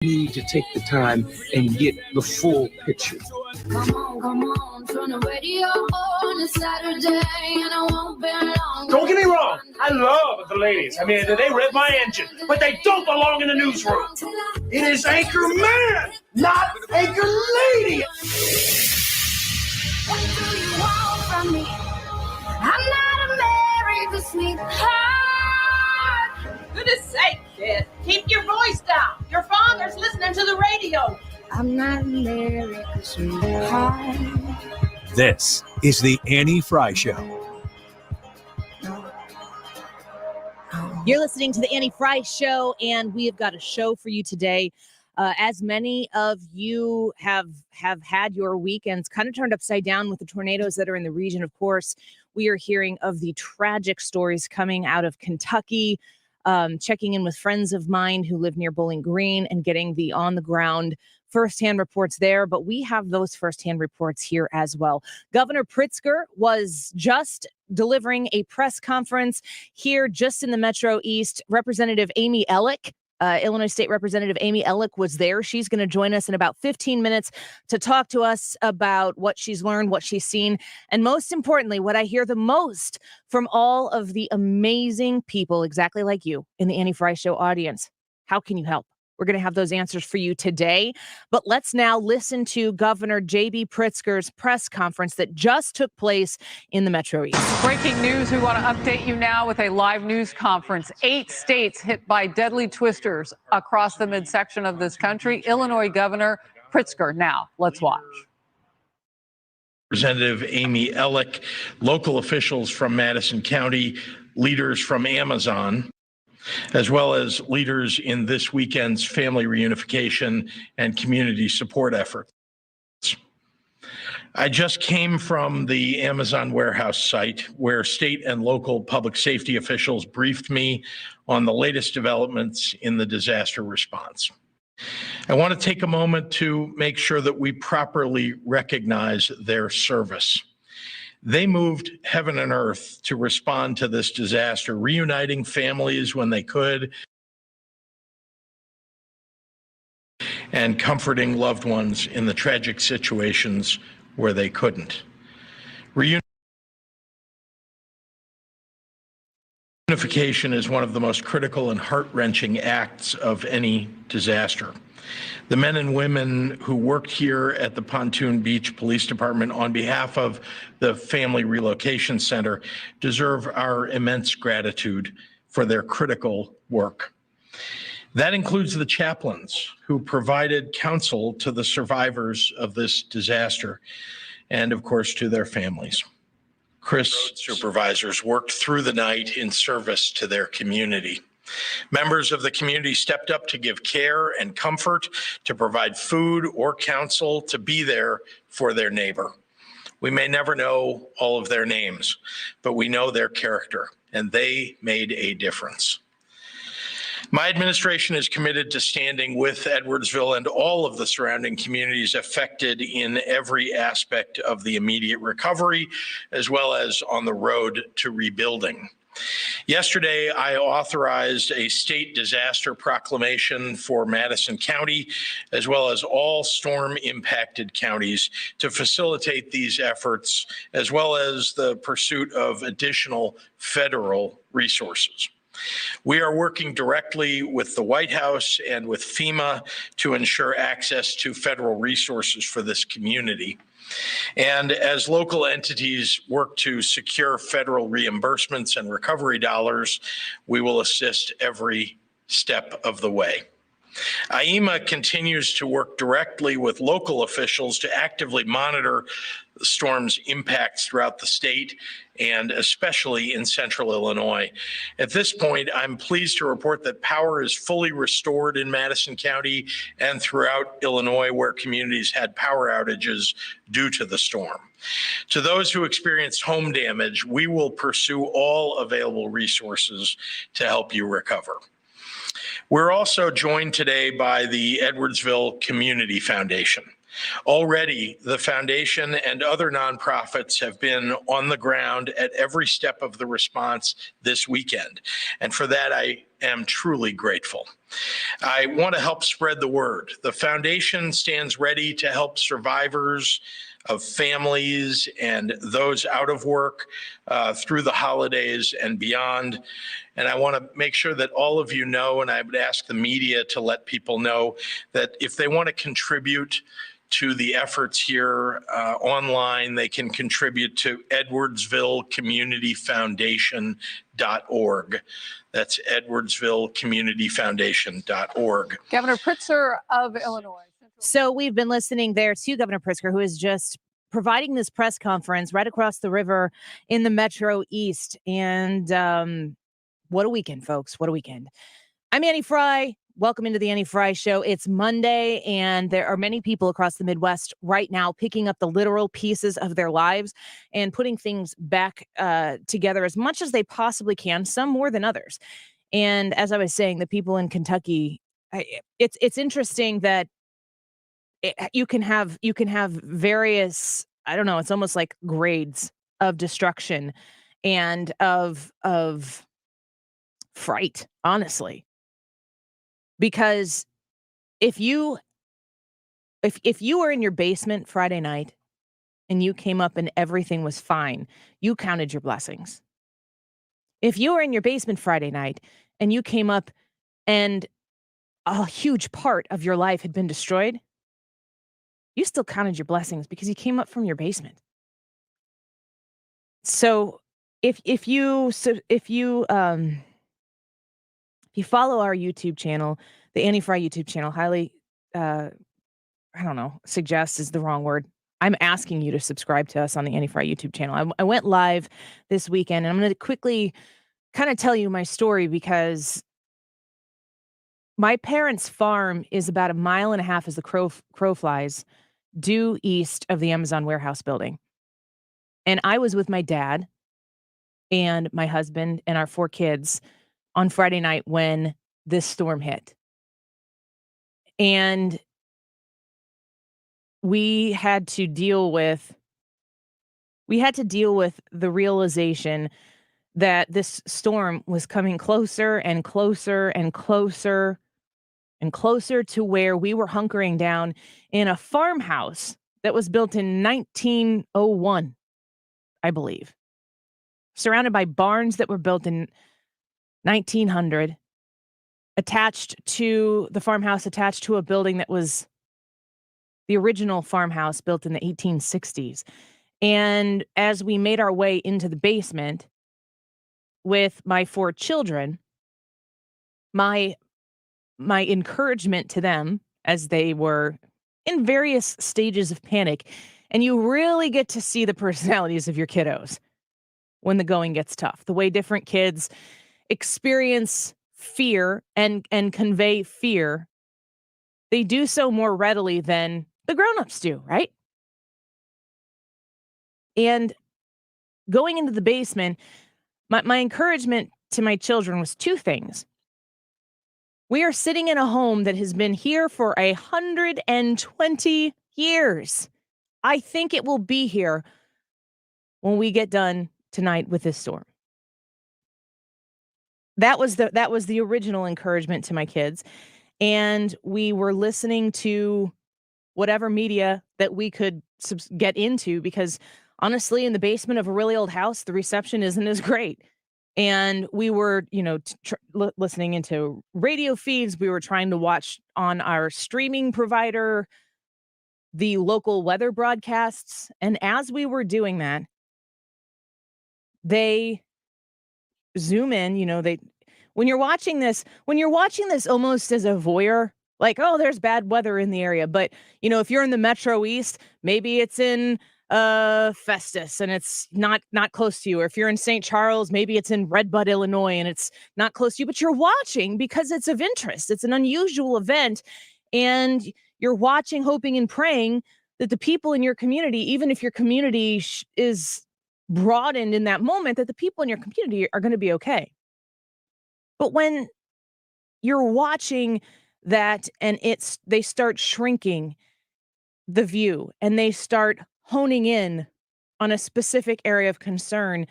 need to take the time and get the full picture. Come on, turn the radio on. It's Saturday and I won't be long. Don't get me wrong, I love the ladies. I mean, they rev my engine, but they don't belong in the newsroom. It is Anchor Man, not Anchor Lady. What do you want from me? I'm not America's sweetheart. Goodness sake, kid. Keep your voice down. Your father's listening to the radio. I'm not America's sweetheart. This is the Annie Frey Show. You're listening to the Annie Frey Show, and we have got a show for you today. As many of you have had your weekends kind of turned upside down with the tornadoes that are in the region, of course, we are hearing of the tragic stories coming out of Kentucky, checking in with friends of mine who live near Bowling Green and getting the on-the-ground firsthand reports there. But we have those firsthand reports here as well. Governor Pritzker was just delivering a press conference here just in the Metro East. Representative Amy Ellick, Illinois State Representative Amy Ellick was there. She's going to join us in about 15 minutes to talk to us about what she's learned, what she's seen, and most importantly, what I hear the most from all of the amazing people exactly like you in the Annie Frey Show audience. How can you help? We're going to have those answers for you today. But let's now listen to Governor J.B. Pritzker's press conference that just took place in the Metro East. Breaking news. We want to update you now with a live news conference. 8 states hit by deadly twisters across the midsection of this country. Illinois Governor Pritzker. Now, let's watch. Representative Amy Ellick, local officials from Madison County, leaders from Amazon, as well as leaders in this weekend's family reunification and community support efforts. I just came from the Amazon warehouse site where state and local public safety officials briefed me on the latest developments in the disaster response. I want to take a moment to make sure that we properly recognize their service. They moved heaven and earth to respond to this disaster, reuniting families when they could and comforting loved ones in the tragic situations where they couldn't. Reunification is one of the most critical and heart-wrenching acts of any disaster. The men and women who worked here at the Pontoon Beach Police Department on behalf of the Family Relocation Center deserve our immense gratitude for their critical work. That includes the chaplains who provided counsel to the survivors of this disaster and, of course, to their families. Chris supervisors worked through the night in service to their community. Members of the community stepped up to give care and comfort, to provide food or counsel, to be there for their neighbor. We may never know all of their names, but we know their character, and they made a difference. My administration is committed to standing with Edwardsville and all of the surrounding communities affected in every aspect of the immediate recovery, as well as on the road to rebuilding. Yesterday, I authorized a state disaster proclamation for Madison County, as well as all storm-impacted counties, to facilitate these efforts, as well as the pursuit of additional federal resources. We are working directly with the White House and with FEMA to ensure access to federal resources for this community. And as local entities work to secure federal reimbursements and recovery dollars, we will assist every step of the way. IEMA continues to work directly with local officials to actively monitor the storm's impacts throughout the state and especially in central Illinois. At this point, I'm pleased to report that power is fully restored in Madison County and throughout Illinois where communities had power outages due to the storm. To those who experienced home damage, we will pursue all available resources to help you recover. We're also joined today by the Edwardsville Community Foundation. Already, the foundation and other nonprofits have been on the ground at every step of the response this weekend. And for that, I am truly grateful. I want to help spread the word. The foundation stands ready to help survivors of families and those out of work through the holidays and beyond. And I want to make sure that all of you know, and I would ask the media to let people know that if they want to contribute to the efforts here online, they can contribute to edwardsvillecommunityfoundation.org. That's edwardsvillecommunityfoundation.org. Governor Pritzker of Illinois. So we've been listening there to Governor Pritzker, who is just providing this press conference right across the river in the Metro East. And what a weekend, folks. What a weekend. I'm Annie Frey. Welcome into the Annie Frey Show. It's Monday, and there are many people across the Midwest right now picking up the literal pieces of their lives and putting things back together as much as they possibly can, some more than others. And as I was saying, the people in Kentucky, it's interesting that you can have various, I don't know, it's almost like grades of destruction and of fright, honestly. Because if you were in your basement Friday night and you came up and everything was fine, you counted your blessings. If you were in your basement Friday night and you came up and a huge part of your life had been destroyed, you still counted your blessings because you came up from your basement. So if you follow our YouTube channel, the Annie Frey YouTube channel, highly, suggest is the wrong word. I'm asking you to subscribe to us on the Annie Frey YouTube channel. I went live this weekend, and I'm going to quickly kind of tell you my story because my parents' farm is about 1.5 miles as the crow flies due east of the Amazon warehouse building. And I was with my dad and my husband and our 4 kids on Friday night when this storm hit. And we had to deal with the realization that this storm was coming closer and closer and closer and closer to where we were hunkering down in a farmhouse that was built in 1901, I believe, surrounded by barns that were built in 1900, attached to a building that was the original farmhouse built in the 1860s. And as we made our way into the basement with my 4 children, my encouragement to them as they were in various stages of panic, and you really get to see the personalities of your kiddos when the going gets tough, the way different kids experience fear and convey fear. They do so more readily than the grown-ups do, right? And going into the basement, my encouragement to my children was 2 things. We are sitting in a home that has been here for 120 years. I think it will be here when we get done tonight with this storm. That was the original encouragement to my kids. And we were listening to whatever media that we could get into because honestly, in the basement of a really old house, the reception isn't as great. And we were, listening into radio feeds. We were trying to watch on our streaming provider the local weather broadcasts. And as we were doing that, they zoom in, when you're watching this almost as a voyeur, like, oh, there's bad weather in the area. But, if you're in the Metro East, maybe it's in Festus and it's not close to you. Or if you're in St. Charles, maybe it's in Redbud, Illinois, and it's not close to you, but you're watching because it's of interest. It's an unusual event. And you're watching, hoping and praying that the people in your community, even if your community is broadened in that moment, that the people in your community are going to be okay. But when you're watching that and they start shrinking, the view and they start honing in on a specific area of concern.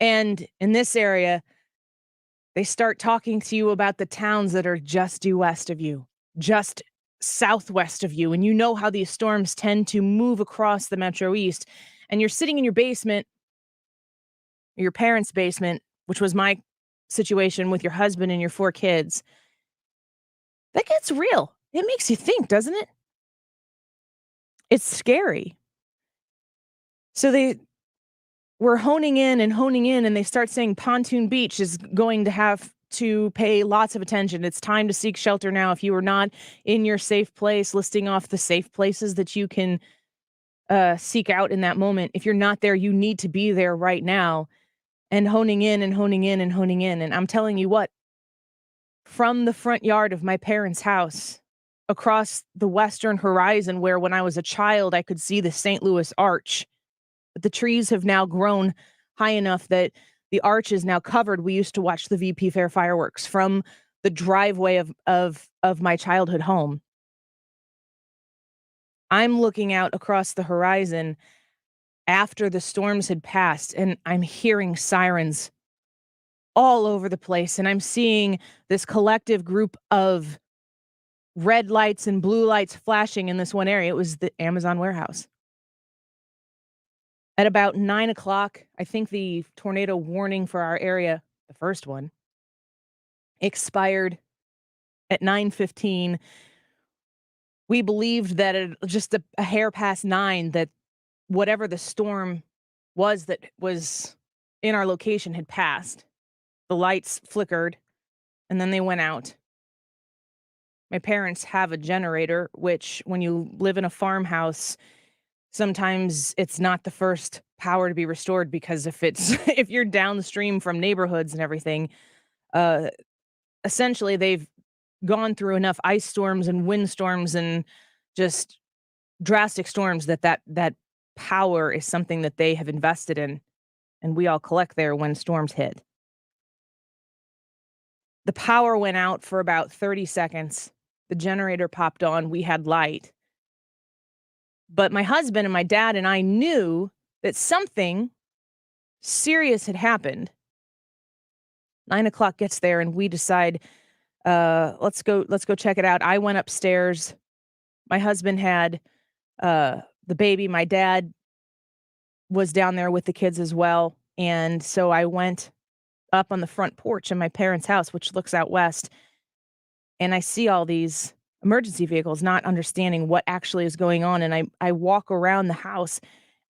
And in this area, they start talking to you about the towns that are just due west of you, just southwest of you. And you know how these storms tend to move across the Metro East. And you're sitting in your basement, your parents' basement, which was my situation with your husband and your 4 kids. That gets real. It makes you think, doesn't it? It's scary. So they were honing in, and they start saying Pontoon Beach is going to have to pay lots of attention. It's time to seek shelter now. If you are not in your safe place, listing off the safe places that you can seek out in that moment. If you're not there, you need to be there right now. And honing in. And I'm telling you what, from the front yard of my parents' house, across the western horizon, where when I was a child, I could see the St. Louis Arch. But the trees have now grown high enough that the arch is now covered. We used to watch the VP Fair fireworks from the driveway of my childhood home. I'm looking out across the horizon after the storms had passed, and I'm hearing sirens all over the place. And I'm seeing this collective group of red lights and blue lights flashing in this one area. It was the Amazon warehouse. At about 9 o'clock, I think the tornado warning for our area, the first one, expired at 9:15. We believed that just a hair past 9, that whatever the storm was that was in our location had passed. The lights flickered, and then they went out. My parents have a generator, which when you live in a farmhouse, sometimes it's not the first power to be restored, because if you're downstream from neighborhoods and everything, essentially they've gone through enough ice storms and windstorms and just drastic storms that power is something that they have invested in, and we all collect there when storms hit. The power went out for about 30 seconds. The generator popped on. We had light. But my husband and my dad and I knew that something serious had happened. 9 o'clock gets there, and we decide, let's go check it out. I went upstairs. My husband had the baby. My dad was down there with the kids as well. And so I went up on the front porch in my parents' house, which looks out west. And I see all these emergency vehicles, not understanding what actually is going on. And I walk around the house,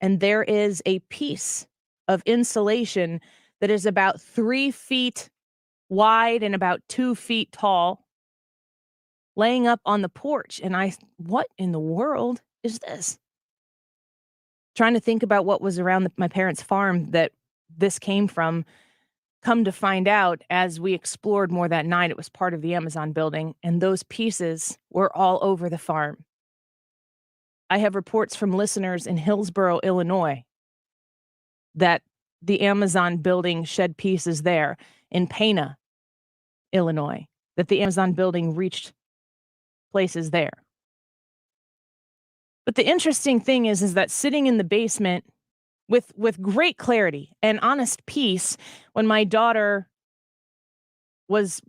and there is a piece of insulation that is about 3 feet wide and about 2 feet tall, laying up on the porch. And what in the world is this? Trying to think about what was around my parents' farm that this came from. Come to find out, as we explored more that night, it was part of the Amazon building, and those pieces were all over the farm. I have reports from listeners in Hillsboro, Illinois, that the Amazon building shed pieces there. In Pana, Illinois, that the Amazon building reached places there. But the interesting thing is that sitting in the basement with great clarity and honest peace, when my daughter was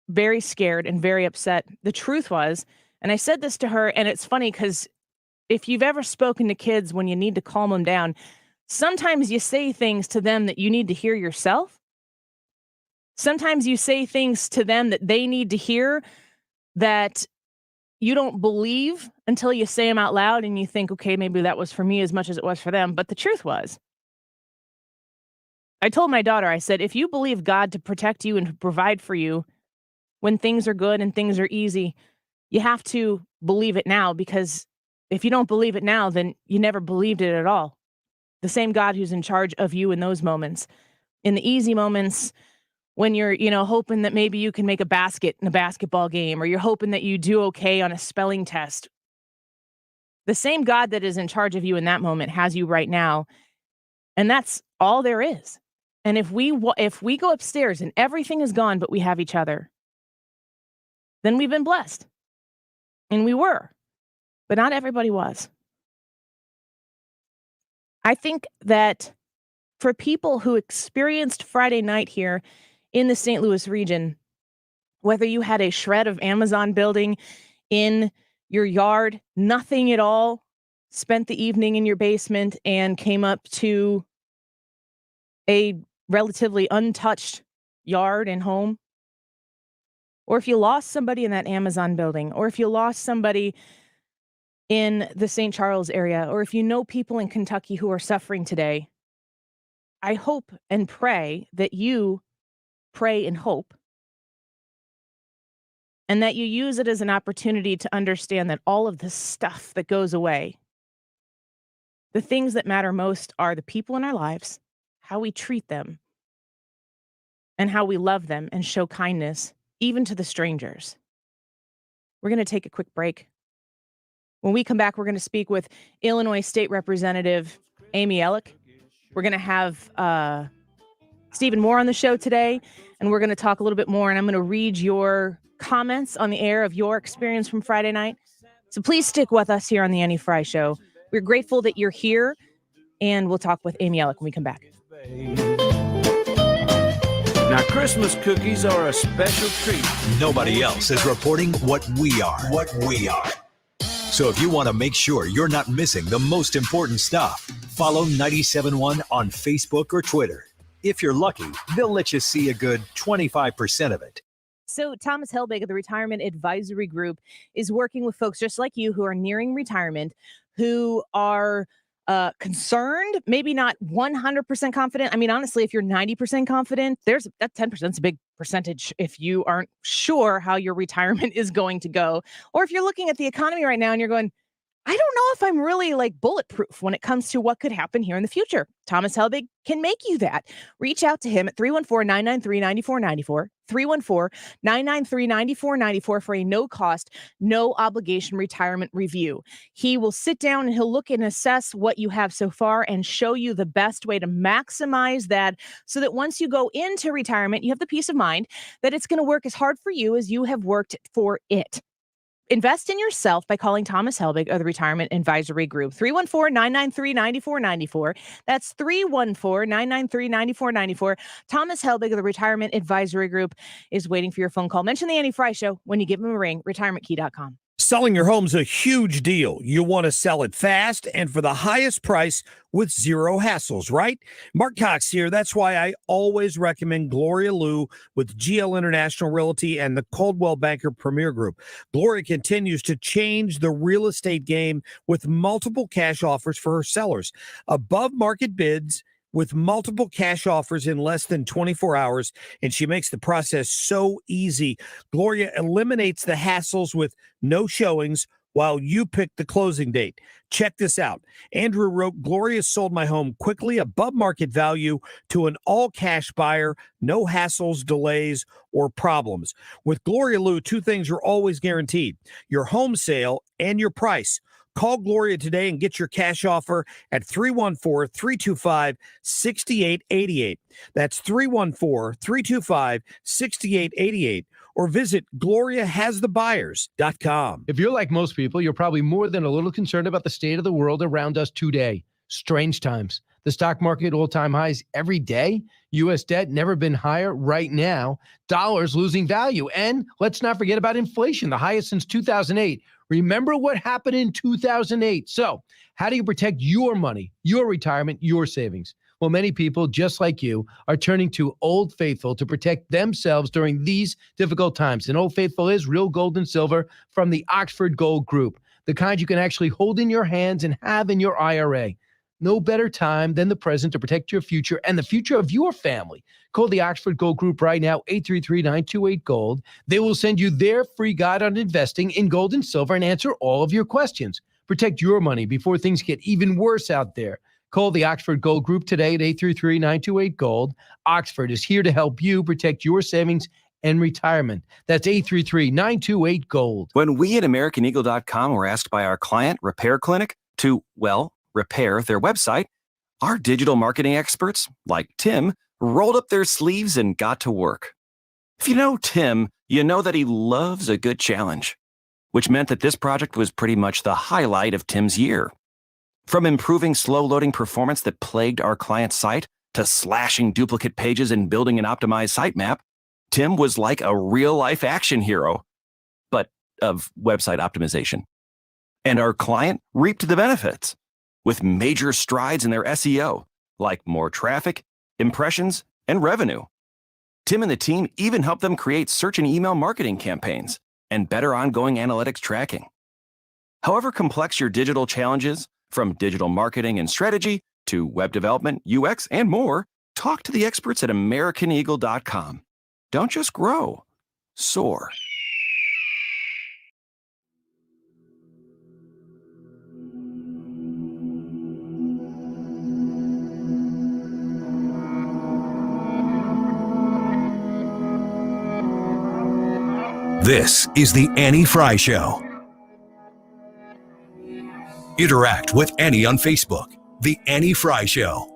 very scared and very upset, the truth was, and I said this to her, and it's funny because if you've ever spoken to kids when you need to calm them down, sometimes you say things to them that you need to hear yourself. Sometimes you say things to them that they need to hear that you don't believe until you say them out loud, and you think, okay, maybe that was for me as much as it was for them. But the truth was, I told my daughter, I said, if you believe God to protect you and to provide for you when things are good and things are easy, you have to believe it now, because if you don't believe it now, then you never believed it at all. The same God who's in charge of you in those moments, in the easy moments, when you're, hoping that maybe you can make a basket in a basketball game, or you're hoping that you do okay on a spelling test. The same God that is in charge of you in that moment has you right now. And that's all there is. And if we go upstairs and everything is gone, but we have each other, then we've been blessed. And we were. but not everybody was. I think that for people who experienced Friday night here in the St. Louis region, whether you had a shred of Amazon building in your yard, nothing at all, spent the evening in your basement and came up to a relatively untouched yard and home, or if you lost somebody in that Amazon building, or if you lost somebody in the St. Charles area, or if you know people in Kentucky who are suffering today, I hope and pray that you pray and hope, and that you use it as an opportunity to understand that all of this stuff that goes away, the things that matter most are the people in our lives, how we treat them, and how we love them and show kindness, even to the strangers. We're going to take a quick break. When we come back, we're going to speak with Illinois State Representative Amy Ellick. We're going to have Stephen Moore on the show today, and we're going to talk a little bit more, and I'm going to read your comments on the air of your experience from Friday night. So please stick with us here on the Annie Frey Show. We're grateful that you're here, and we'll talk with Amy Ellick when we come back. Now, Christmas cookies are a special treat. Nobody else is reporting what we are. So if you want to make sure you're not missing the most important stuff, follow 97.1 on Facebook or Twitter. If you're lucky, they'll let you see a good 25% of it. So Thomas Helbig of the Retirement Advisory Group is working with folks just like you who are nearing retirement, who are concerned, maybe not 100% confident. I mean, honestly, if you're 90% confident, that 10% is a big percentage if you aren't sure how your retirement is going to go. Or if you're looking at the economy right now and you're going, I don't know if I'm really like bulletproof when it comes to what could happen here in the future. Thomas Helbig can make you that. Reach out to him at 314-993-9494, 314-993-9494 for a no-cost, no-obligation retirement review. He will sit down and he'll look and assess what you have so far and show you the best way to maximize that so that once you go into retirement, you have the peace of mind that it's going to work as hard for you as you have worked for it. Invest in yourself by calling Thomas Helbig of the Retirement Advisory Group, 314-993-9494. That's 314-993-9494. Thomas Helbig of the Retirement Advisory Group is waiting for your phone call. Mention the Annie Frey Show when you give him a ring, retirementkey.com. Selling your home's a huge deal. You want to sell it fast and for the highest price with zero hassles, right? Mark Cox here. That's why I always recommend Gloria Liu with GL International Realty and the Coldwell Banker Premier Group. Gloria continues to change the real estate game with multiple cash offers for her sellers. Above market bids with multiple cash offers in less than 24 hours, and she makes the process so easy. Gloria eliminates the hassles with no showings while you pick the closing date. Check this out. Andrew wrote, Gloria sold my home quickly, above market value, to an all-cash buyer, no hassles, delays, or problems. With Gloria Liu, two things are always guaranteed: your home sale and your price. Call Gloria today and get your cash offer at 314-325-6888. That's 314-325-6888. Or visit GloriaHasTheBuyers.com. If you're like most people, you're probably more than a little concerned about the state of the world around us today. Strange times. The stock market all-time highs every day. U.S. debt never been higher right now. Dollars losing value. And let's not forget about inflation, the highest since 2008. Remember what happened in 2008. So how do you protect your money, your retirement, your savings? Well, many people, just like you, are turning to Old Faithful to protect themselves during these difficult times. And Old Faithful is real gold and silver from the Oxford Gold Group, the kind you can actually hold in your hands and have in your IRA. No better time than the present to protect your future and the future of your family. Call the Oxford Gold Group right now, 833-928-GOLD. They will send you their free guide on investing in gold and silver and answer all of your questions. Protect your money before things get even worse out there. Call the Oxford Gold Group today at 833-928-GOLD. Oxford is here to help you protect your savings and retirement. That's 833-928-GOLD. When we at AmericanEagle.com were asked by our client, Repair Clinic, to, repair their website, our digital marketing experts, like Tim, rolled up their sleeves and got to work. If you know Tim, you know that he loves a good challenge. which meant that this project was pretty much the highlight of Tim's year. From improving slow-loading performance that plagued our client's site to slashing duplicate pages and building an optimized sitemap, Tim was like a real-life action hero, but of website optimization. And our client reaped the benefits with major strides in their SEO, like more traffic, impressions, and revenue. Tim and the team even helped them create search and email marketing campaigns and better ongoing analytics tracking. However complex your digital challenges, from digital marketing and strategy to web development, UX, and more, talk to the experts at AmericanEagle.com. Don't just grow, soar. This is the Annie Frey Show. Interact with Annie on Facebook. The Annie Frey Show.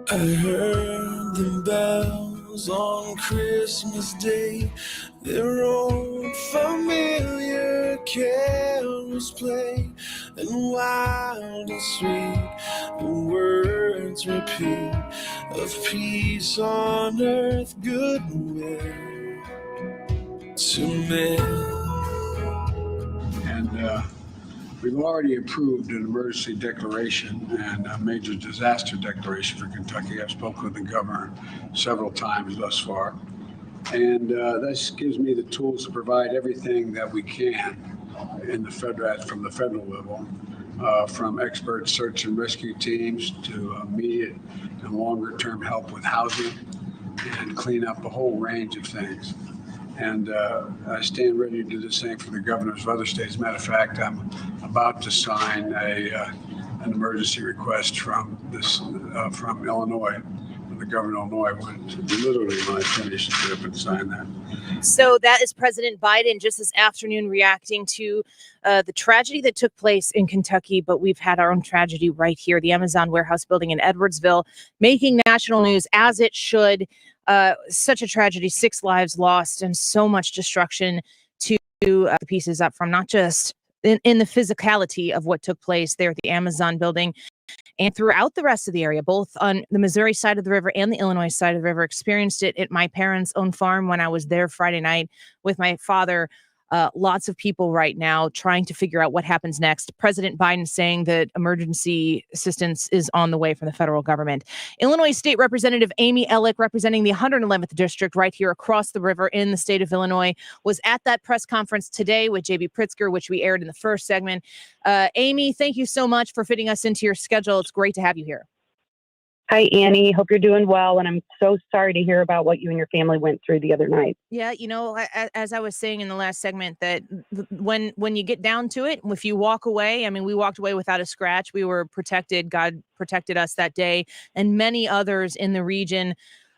I heard the bells on Christmas Day, their old familiar carols play, and wild and sweet the words repeat of peace on earth, goodwill to men. And we've already approved an emergency declaration and a major disaster declaration for Kentucky. I've spoken with the governor several times thus far. And this gives me the tools to provide everything that we can in the from the federal level, from expert search and rescue teams to immediate and longer term help with housing and clean up a whole range of things. And I stand ready to do the same for the governors of other states. As a matter of fact, I'm about to sign an emergency request from Illinois, the governor of Illinois, literally when I finish, get up and sign that. So that is President Biden just this afternoon reacting to the tragedy that took place in Kentucky. But we've had our own tragedy right here, the Amazon warehouse building in Edwardsville, making national news as it should. Such a tragedy, 6 lives lost and so much destruction to the pieces up from not just in the physicality of what took place there at the Amazon building and throughout the rest of the area, both on the Missouri side of the river and the Illinois side of the river. Experienced it at my parents' own farm when I was there Friday night with my father. Lots of people right now trying to figure out what happens next. President Biden saying that emergency assistance is on the way from the federal government. Illinois State Representative Amy Ellick, representing the 111th District right here across the river in the state of Illinois, was at that press conference today with J.B. Pritzker, which we aired in the first segment. Amy, thank you so much for fitting us into your schedule. It's great to have you here. Hi, Annie. Hope you're doing well. And I'm so sorry to hear about what you and your family went through the other night. Yeah, you know, as I was saying in the last segment, that when you get down to it, if you walk away, I mean, we walked away without a scratch. We were protected. God protected us that day and many others in the region.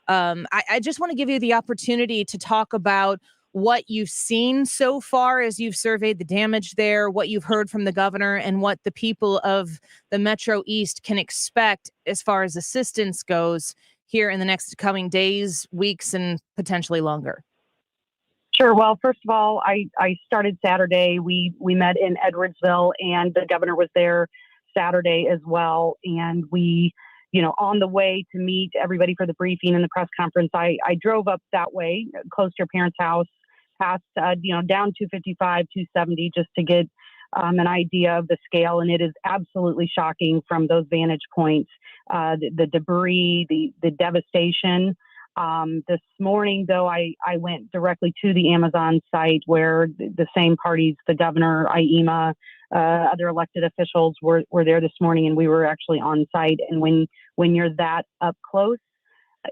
I just want to give you the opportunity to talk about what you've seen so far as you've surveyed the damage there, what you've heard from the governor, and what the people of the Metro East can expect as far as assistance goes here in the next coming days, weeks, and potentially longer. Sure. Well, first of all, I started Saturday. We met in Edwardsville, and the governor was there Saturday as well. And we, on the way to meet everybody for the briefing and the press conference, I drove up that way, close to your parents' house, past, down 255, 270, just to get an idea of the scale. And it is absolutely shocking from those vantage points, the debris, the devastation. This morning, though, I went directly to the Amazon site where the same parties, the governor, IEMA, other elected officials were there this morning, and we were actually on site. And when you're that up close,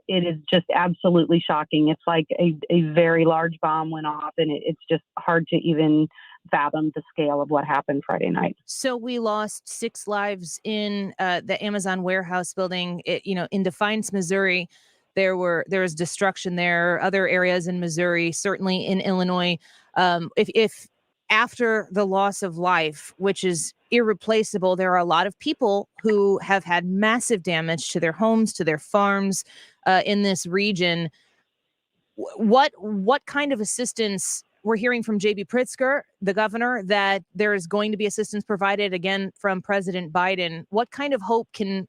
it is just absolutely shocking. It's like a very large bomb went off, and it's just hard to even fathom the scale of what happened Friday night. So we lost 6 lives in the Amazon warehouse building. In Defiance, Missouri, there was destruction there. Other areas in Missouri, certainly in Illinois. If after the loss of life, which is irreplaceable, there are a lot of people who have had massive damage to their homes, to their farms in this region. What kind of assistance? We're hearing from J.B. Pritzker, the governor, that there is going to be assistance provided again from President Biden. What kind of hope can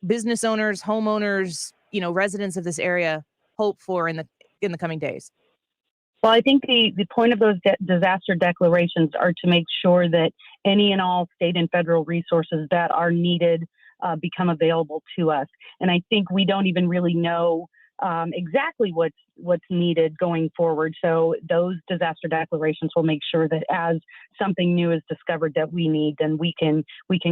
business owners, homeowners, residents of this area hope for in the coming days? Well, I think the point of those disaster declarations are to make sure that any and all state and federal resources that are needed become available to us. And I think we don't even really know exactly what's needed going forward. So those disaster declarations will make sure that as something new is discovered that we need, then we can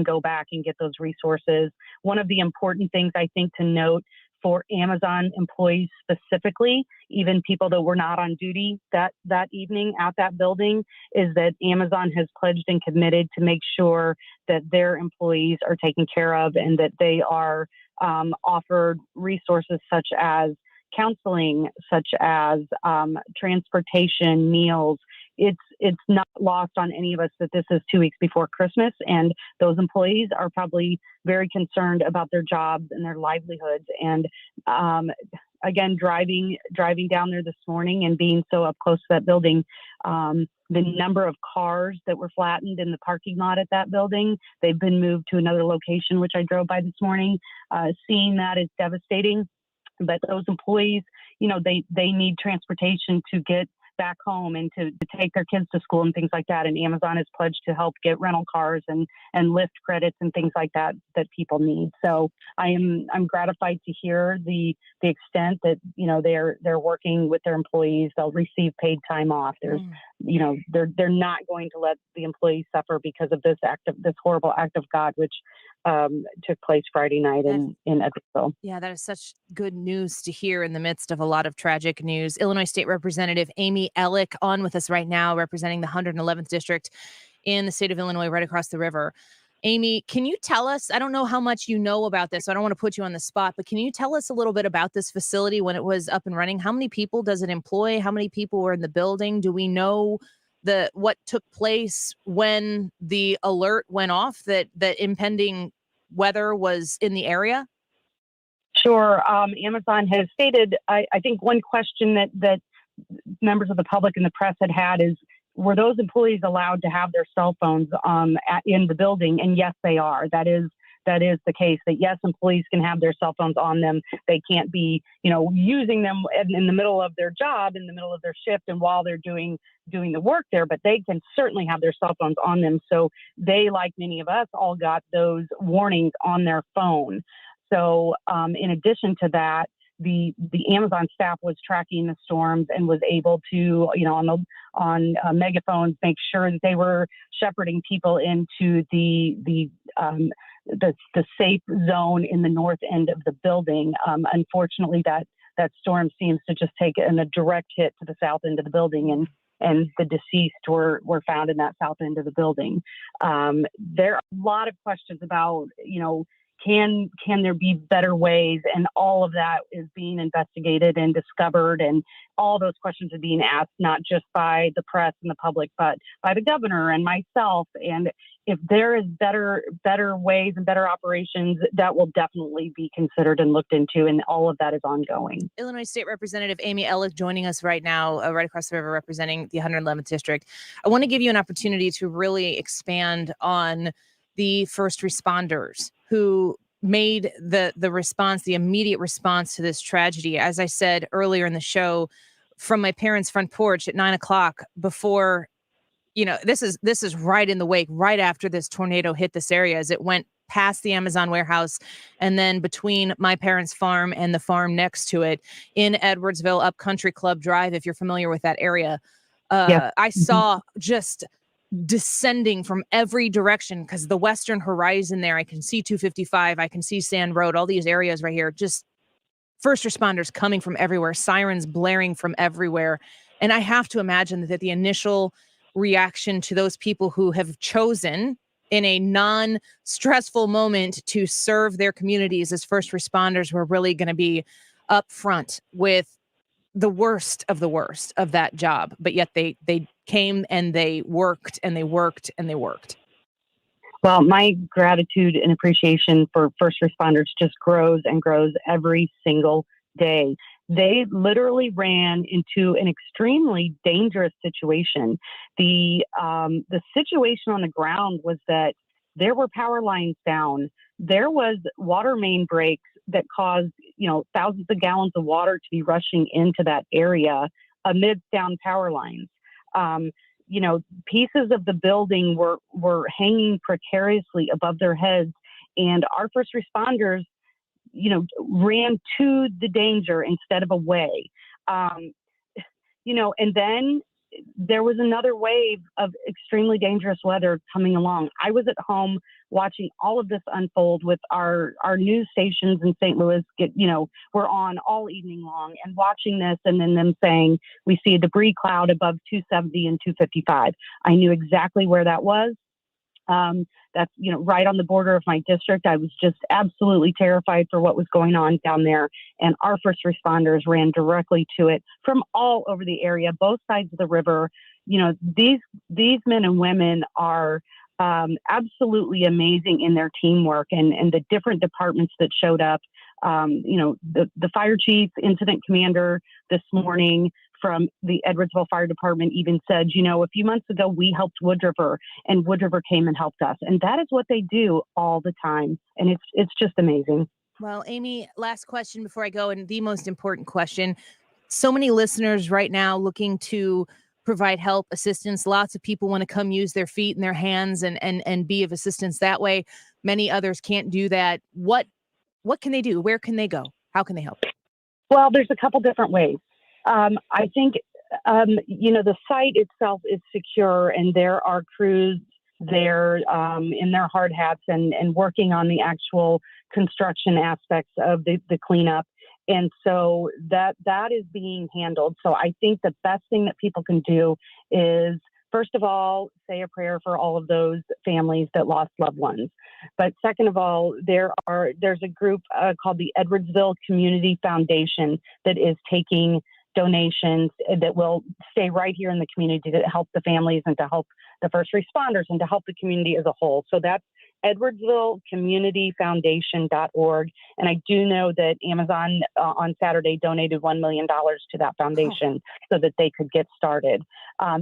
go back and get those resources. One of the important things I think to note for Amazon employees specifically, even people that were not on duty that evening at that building, is that Amazon has pledged and committed to make sure that their employees are taken care of and that they are offered resources such as counseling, such as transportation, meals. It's not lost on any of us that this is 2 weeks before Christmas, and those employees are probably very concerned about their jobs and their livelihoods. And again, driving down there this morning and being so up close to that building, the number of cars that were flattened in the parking lot at that building, they've been moved to another location, which I drove by this morning. Seeing that is devastating. But those employees, they need transportation to get back home and to take their kids to school and things like that. And Amazon has pledged to help get rental cars and Lyft credits and things like that people need. So I'm gratified to hear the extent that, they're working with their employees. They'll receive paid time off. There's, they're not going to let the employees suffer because of this horrible act of God, which took place Friday night in Edwardsville. Yeah, that is such good news to hear in the midst of a lot of tragic news. Illinois State Representative Amy Ellick on with us right now, representing the 111th District in the state of Illinois, right across the river. Amy, can you tell us, I don't know how much you know about this, so I don't want to put you on the spot, but can you tell us a little bit about this facility when it was up and running? How many people does it employ? How many people were in the building? Do we know what took place when the alert went off that impending weather was in the area? Sure. Amazon has stated, I think one question that members of the public and the press had is, were those employees allowed to have their cell phones in the building? And yes, they are. That is the case, that yes, employees can have their cell phones on them. They can't be, using them in the middle of their job, in the middle of their shift, and while they're doing the work there, but they can certainly have their cell phones on them. So they, like many of us, all got those warnings on their phone. So in addition to that, the Amazon staff was tracking the storms and was able to, on megaphones, make sure that they were shepherding people into the safe zone in the north end of the building. Unfortunately, that storm seems to just take a direct hit to the south end of the building, and the deceased were found in that south end of the building. There are a lot of questions about, can there be better ways? And all of that is being investigated and discovered, and all those questions are being asked, not just by the press and the public, but by the governor and myself. And if there is better ways and better operations, that will definitely be considered and looked into, and all of that is ongoing. Illinois State Representative Amy Ellick joining us right now, right across the river, representing the 111th District. I want to give you an opportunity to really expand on the first responders who made the response, the immediate response to this tragedy. As I said earlier in the show, from my parents' front porch at 9:00 before, this is right in the wake, right after this tornado hit this area, as it went past the Amazon warehouse and then between my parents' farm and the farm next to it in Edwardsville, up Country Club Drive, if you're familiar with that area. I saw just descending from every direction, because the western horizon there, I can see 255, I can see Sand Road, all these areas right here, just first responders coming from everywhere, sirens blaring from everywhere. And I have to imagine that the initial reaction to those people who have chosen in a non-stressful moment to serve their communities as first responders who are really going to be up front with the worst of that job, but yet they came and they worked and they worked and they worked. Well, my gratitude and appreciation for first responders just grows and grows every single day. They literally ran into an extremely dangerous situation. The situation on the ground was that there were power lines down. There was water main breaks that caused, thousands of gallons of water to be rushing into that area amid down power lines. Pieces of the building were hanging precariously above their heads, and our first responders, ran to the danger instead of away. And then there was another wave of extremely dangerous weather coming along. I was at home watching all of this unfold with our news stations in St. Louis we're on all evening long and watching this, and then them saying, we see a debris cloud above 270 and 255. I knew exactly where that was. That's, right on the border of my district. I was just absolutely terrified for what was going on down there. And our first responders ran directly to it from all over the area, both sides of the river. These men and women are absolutely amazing in their teamwork and the different departments that showed up. The fire chief, incident commander this morning from the Edwardsville Fire Department even said, a few months ago, we helped Wood River and Wood River came and helped us. And that is what they do all the time. And it's just amazing. Well, Amy, last question before I go, and the most important question. So many listeners right now looking to provide help, assistance. Lots of people want to come use their feet and their hands and be of assistance that way. Many others can't do that. What can they do? Where can they go? How can they help? Well, there's a couple different ways. I think, the site itself is secure, and there are crews there in their hard hats and working on the actual construction aspects of the cleanup. And so that is being handled. So I think the best thing that people can do is, first of all, say a prayer for all of those families that lost loved ones. But second of all, there's a group called the Edwardsville Community Foundation that is taking donations that will stay right here in the community to help the families and to help the first responders and to help the community as a whole. So that's edwardsvillecommunityfoundation.org. And I do know that Amazon on Saturday donated $1 million to that foundation so that they could get started.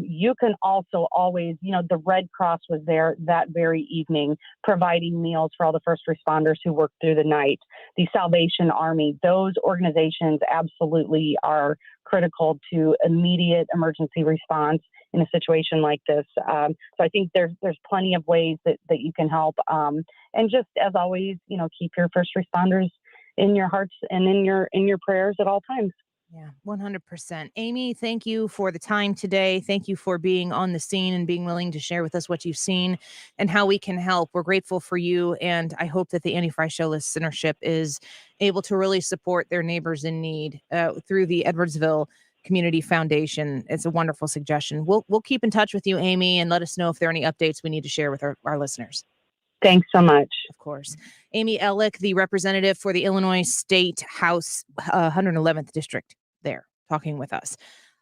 You can also always, the Red Cross was there that very evening providing meals for all the first responders who worked through the night. The Salvation Army, those organizations absolutely are critical to immediate emergency response in a situation like this. So I think there's plenty of ways that you can help. And just as always, keep your first responders in your hearts and in your prayers at all times. Yeah, 100%. Amy, thank you for the time today. Thank you for being on the scene and being willing to share with us what you've seen and how we can help. We're grateful for you. And I hope that the Annie Frey Show listenership is able to really support their neighbors in need through the Edwardsville Community Foundation. It's a wonderful suggestion. We'll keep in touch with you, Amy, and let us know if there are any updates we need to share with our listeners. Thanks so much. Of course. Amy Ellick, the representative for the Illinois State House 111th District, there talking with us.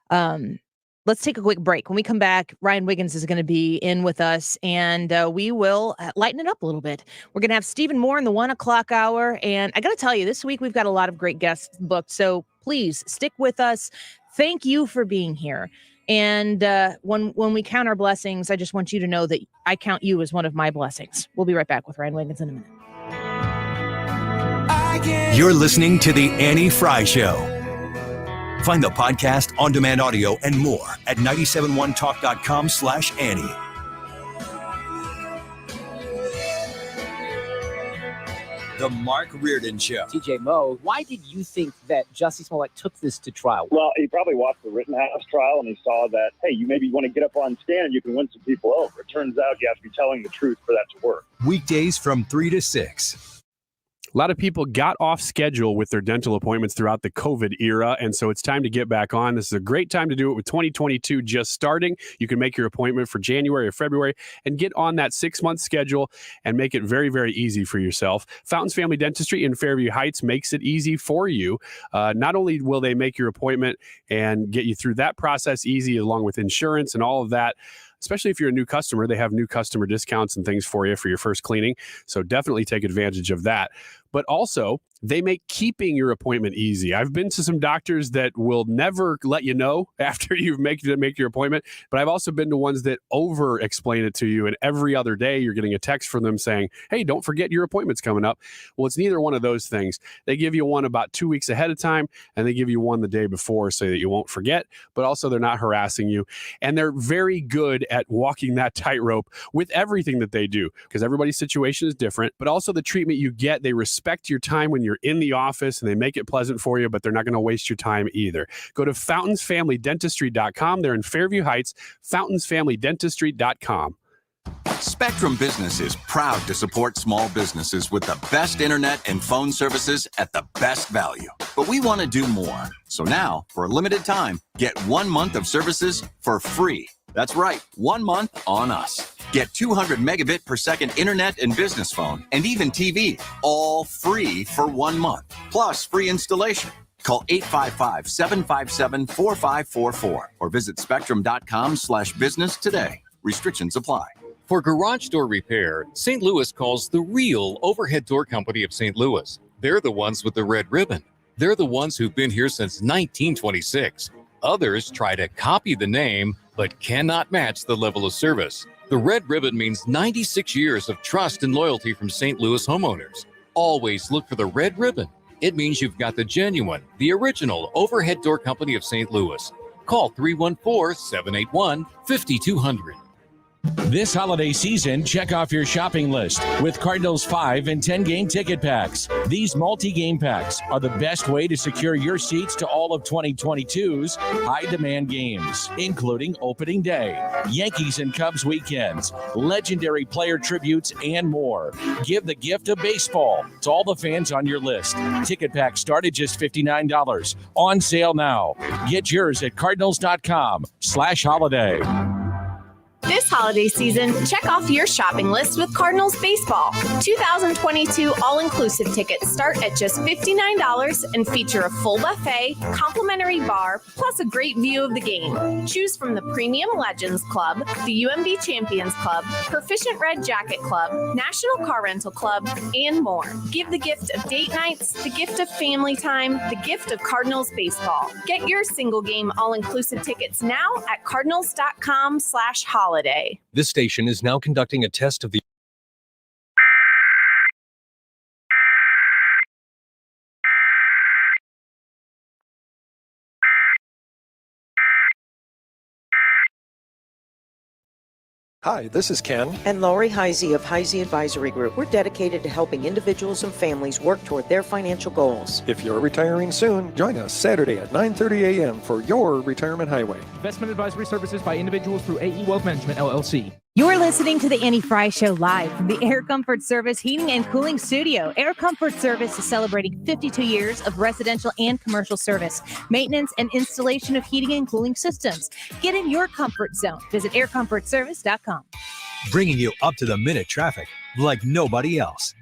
Let's take a quick break. When we come back, Ryan Wiggins is going to be in with us, and we will lighten it up a little bit. We're going to have Stephen Moore in the 1 o'clock hour. And I got to tell you, this week we've got a lot of great guests booked. So please stick with us. Thank you for being here. And when we count our blessings, I just want you to know that I count you as one of my blessings. We'll be right back with Ryan Wiggins in a minute. You're listening to The Annie Frey Show. Find the podcast, on-demand audio, and more at 971talk.com/Annie. The Mark Reardon Show. TJ Moe, why did you think that Jussie Smollett took this to trial? Well, he probably watched the Rittenhouse trial and he saw that, hey, you maybe want to get up on stand and you can win some people over. It turns out you have to be telling the truth for that to work. Weekdays from 3 to 6. A lot of people got off schedule with their dental appointments throughout the COVID era, and so it's time to get back on. This is a great time to do it with 2022 just starting. You can make your appointment for January or February and get on that 6-month schedule and make it very, very easy for yourself. Fountains Family Dentistry in Fairview Heights makes it easy for you. Not only will they make your appointment and get you through that process easy, along with insurance and all of that, especially if you're a new customer, they have new customer discounts and things for you for your first cleaning. So definitely take advantage of that. But also, they make keeping your appointment easy. I've been to some doctors that will never let you know after you make your appointment, but I've also been to ones that over explain it to you, and every other day you're getting a text from them saying, hey, don't forget your appointment's coming up. Well, it's neither one of those things. They give you one about 2 weeks ahead of time, and they give you one the day before so that you won't forget, but also they're not harassing you. And they're very good at walking that tightrope with everything that they do, because everybody's situation is different, but also the treatment you get, they respect your time when you're in the office, and they make it pleasant for you, but they're not going to waste your time either. Go to fountains.familydentistry.com. They're in Fairview Heights, fountains.familydentistry.com. Spectrum Business is proud to support small businesses with the best internet and phone services at the best value. But we want to do more. So now, for a limited time, get 1 month of services for free. That's right, 1 month on us. Get 200 megabit per second internet and business phone, and even TV, all free for 1 month, plus free installation. Call 855-757-4544 or visit spectrum.com/business today. Restrictions apply. For garage door repair, St. Louis calls the real Overhead Door Company of St. Louis. They're the ones with the red ribbon. They're the ones who've been here since 1926. Others try to copy the name, but cannot match the level of service. The red ribbon means 96 years of trust and loyalty from St. Louis homeowners. Always look for the red ribbon. It means you've got the genuine, the original Overhead Door Company of St. Louis. Call 314-781-5200. This holiday season, check off your shopping list with Cardinals 5 and 10 game ticket packs. These multi-game packs are the best way to secure your seats to all of 2022's high-demand games, including Opening Day, Yankees and Cubs weekends, legendary player tributes, and more. Give the gift of baseball to all the fans on your list. Ticket packs start at just $59. On sale now. Get yours at cardinals.com/holiday. This holiday season, check off your shopping list with Cardinals Baseball. 2022 all-inclusive tickets start at just $59 and feature a full buffet, complimentary bar, plus a great view of the game. Choose from the Premium Legends Club, the UMB Champions Club, Proficient Red Jacket Club, National Car Rental Club, and more. Give the gift of date nights, the gift of family time, the gift of Cardinals Baseball. Get your single game all-inclusive tickets now at cardinals.com/holiday. This station is now conducting a test of the Hi, this is Ken. And Lori Heisey of Heisey Advisory Group. We're dedicated to helping individuals and families work toward their financial goals. If you're retiring soon, join us Saturday at 9:30 a.m. for your Retirement Highway. Investment advisory services by individuals through AE Wealth Management, LLC. You're listening to the Annie Frey Show live from the Air Comfort Service Heating and Cooling Studio. Air Comfort Service is celebrating 52 years of residential and commercial service, maintenance, and installation of heating and cooling systems. Get in your comfort zone. Visit aircomfortservice.com. Bringing you up-to-the-minute traffic like nobody else.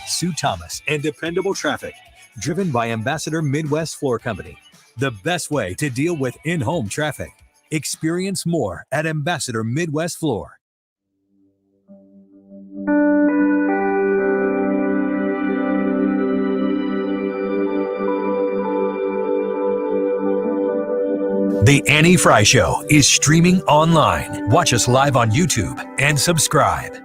Sue Thomas and dependable traffic, driven by Ambassador Midwest Floor Company. The best way to deal with in-home traffic. Experience more at Ambassador Midwest Floor. The Annie Frey Show is streaming online. Watch us live on YouTube and subscribe.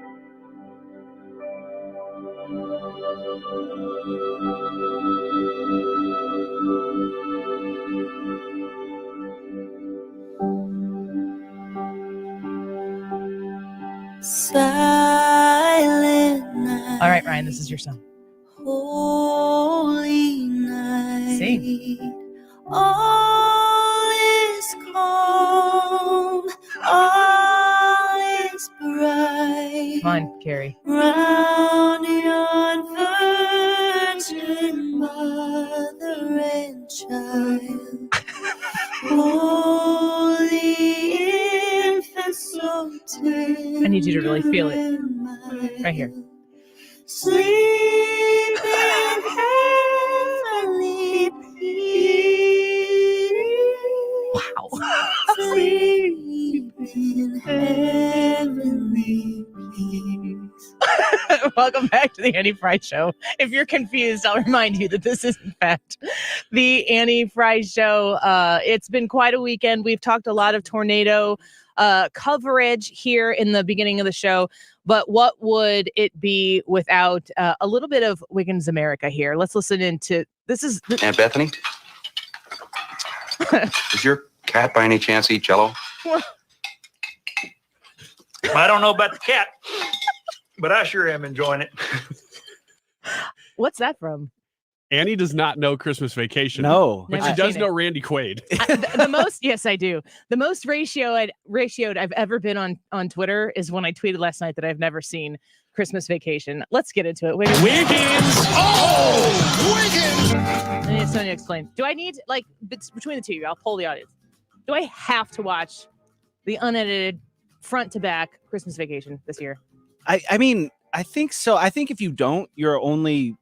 Silent night. All right, Ryan, this is your song. Holy night. Sing. All is calm. All is bright. Come on, Carrie. Round yon child. Holy infant, so tender. I need you to really feel it. Right here. Sleep in heavenly peace. Wow. Sleep in heavenly peace. Welcome back to the Annie Frey Show. If you're confused, I'll remind you that this is, in fact, the Annie Frey Show. It's been quite a weekend. We've talked a lot of tornado coverage here in the beginning of the show, but what would it be without a little bit of Wiggins America here? Let's listen into this. Is Aunt Bethany? Does your cat by any chance eat Jell-O? I don't know about the cat, but I sure am enjoying it. What's that from? Annie does not know Christmas Vacation. No. But Never she does seen know it. Randy Quaid. The most, yes, I do. The most ratioed I've ever been on Twitter is when I tweeted last night that I've never seen Christmas Vacation. Let's get into it. Wiggins! Oh, Wiggins! I need Sonia to explain. Do I need, like, between the two of you, I'll poll the audience. Do I have to watch the unedited front to back Christmas Vacation this year? I mean, I think so. I think if you don't, you're only,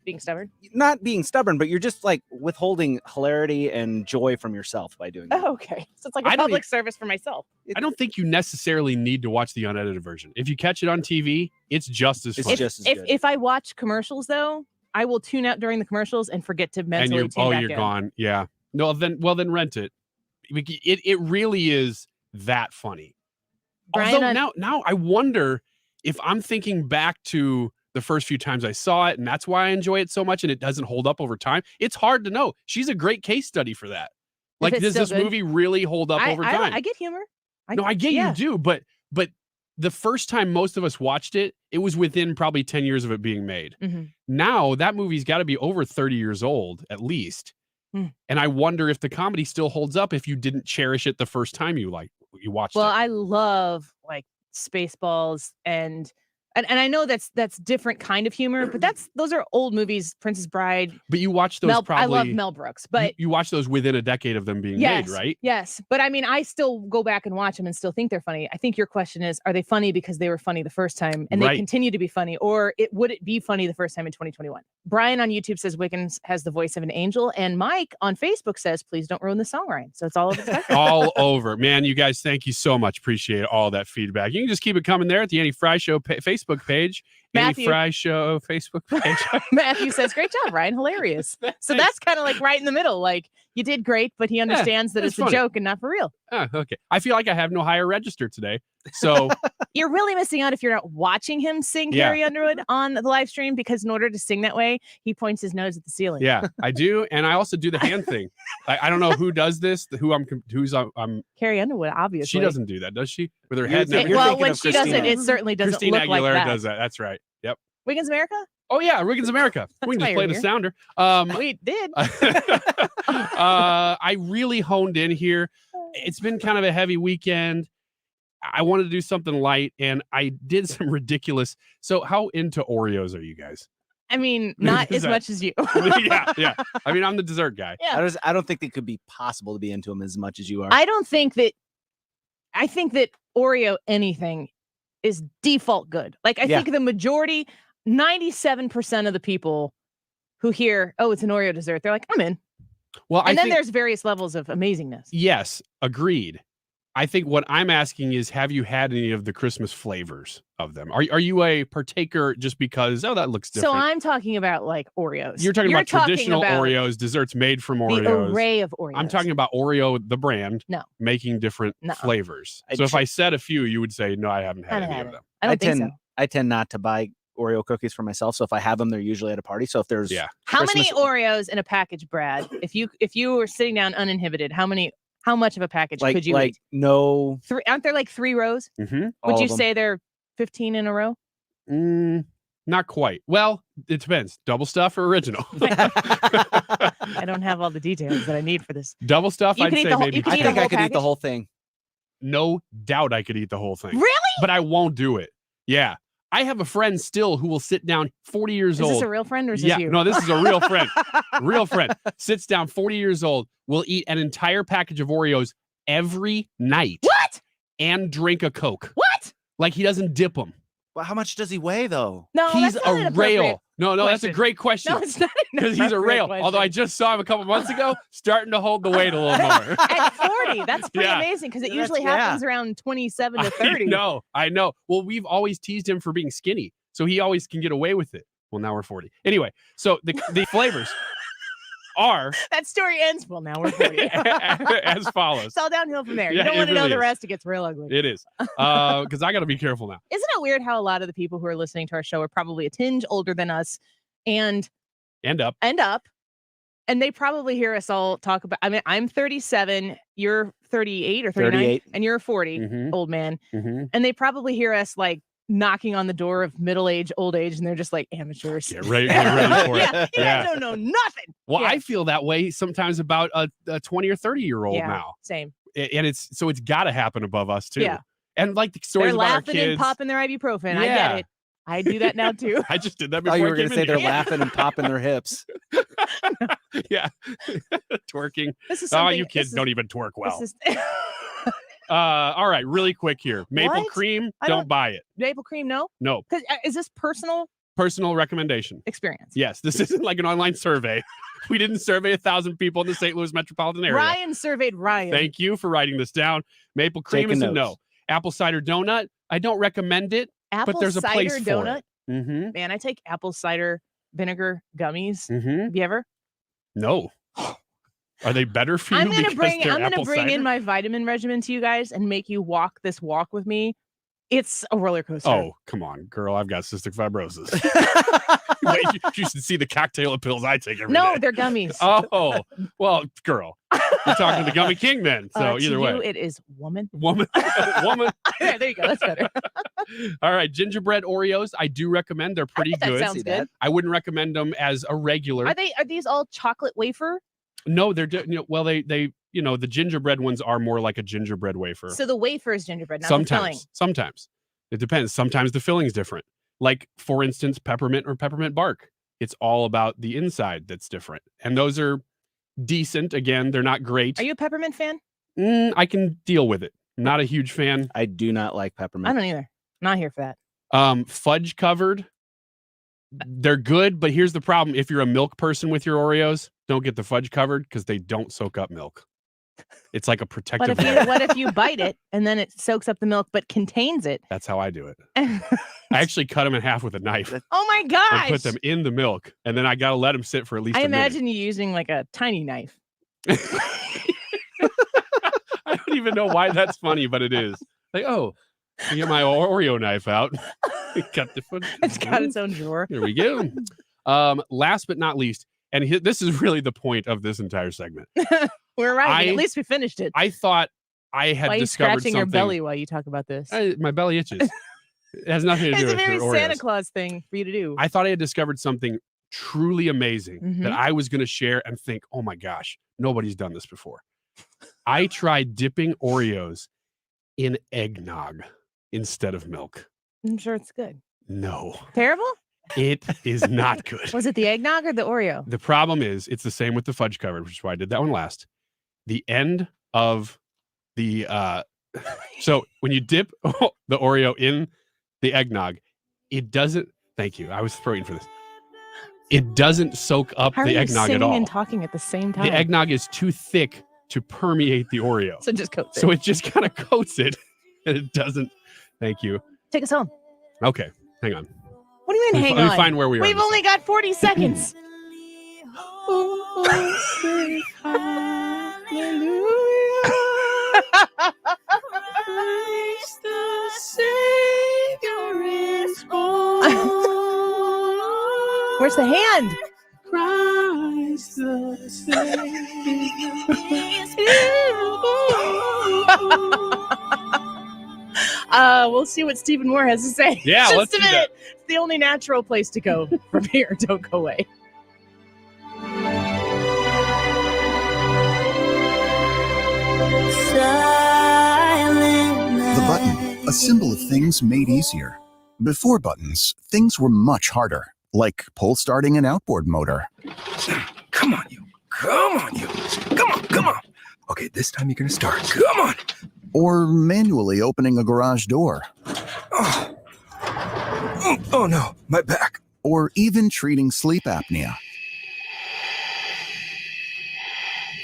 Being stubborn? not being stubborn, but you're just like withholding hilarity and joy from yourself by doing it. Oh, okay. So it's like a I don't public service for myself. I don't think you necessarily need to watch the unedited version. If you catch it on TV, it's just as fun. If I watch commercials, though, I will tune out during the commercials and forget to mentally tune back you're in. gone. Yeah. No, then rent it. It really is that funny. Brian, Although now I wonder if I'm thinking back to the first few times I saw it, and that's why I enjoy it so much, and it doesn't hold up over time. It's hard to know. She's a great case study for that. Like, it's does still this good. movie really hold up over time? I get humor. I get you do, but the first time most of us watched it, it was within probably 10 years of it being made. Mm-hmm. Now that movie's got to be over 30 years old at least. And I wonder if the comedy still holds up if you didn't cherish it the first time you watched it. Well, I love like Spaceballs and I know that's different kind of humor, but those are old movies. Princess Bride. But you watch those I love Mel Brooks, but you watch those within a decade of them being made, right? Yes, but I mean, I still go back and watch them and still think they're funny. I think your question is, are they funny because they were funny the first time and they continue to be funny, or would it be funny the first time in 2021? Brian on YouTube says Wiggins has the voice of an angel, and Mike on Facebook says, please don't ruin the song, Ryan. So it's all over the spectrum. All over. Man, you guys, thank you so much. Appreciate all that feedback. You can just keep it coming there at the Annie Frey Show Facebook page. Annie Frey Show Facebook page. Matthew says, great job, Ryan. Hilarious. So that's kind of like right in the middle. Like, you did great, but he understands that it's funny. a joke and not for real. Okay. I feel like I have no higher register today. So you're really missing out if you're not watching him sing Carrie Underwood on the live stream, because in order to sing that way, he points his nose at the ceiling. Yeah, I do. And I also do the hand thing. I don't know who does this, who's Carrie Underwood, obviously. She doesn't do that, does she? With her head. Well, when she does it certainly doesn't Christina look like Aguilera that. does that. That's right. Yep. Wiggins America? Oh yeah, Wiggins America. We can just play the sounder. We did. I really honed in here. It's been kind of a heavy weekend. I wanted to do something light, and I did some ridiculous. So, how into Oreos are you guys? I mean, not as much as you. yeah. I mean, I'm the dessert guy. Yeah. I don't think it could be possible to be into them as much as you are. I think that Oreo anything is default good. Like, I think the majority, 97% of the people who hear, oh, it's an Oreo dessert, they're like, I'm in. Well, and then there's various levels of amazingness. Yes, agreed. I think what I'm asking is, have you had any of the Christmas flavors of them? Are you a partaker just because, that looks different? So I'm talking about like Oreos. You're talking about traditional Oreos, desserts made from Oreos. The array of Oreos. I'm talking about Oreo, the brand, making different flavors. So if I said a few, you would say, no, I haven't had any of them. I don't think so. I tend not to buy Oreo cookies for myself. So if I have them, they're usually at a party. So if there's How many Oreos in a package, Brad? If you were sitting down uninhibited, how much of a package could you eat? No. Aren't there like 3 rows? Mm-hmm. Would you say they're 15 in a row? Not quite. Well, it depends. Double stuff or original? I don't have all the details that I need for this. Double stuff, I'd say maybe. I think I could eat the whole thing. No doubt I could eat the whole thing. Really? But I won't do it. Yeah. I have a friend still who will sit down 40 years Is old. this a real friend or is this you? No, this is a real friend. Real friend. Sits down 40 years old, will eat an entire package of Oreos every night. What? And drink a Coke. What? Like he doesn't dip them. Well, how much does he weigh, though? No, He's that's not an a appropriate rail. No, that's a great question. No, it's not an Because he's a appropriate rail. question. Although I just saw him a couple months ago, starting to hold the weight a little more. At 40, that's pretty Yeah. amazing because it That's- usually happens around 27 to 30. I know. Well, we've always teased him for being skinny, so he always can get away with it. Well, now we're 40. Anyway, so the flavors are That story ends. Well, now we're 40. as follows. It's all downhill from there. Yeah, You don't it want to know really the is. rest. It gets real ugly. It is. Because I got to be careful now. Isn't it weird how a lot of the people who are listening to our show are probably a tinge older than us and End up. and they probably hear us all talk about, I mean, I'm 37, you're 38 or 39, 38. and you're 40, Mhm. old man. Mhm. And they probably hear us like knocking on the door of middle age, old age, and they're just like amateurs. Get ready for it. Yeah, you Yeah. guys don't know nothing. Well, Yeah. I feel that way sometimes about a 20 or 30-year-old Yeah, now. same. And it's got to happen above us too. Yeah. And like the stories They're about our laughing and kids. popping their ibuprofen. I Yeah. get it. I do that now too. I just did that Oh, before you I were going came to say in they're here. laughing and popping their hips. Yeah. Twerking. This is Oh, something- you this kids is- don't even twerk well. This is All right, really quick here. Maple What? cream, I don't don't- buy it. maple cream. No, No. because is this personal Personal recommendation. experience? Yes, this isn't like an online survey. We didn't survey 1,000 people in the St. Louis metropolitan area. Ryan surveyed Ryan. Thank you for writing this down. Maple cream Taking is a notes. no. Apple cider donut, I don't recommend it, Apple but there's a cider place donut. for it. Mm-hmm. Man, I take apple cider vinegar gummies. Mm-hmm. Have you ever? No. Are they better for you? I'm gonna because bring they're I'm gonna apple bring cider? in my vitamin regimen to you guys and make you walk this walk with me. It's a roller coaster. Oh, come on, girl. I've got cystic fibrosis. Wait, you should see the cocktail of pills I take every day. no, they're gummies. Oh, well, girl. You're talking to the gummy king then. So To either way. you, it is woman. Woman. Woman. There you go. That's better. All right. Gingerbread Oreos. I do recommend. They're pretty think that good. sounds good. I wouldn't recommend them as a regular. Are these all chocolate wafer? No, they're well, they the gingerbread ones are more like a gingerbread wafer. So the wafer is gingerbread, not the filling. Sometimes. It depends. Sometimes the filling's different. Like, for instance, peppermint or peppermint bark. It's all about the inside that's different. And those are decent. Again, they're not great. Are you a peppermint fan? I can deal with it. Not a huge fan. I do not like peppermint. I don't either. Not here for that. Fudge covered. They're good, but here's the problem. If you're a milk person with your Oreos, don't get the fudge covered because they don't soak up milk. It's like a protective layer. What if you bite it and then it soaks up the milk but contains it? That's how I do it. I actually cut them in half with a knife Oh my gosh! and put them in the milk, and then I gotta let them sit for at least I a minute. imagine you using like a tiny knife. I don't even know why that's funny, but it is. Like, oh, I get my Oreo knife out. Cut the foot. It's got its own drawer. There we go. Last but not least, and this is really the point of this entire segment. We're right. At least we finished it. I thought I had Why are you discovered scratching your something. belly while you talk about this? My belly itches. It has nothing to do It's a with very your Oreos. Santa Claus thing for you to do. I thought I had discovered something truly amazing that Mhm. I was going to share and think, oh my gosh, nobody's done this before. I tried dipping Oreos in eggnog instead of milk. I'm sure it's good. No, Terrible? it is not good. Was it the eggnog or the Oreo? The problem is it's the same with the fudge covered, which is why I did that one last. The end of the so when you dip the Oreo in the eggnog, it doesn't. Thank you. I was throwing for this. It doesn't soak up How are the you eggnog singing at all. and talking at the same time? The eggnog is too thick to permeate the Oreo. So just coats it. So it just kind of coats it, and it doesn't. Thank you. Take us home. Okay, hang on. What do you mean, Let me- hang let on? me find where we are in We've this only got 40 seconds. Where's the hand? We'll see what Stephen Moore has to say. Yeah, Just let's a do minute. that. It's the only natural place to go from here. Don't go away. The button, a symbol of things made easier. Before buttons, things were much harder, like pull starting an outboard motor. Come on, you. Come on, you. Come on. Okay, this time you're going to start. Come on. Or manually opening a garage door. Oh no, my back. Or even treating sleep apnea.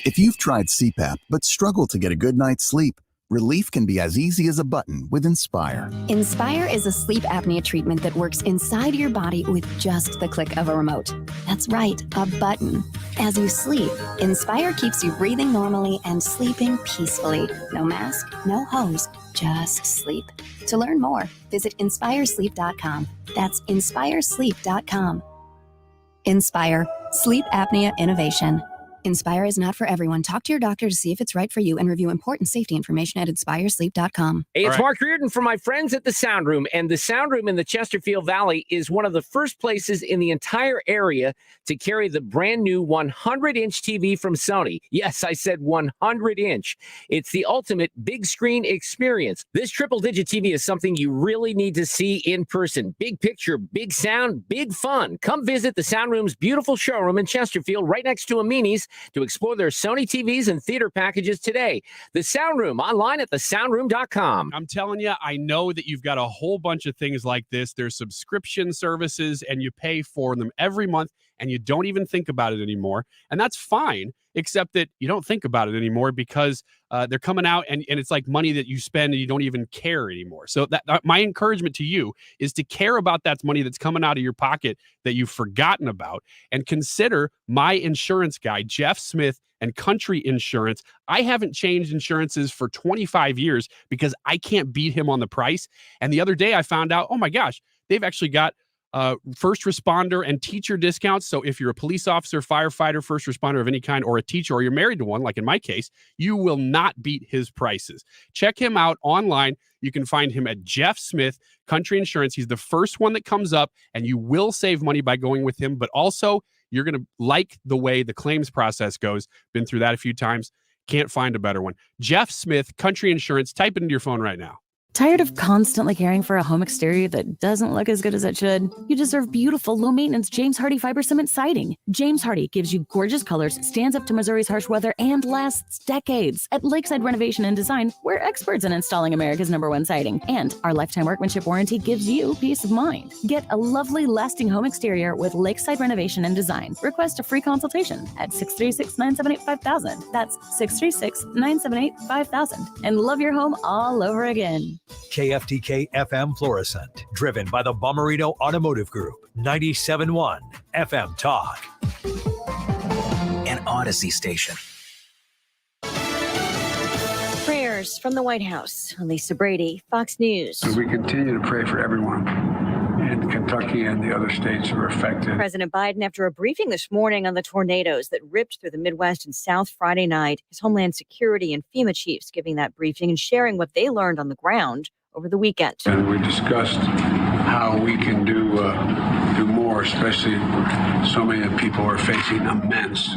If you've tried CPAP but struggle to get a good night's sleep, relief can be as easy as a button with Inspire. Inspire is a sleep apnea treatment that works inside your body with just the click of a remote. That's right, a button. As you sleep, Inspire keeps you breathing normally and sleeping peacefully. No mask, no hose, just sleep. To learn more, visit inspiresleep.com. That's inspiresleep.com. Inspire, sleep apnea innovation. Inspire is not for everyone. Talk to your doctor to see if it's right for you and review important safety information at inspiresleep.com. Hey, it's Mark Reardon from my friends at the Sound Room, and the Sound Room in the Chesterfield Valley is one of the first places in the entire area to carry the brand new 100-inch TV from Sony. Yes, I said 100-inch. It's the ultimate big screen experience. This triple-digit TV is something you really need to see in person. Big picture, big sound, big fun. Come visit the Sound Room's beautiful showroom in Chesterfield, right next to Amini's, to explore their Sony TVs and theater packages today. The Sound Room, online at thesoundroom.com. I'm telling you, I know that you've got a whole bunch of things like this. There's subscription services and you pay for them every month and you don't even think about it anymore. And that's fine, except that you don't think about it anymore because they're coming out and it's like money that you spend and you don't even care anymore. So that my encouragement to you is to care about that money that's coming out of your pocket that you've forgotten about, and consider my insurance guy, Jeff Smith and Country Insurance. I haven't changed insurances for 25 years because I can't beat him on the price. And the other day I found out, oh my gosh, they've actually got first responder and teacher discounts. So if you're a police officer, firefighter, first responder of any kind, or a teacher, or you're married to one, like in my case, you will not beat his prices. Check him out online. You can find him at Jeff Smith Country Insurance. He's the first one that comes up, and you will save money by going with him. But also, you're going to like the way the claims process goes. Been through that a few times. Can't find a better one. Jeff Smith Country Insurance. Type it into your phone right now. Tired of constantly caring for a home exterior that doesn't look as good as it should? You deserve beautiful, low-maintenance James Hardie fiber cement siding. James Hardie gives you gorgeous colors, stands up to Missouri's harsh weather, and lasts decades. At Lakeside Renovation and Design, we're experts in installing America's #1 siding. And our lifetime workmanship warranty gives you peace of mind. Get a lovely, lasting home exterior with Lakeside Renovation and Design. Request a free consultation at 636-978-5000. That's 636-978-5000. And love your home all over again. KFTK FM Florissant, driven by the Bomarito Automotive Group, 97.1 FM Talk. An Odyssey station. Prayers from the White House. Lisa Brady, Fox News. We continue to pray for everyone in Kentucky and the other states who are affected. President Biden, after a briefing this morning on the tornadoes that ripped through the Midwest and South Friday night, his Homeland Security and FEMA chiefs giving that briefing and sharing what they learned on the ground over the weekend. And we discussed how we can do more, especially so many people are facing immense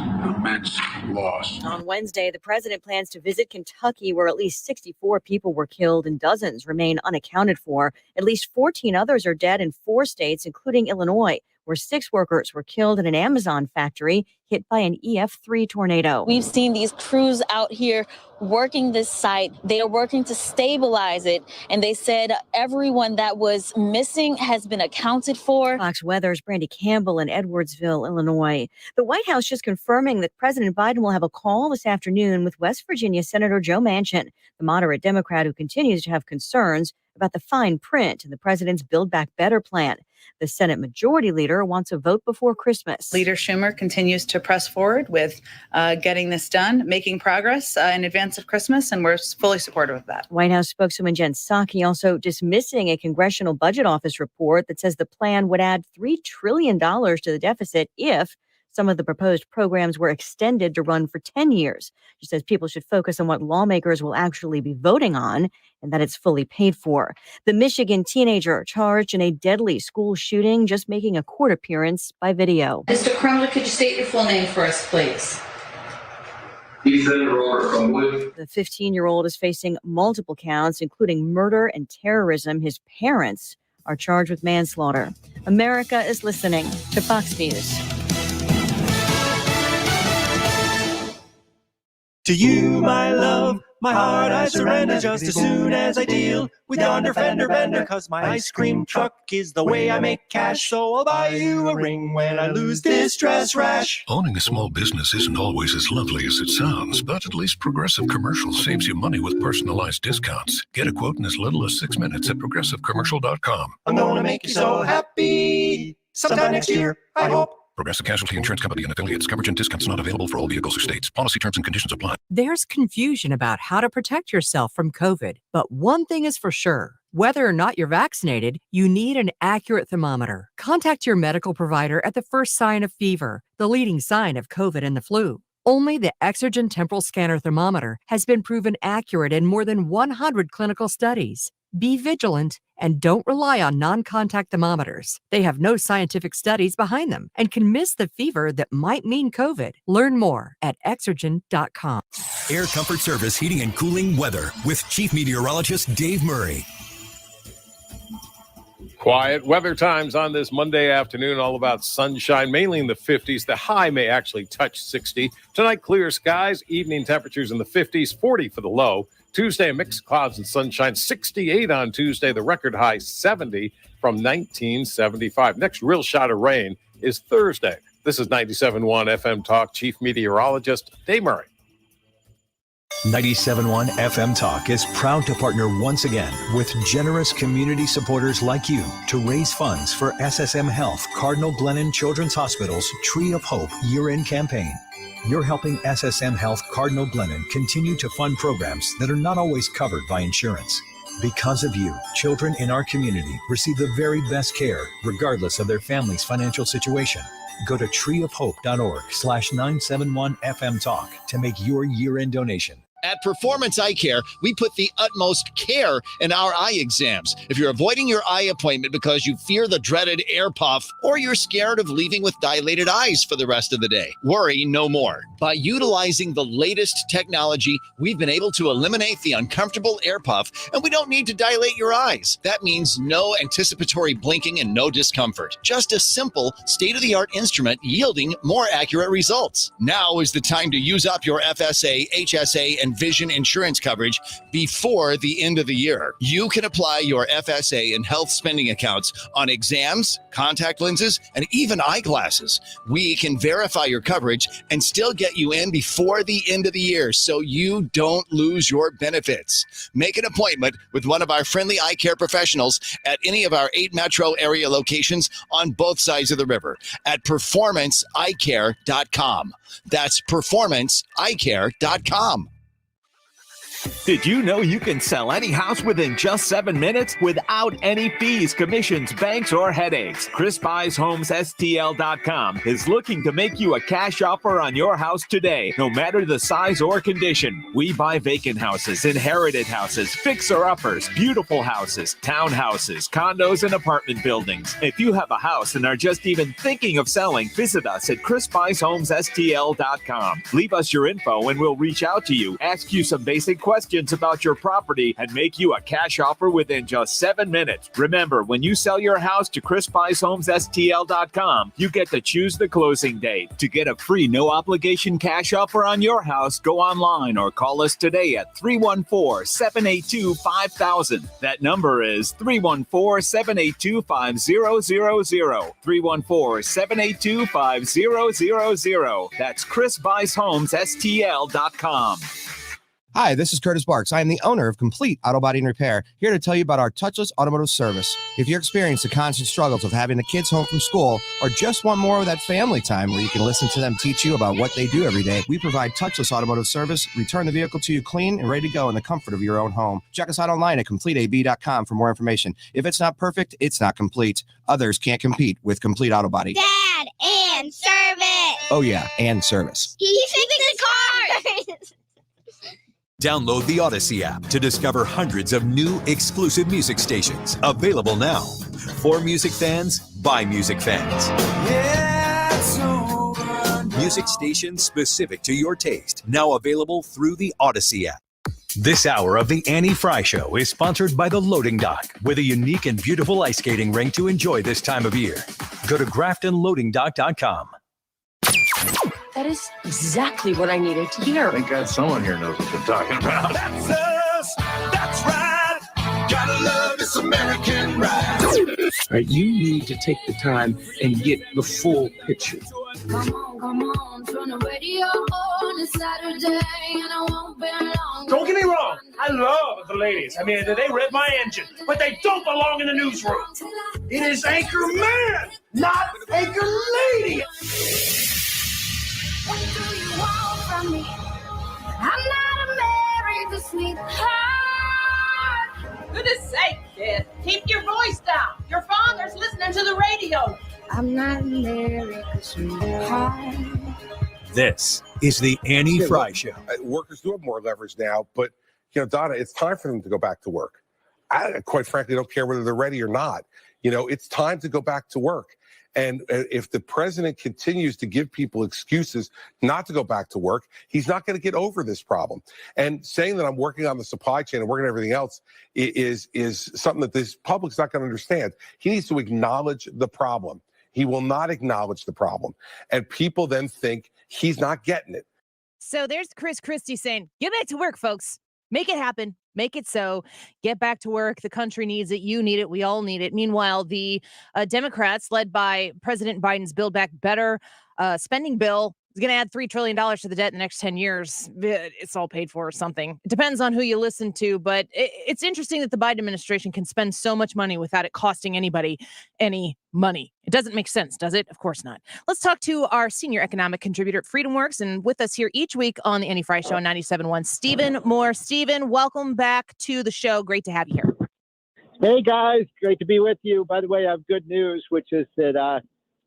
loss. On Wednesday, the president plans to visit Kentucky, where at least 64 people were killed and dozens remain unaccounted for. At least 14 others are dead in 4 states, including Illinois, where 6 workers were killed in an Amazon factory hit by an EF3 tornado. We've seen these crews out here working this site. They are working to stabilize it. And they said everyone that was missing has been accounted for. Fox Weather's Brandy Campbell in Edwardsville, Illinois. The White House just confirming that President Biden will have a call this afternoon with West Virginia Senator Joe Manchin, the moderate Democrat who continues to have concerns about the fine print in the president's Build Back Better plan. The Senate Majority Leader wants a vote before Christmas. Leader Schumer continues to press forward with getting this done, making progress in advance of Christmas, and we're fully supportive of that. White House spokeswoman Jen Psaki also dismissing a Congressional Budget Office report that says the plan would add $3 trillion to the deficit if some of the proposed programs were extended to run for 10 years. She says people should focus on what lawmakers will actually be voting on and that it's fully paid for. The Michigan teenager charged in a deadly school shooting just making a court appearance by video. Mr. Crumler, could you state your full name for us, please? Ethan Robert Crumwood. The 15-year-old is facing multiple counts, including murder and terrorism. His parents are charged with manslaughter. America is listening to Fox News. To you, my love, my heart I surrender just as soon as I deal with yonder fender bender. Cause my ice cream truck is the way I make cash. So I'll buy you a ring when I lose this dress rash. Owning a small business isn't always as lovely as it sounds, but at least Progressive Commercial saves you money with personalized discounts. Get a quote in as little as 6 minutes at progressivecommercial.com. I'm gonna make you so happy sometime next year, I hope. Progressive Casualty Insurance Company and affiliates. Coverage and discounts not available for all vehicles or states. Policy terms and conditions apply. There's confusion about how to protect yourself from COVID, but one thing is for sure. Whether or not you're vaccinated, you need an accurate thermometer. Contact your medical provider at the first sign of fever, the leading sign of COVID and the flu. Only the Exergen Temporal Scanner Thermometer has been proven accurate in more than 100 clinical studies. Be vigilant and don't rely on non-contact thermometers. They have no scientific studies behind them and can miss the fever that might mean COVID. Learn more at Exergen.com. Air Comfort Service Heating and Cooling Weather with Chief Meteorologist Dave Murray. Quiet weather times on this Monday afternoon, all about sunshine, mainly in the 50s. The high may actually touch 60. Tonight, clear skies, evening temperatures in the 50s, 40 for the low. Tuesday, a mix of clouds and sunshine, 68 on Tuesday, the record high 70 from 1975. Next real shot of rain is Thursday. This is 97.1 FM Talk, Chief Meteorologist Dave Murray. 97.1 FM Talk is proud to partner once again with generous community supporters like you to raise funds for SSM Health Cardinal Glennon Children's Hospital's Tree of Hope year-end campaign. You're helping SSM Health Cardinal Glennon continue to fund programs that are not always covered by insurance. Because of you, children in our community receive the very best care, regardless of their family's financial situation. Go to treeofhope.org/971FM Talk to make your year-end donation. At Performance Eye Care, we put the utmost care in our eye exams. If you're avoiding your eye appointment because you fear the dreaded air puff or you're scared of leaving with dilated eyes for the rest of the day, worry no more. By utilizing the latest technology, we've been able to eliminate the uncomfortable air puff, and we don't need to dilate your eyes. That means no anticipatory blinking and no discomfort. Just a simple, state-of-the-art instrument yielding more accurate results. Now is the time to use up your FSA, HSA, and vision insurance coverage before the end of the year. You can apply your FSA and health spending accounts on exams, contact lenses, and even eyeglasses. We can verify your coverage and still get you in before the end of the year so you don't lose your benefits. Make an appointment with one of our friendly eye care professionals at any of our 8 metro area locations on both sides of the river at performanceeyecare.com. That's performanceeyecare.com. Did you know you can sell any house within just 7 minutes without any fees, commissions, banks, or headaches? ChrisBuysHomesSTL.com is looking to make you a cash offer on your house today, no matter the size or condition. We buy vacant houses, inherited houses, fixer-uppers, beautiful houses, townhouses, condos, and apartment buildings. If you have a house and are just even thinking of selling, visit us at ChrisBuysHomesSTL.com. Leave us your info and we'll reach out to you, ask you some basic questions about your property, and make you a cash offer within just 7 minutes. Remember, when you sell your house to ChrisBuysHomesSTL.com, you get to choose the closing date. To get a free, no-obligation cash offer on your house, go online or call us today at 314-782-5000. That number is 314-782-5000. 314-782-5000. That's ChrisBuysHomesSTL.com. Hi, this is Curtis Barks. I am the owner of Complete Auto Body and Repair, here to tell you about our touchless automotive service. If you're experiencing the constant struggles of having the kids home from school or just want more of that family time where you can listen to them teach you about what they do every day, we provide touchless automotive service, return the vehicle to you clean and ready to go in the comfort of your own home. Check us out online at CompleteAB.com for more information. If it's not perfect, it's not complete. Others can't compete with Complete Auto Body. Dad, and service. Oh yeah, and service. He fixed the cars. Download the Odyssey app to discover hundreds of new exclusive music stations. Available now. For music fans, by music fans. Music stations specific to your taste. Now available through the Odyssey app. This hour of the Annie Frey Show is sponsored by the Loading Dock, with a unique and beautiful ice skating rink to enjoy this time of year. Go to GraftonLoadingDock.com. That is exactly what I needed to hear. Thank God someone here knows what they're talking about. That's us. That's right. Gotta love this American ride. All right, you need to take the time and get the full picture. Come on, turn the radio on. It's Saturday and I won't be long. Don't get me wrong, I love the ladies. I mean, they rev my engine, but they don't belong in the newsroom. It is Anchor Man, not Anchor Lady. What do you want from me? I'm not America's sweetheart. Goodness sake, kid. Keep your voice down. Your father's listening to the radio. I'm not America's sweetheart. This is the Annie Frey Show. Workers do have more leverage now, but, Donna, it's time for them to go back to work. I, quite frankly, don't care whether they're ready or not. It's time to go back to work. And if the president continues to give people excuses not to go back to work, he's not going to get over this problem. And saying that I'm working on the supply chain and working on everything else is something that this public's not going to understand. He needs to acknowledge the problem. He will not acknowledge the problem. And people then think he's not getting it. So there's Chris Christie saying, get back to work, folks. Make it happen. Make it so. Get back to work. The country needs it. You need it. We all need it. Meanwhile, the Democrats, led by President Biden's Build Back Better spending bill, is going to add $3 trillion to the debt in the next 10 years. It's all paid for or something. It depends on who you listen to, but it's interesting that the Biden administration can spend so much money without it costing anybody any money. It doesn't make sense, does it? Of course not. Let's talk to our senior economic contributor at FreedomWorks, and with us here each week on the Annie Frey Show on 97.1, Stephen Moore. Stephen, welcome back to the show. Great to have you here. Hey, guys. Great to be with you. By the way, I have good news, which is that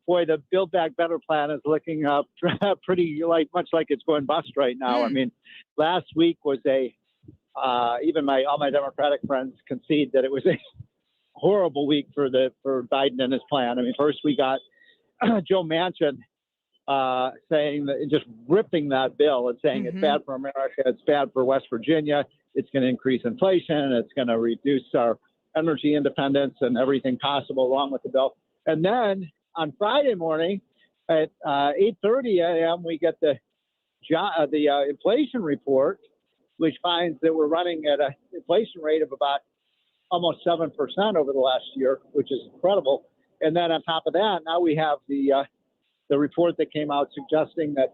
boy, the Build Back Better plan is looking up pretty much like it's going bust right now. I mean, last week was even all my Democratic friends concede that it was a horrible week for Biden and his plan. I mean, first we got Joe Manchin saying that, just ripping that bill and saying it's bad for America, it's bad for West Virginia, it's going to increase inflation, it's going to reduce our energy independence and everything possible along with the bill. And then on Friday morning at 8:30 a.m., we get the inflation report, which finds that we're running at an inflation rate of about almost 7% over the last year, which is incredible. And then on top of that, now we have the report that came out suggesting that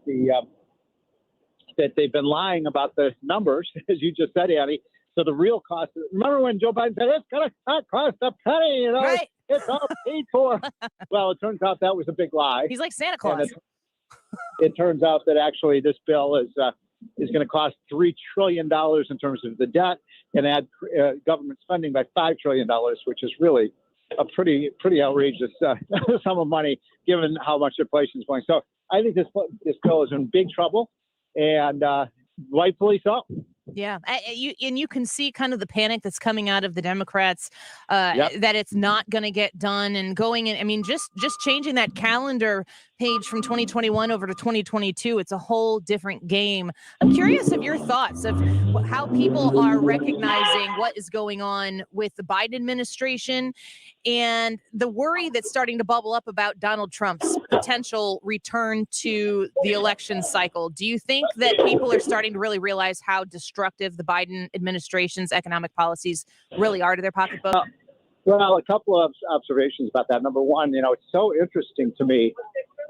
that they've been lying about the numbers, as you just said, Annie. So the real cost. Remember when Joe Biden said it's going to not cost a penny, Right. It's all paid for. Well, it turns out that was a big lie. He's like Santa Claus. It turns out that actually this bill is going to cost $3 trillion in terms of the debt and add government spending by $5 trillion, which is really a pretty outrageous sum of money given how much inflation is going. So I think this bill is in big trouble, and rightfully so. Yeah. You can see kind of the panic that's coming out of the Democrats, that it's not going to get done and going in. I mean, just changing that calendar page from 2021 over to 2022, it's a whole different game. I'm curious of your thoughts of how people are recognizing what is going on with the Biden administration and the worry that's starting to bubble up about Donald Trump's potential return to the election cycle. Do you think that people are starting to really realize how destructive the Biden administration's economic policies really are to their pocketbook? Well, a couple of observations about that. Number one, it's so interesting to me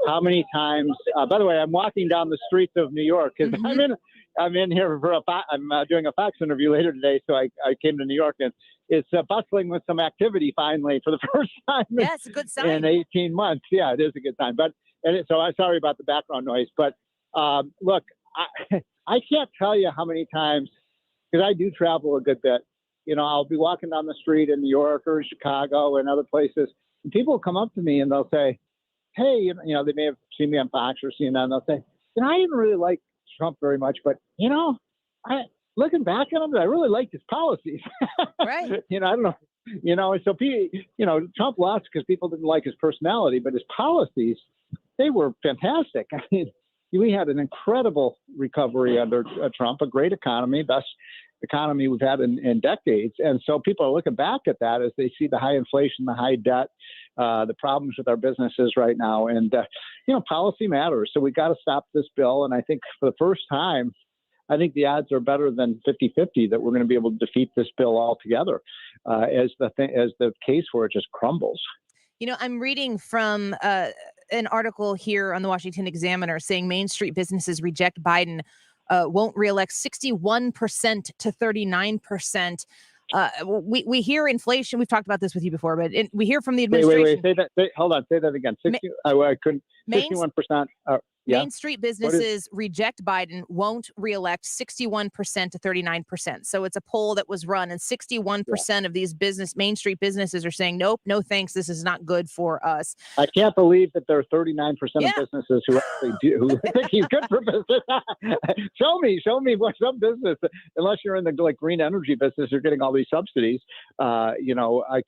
how many times. By the way, I'm walking down the streets of New York because I'm in here for I'm doing a Fox interview later today, so I came to New York, and it's bustling with some activity finally for the first time. Yeah, it's a good sign. In 18 months. Yeah, it is a good sign. So I'm sorry about the background noise, but look, I can't tell you how many times, because I do travel a good bit. I'll be walking down the street in New York or Chicago and other places, and people will come up to me and they'll say, hey, they may have seen me on Fox or CNN, and they'll say, I didn't really like Trump very much, but, looking back at him, I really liked his policies. Right. I don't know. So, Trump lost because people didn't like his personality, but his policies, they were fantastic. I mean, we had an incredible recovery under Trump, a great economy, best economy we've had in decades. And so people are looking back at that as they see the high inflation, the high debt, the problems with our businesses right now. And, policy matters. So we got to stop this bill. And I think for the first time, I think the odds are better than 50-50 that we're going to be able to defeat this bill altogether as the case for it just crumbles. I'm reading from an article here on the Washington Examiner saying Main Street businesses reject Biden, won't reelect 61% to 39%. We hear inflation. We've talked about this with you before, but we hear from the administration. Wait. Hold on. Say that again. I couldn't. 61%. Main Street businesses reject Biden, won't reelect 61% to 39%. So it's a poll that was run, and 61% of these Main Street businesses are saying, nope, no thanks. This is not good for us. I can't believe that there are 39% of businesses who actually who think he's good for business. show me what some business, unless you're in the green energy business, you're getting all these subsidies. I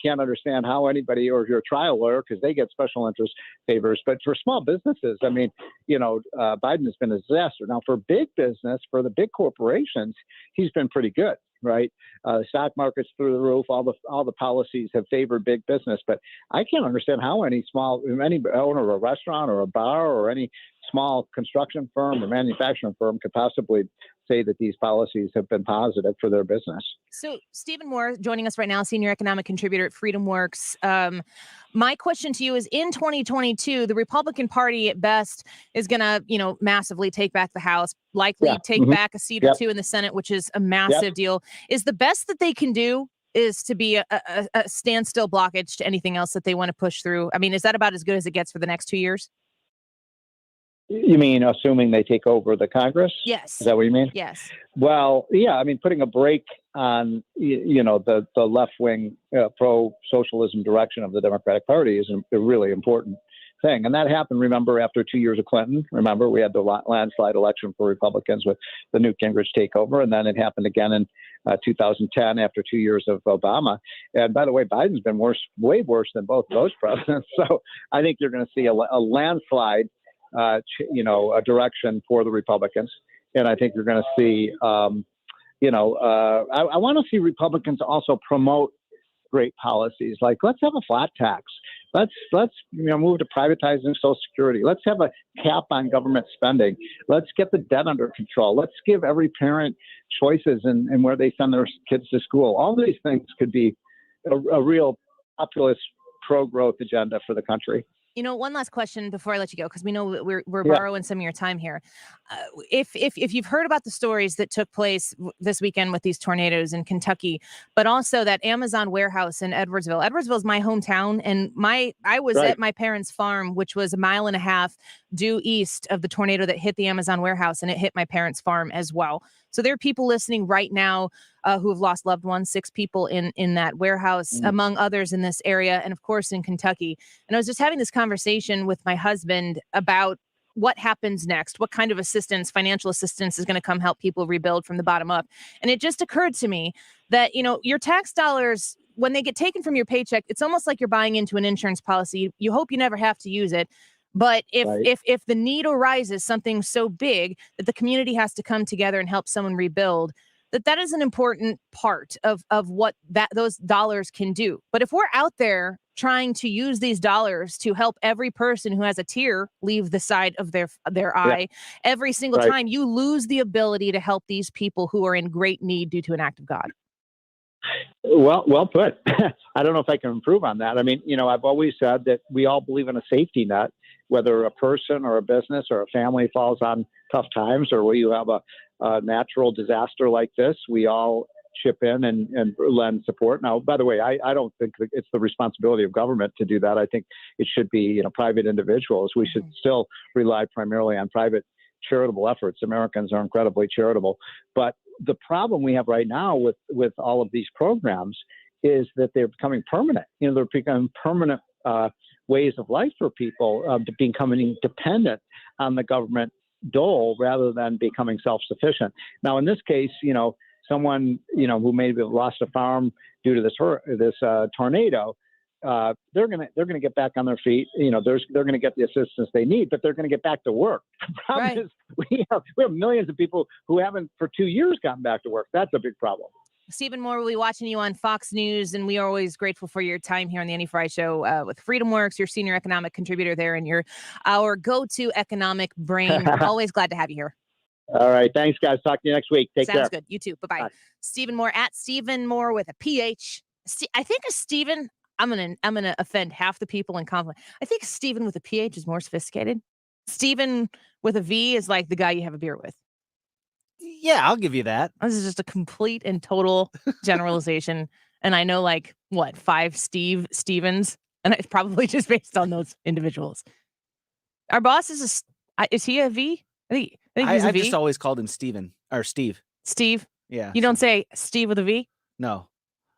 can't understand how anybody, or if you're a trial lawyer, because they get special interest favors. But for small businesses, Biden has been a disaster. Now, for big business, for the big corporations, he's been pretty good, right? The stock market's through the roof. All the policies have favored big business. But I can't understand how any owner of a restaurant or a bar or any small construction firm or manufacturing firm could possibly say that these policies have been positive for their business. So Stephen Moore joining us right now, senior economic contributor at FreedomWorks. My question to you is, in 2022, the Republican Party at best is going to, massively take back the House, likely take back a seat or two in the Senate, which is a massive deal. Is the best that they can do is to be a standstill blockage to anything else that they want to push through? I mean, is that about as good as it gets for the next 2 years? You mean assuming they take over the Congress? Yes. Is that what you mean? Yes. Well, yeah. I mean, putting a brake on, the left-wing pro-socialism direction of the Democratic Party is a really important thing. And that happened, remember, after 2 years of Clinton. Remember, we had the landslide election for Republicans with the Newt Gingrich takeover. And then it happened again in 2010 after 2 years of Obama. And by the way, Biden's been way worse than both of those presidents. So I think you're going to see a landslide a direction for the Republicans. And I think you're going to see, I want to see Republicans also promote great policies. Like, let's have a flat tax. Let's move to privatizing Social Security. Let's have a cap on government spending. Let's get the debt under control. Let's give every parent choices in where they send their kids to school. All these things could be a real populist pro-growth agenda for the country. One last question before I let you go, because we know we're borrowing some of your time here. If you've heard about the stories that took place this weekend with these tornadoes in Kentucky, but also that Amazon warehouse in Edwardsville. Edwardsville is my hometown, and I was at my parents' farm, which was a mile and a half due east of the tornado that hit the Amazon warehouse, and it hit my parents' farm as well. So there are people listening right now who have lost loved ones, 6 people in that warehouse, among others in this area, and of course in Kentucky. And I was just having this conversation with my husband about what happens next, what kind of assistance, financial assistance, is going to come help people rebuild from the bottom up. And it just occurred to me that, your tax dollars, when they get taken from your paycheck, it's almost like you're buying into an insurance policy. You hope you never have to use it. But if the need arises, something so big that the community has to come together and help someone rebuild, that is an important part of what those dollars can do. But if we're out there trying to use these dollars to help every person who has a tear leave the side of their eye every single time, you lose the ability to help these people who are in great need due to an act of God. Well put. I don't know if I can improve on that. I mean, I've always said that we all believe in a safety net, whether a person or a business or a family falls on tough times, or where you have a natural disaster like this, we all chip in and lend support. Now, by the way, I don't think it's the responsibility of government to do that. I think it should be, private individuals. We should still rely primarily on private charitable efforts. Americans are incredibly charitable. But the problem we have right now with all of these programs is that they're becoming permanent. They're becoming permanent ways of life for people, becoming dependent on the government dole rather than becoming self-sufficient. Now, in this case, someone, who maybe lost a farm due to this tornado, they're gonna get back on their feet. They're gonna get the assistance they need, but they're gonna get back to work. The problem is we have millions of people who haven't for 2 years gotten back to work. That's a big problem. Stephen Moore will be watching you on Fox News, and we are always grateful for your time here on the Annie Frey Show with FreedomWorks, your senior economic contributor there, and our go-to economic brain. Always glad to have you here. All right. Thanks, guys. Talk to you next week. Take care. Sounds good. You too. Bye-bye. Bye. Stephen Moore at Stephen Moore with a PH. I think a Stephen, I'm gonna offend half the people in conflict. I think Stephen with a PH is more sophisticated. Stephen with a V is like the guy you have a beer with. Yeah, I'll give you that. This is just a complete and total generalization. And I know 5 Stevens, and it's probably just based on those individuals. Our boss is he a V? I think he's a V. I've just always called him Steven or Steve. Steve? Yeah. You don't say Steve with a V? No.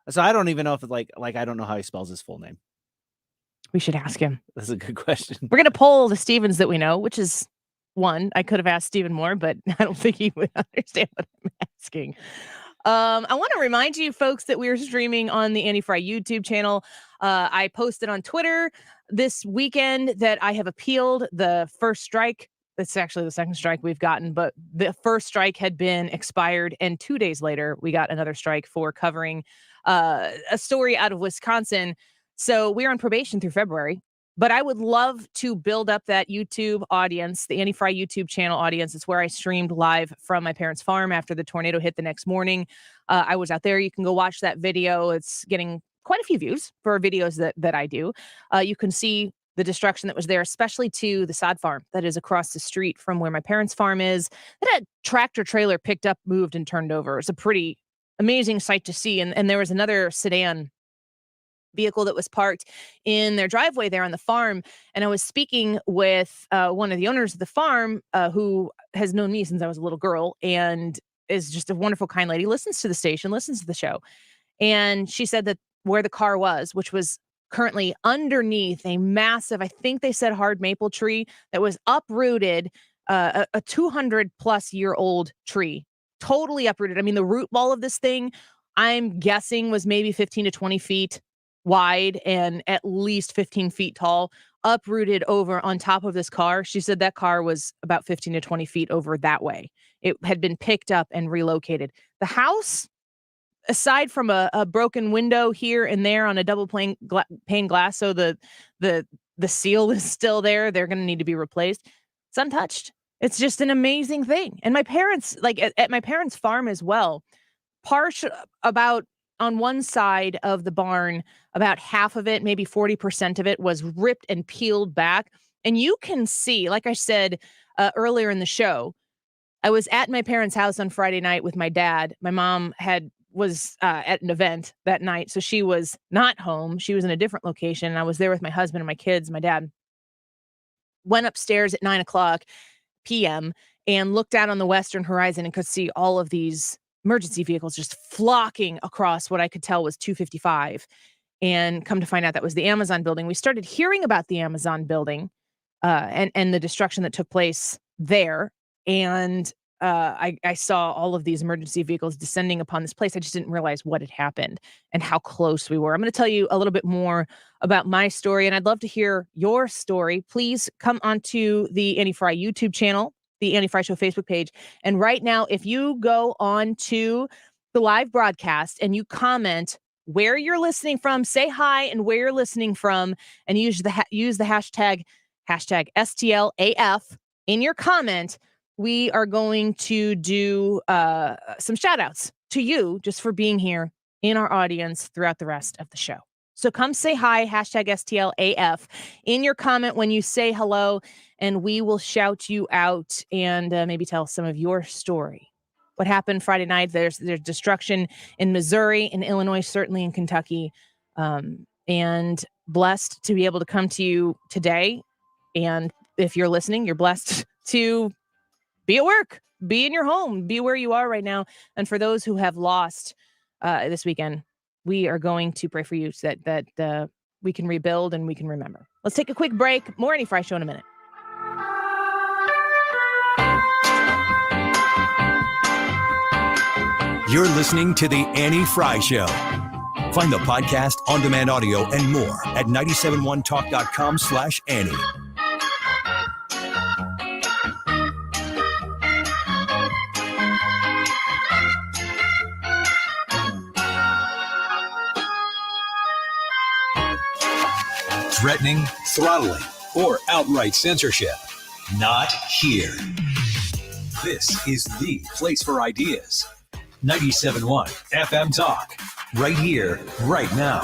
So I don't even know if it's like I don't know how he spells his full name. We should ask him. That's a good question. We're going to poll the Stevens that we know, which is one. I could have asked Stephen Moore, but I don't think he would understand what I'm asking. I want to remind you folks that we're streaming on the Annie Frey YouTube channel. I posted on Twitter this weekend that I have appealed the first strike. It's actually the second strike we've gotten, but the first strike had been expired. And 2 days later, we got another strike for covering a story out of Wisconsin. So we're on probation through February. But I would love to build up that YouTube audience, the Annie Frey YouTube channel audience. It's where I streamed live from my parents' farm after the tornado hit the next morning. I was out there. You can go watch that video. It's getting quite a few views for videos that I do. You can see the destruction that was there, especially to the sod farm that is across the street from where my parents' farm is. That a tractor trailer picked up, moved, and turned over. It's a pretty amazing sight to see. And there was another sedan vehicle that was parked in their driveway there on the farm. And I was speaking with one of the owners of the farm who has known me since I was a little girl and is just a wonderful, kind lady, listens to the station, listens to the show. And she said that where the car was, which was currently underneath a massive, I think they said hard maple tree that was uprooted, a 200 plus year old tree, totally uprooted. I mean, the root ball of this thing, I'm guessing was maybe 15 to 20 feet wide and at least 15 feet tall, uprooted over on top of this car. She said that car was about 15 to 20 feet over that way. It had been picked up and relocated. The house, aside from a broken window here and there on a double pane glass, so the seal is still there, they're going to need to be replaced. It's untouched. It's just an amazing thing. And my parents, at my parents' farm as well, about on one side of the barn, about half of it, maybe 40% of it was ripped and peeled back. And you can see, like I said earlier in the show, I was at my parents' house on Friday night with my dad. My mom was at an event that night, so she was not home. She was in a different location. I was there with my husband and my kids. My dad went upstairs at 9:00 p.m. and looked out on the western horizon and could see all of these emergency vehicles just flocking across what I could tell was 255. And come to find out that was the Amazon building. We started hearing about the Amazon building and the destruction that took place there. And I saw all of these emergency vehicles descending upon this place. I just didn't realize what had happened and how close we were. I'm going to tell you a little bit more about my story, and I'd love to hear your story. Please come onto the Annie Frey YouTube channel, the Annie Frey Show Facebook page. And right now, if you go on to the live broadcast and you comment where you're listening from, say hi and where you're listening from, and use the hashtag STLAF in your comment, we are going to do some shout outs to you just for being here in our audience throughout the rest of the show. So come say hi, hashtag STLAF in your comment when you say hello, and we will shout you out and maybe tell some of your story. What happened Friday night? There's destruction in Missouri, in Illinois, certainly in Kentucky, and blessed to be able to come to you today. And if you're listening, you're blessed to be at work, be in your home, be where you are right now. And for those who have lost this weekend, we are going to pray for you so that we can rebuild and we can remember. Let's take a quick break. More Annie Frey Show in a minute. You're listening to the Annie Frey Show. Find the podcast, on-demand audio, and more at 971talk.com/Annie. Threatening, throttling, or outright censorship. Not here. This is the place for ideas. 97.1 FM Talk. Right here, right now.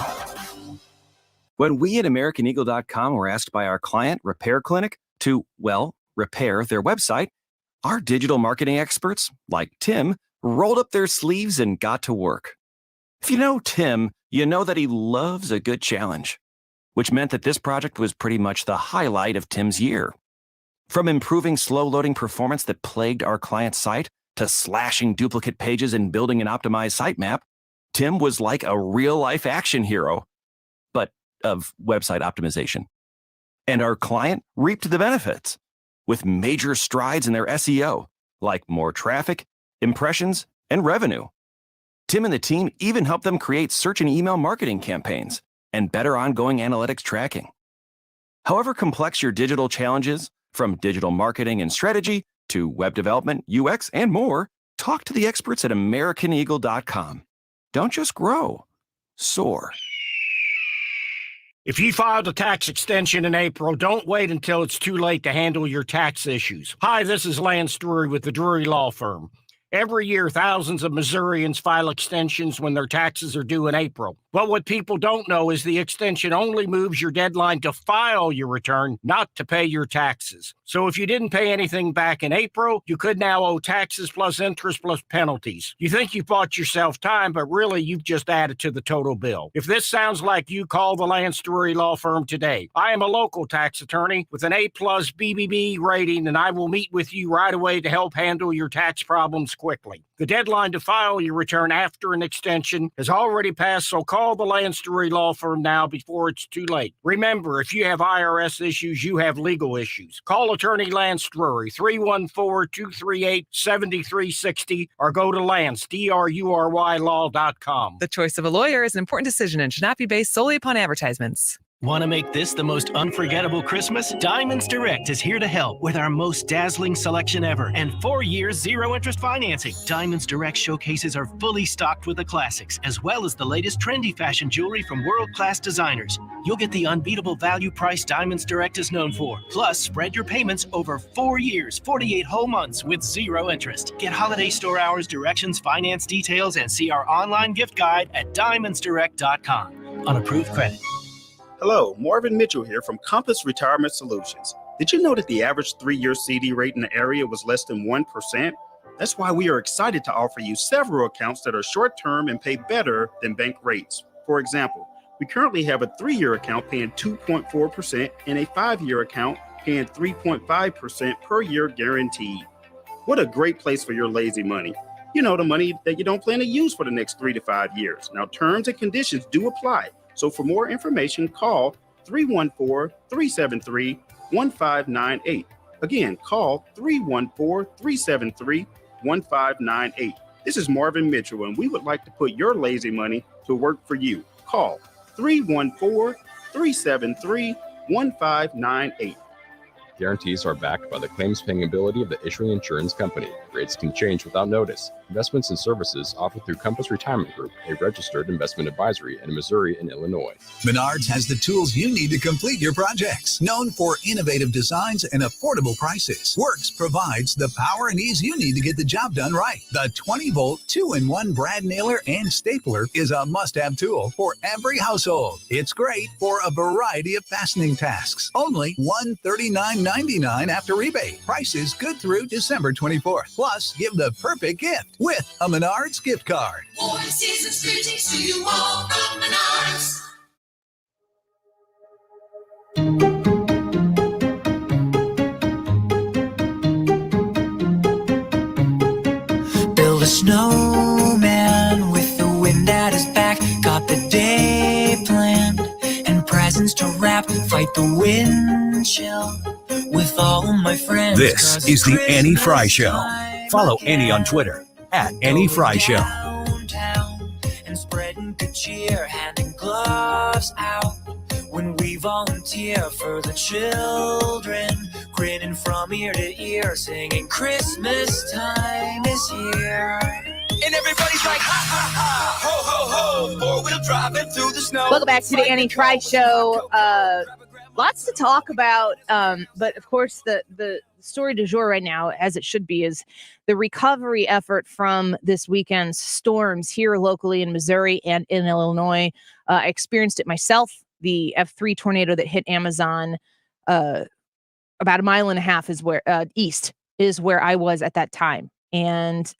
When we at AmericanEagle.com were asked by our client, Repair Clinic, to, well, repair their website, our digital marketing experts, like Tim, rolled up their sleeves and got to work. If you know Tim, you know that he loves a good challenge, which meant that this project was pretty much the highlight of Tim's year. From improving slow-loading performance that plagued our client's site to slashing duplicate pages and building an optimized sitemap, Tim was like a real-life action hero, but of website optimization. And our client reaped the benefits with major strides in their SEO, like more traffic, impressions, and revenue. Tim and the team even helped them create search and email marketing campaigns and better ongoing analytics tracking. However complex your digital challenges, from digital marketing and strategy to web development, UX, and more, talk to the experts at AmericanEagle.com. Don't just grow, soar. If you filed a tax extension in April, don't wait until it's too late to handle your tax issues. Hi, this is Lance Drury with the Drury Law Firm. Every year, thousands of Missourians file extensions when their taxes are due in April. But what people don't know is the extension only moves your deadline to file your return, not to pay your taxes. So if you didn't pay anything back in April, you could now owe taxes plus interest plus penalties. You think you bought yourself time, but really you've just added to the total bill. If this sounds like you, call the Lance Drury Law Firm today. I am a local tax attorney with an A+ BBB rating, and I will meet with you right away to help handle your tax problems quickly. The deadline to file your return after an extension has already passed, so call the Lance Drury Law Firm now before it's too late. Remember, if you have IRS issues, you have legal issues. Call attorney Lance Drury, 314-238-7360, or go to Lance, DRURY law.com. The choice of a lawyer is an important decision and should not be based solely upon advertisements. Want to make this the most unforgettable Christmas? Diamonds Direct is here to help with our most dazzling selection ever and 4 years zero-interest financing. Diamonds Direct showcases are fully stocked with the classics, as well as the latest trendy fashion jewelry from world-class designers. You'll get the unbeatable value price Diamonds Direct is known for. Plus, spread your payments over 4 years, 48 whole months with zero interest. Get holiday store hours, directions, finance details, and see our online gift guide at diamondsdirect.com. On approved credit. Hello, Marvin Mitchell here from Compass Retirement Solutions. Did you know that the average 3-year CD rate in the area was less than 1%? That's why we are excited to offer you several accounts that are short-term and pay better than bank rates. For example, we currently have a 3-year account paying 2.4% and a 5-year account paying 3.5% per year guaranteed. What a great place for your lazy money. You know, the money that you don't plan to use for the next 3 to 5 years. Now, terms and conditions do apply. So for more information, call 314-373-1598. Again, call 314-373-1598. This is Marvin Mitchell, and we would like to put your lazy money to work for you. Call 314-373-1598. Guarantees are backed by the claims-paying ability of the issuing insurance company. Rates can change without notice. Investments and services offered through Compass Retirement Group, a registered investment advisory in Missouri and Illinois. Menards has the tools you need to complete your projects. Known for innovative designs and affordable prices, Works provides the power and ease you need to get the job done right. The 20-volt 2-in-1 brad nailer and stapler is a must-have tool for every household. It's great for a variety of fastening tasks. Only $139.99 after rebate. Prices good through December 24th. Plus, give the perfect gift with a Menards gift card. Warm season's greetings to you all from Menards. Build a snowman with the wind at his back. Got the day planned and presents to wrap. Fight the wind chill with all my friends. This is the Annie Frey Show. Follow Annie on Twitter @Annie Frey Show. And spreading good cheer. volunteer for the children, grinning from ear to ear, singing Christmas time is here. And everybody's like, ha, ha, ha, ho, ho, ho, four-wheel driving through the snow. Welcome back to the Annie Fry Show. Lots to talk about, but of course the story du jour right now, as it should be, is the recovery effort from this weekend's storms here locally in Missouri and in Illinois. I experienced it myself. The F3 tornado that hit Amazon about a mile and a half is where east is where I was at that time. And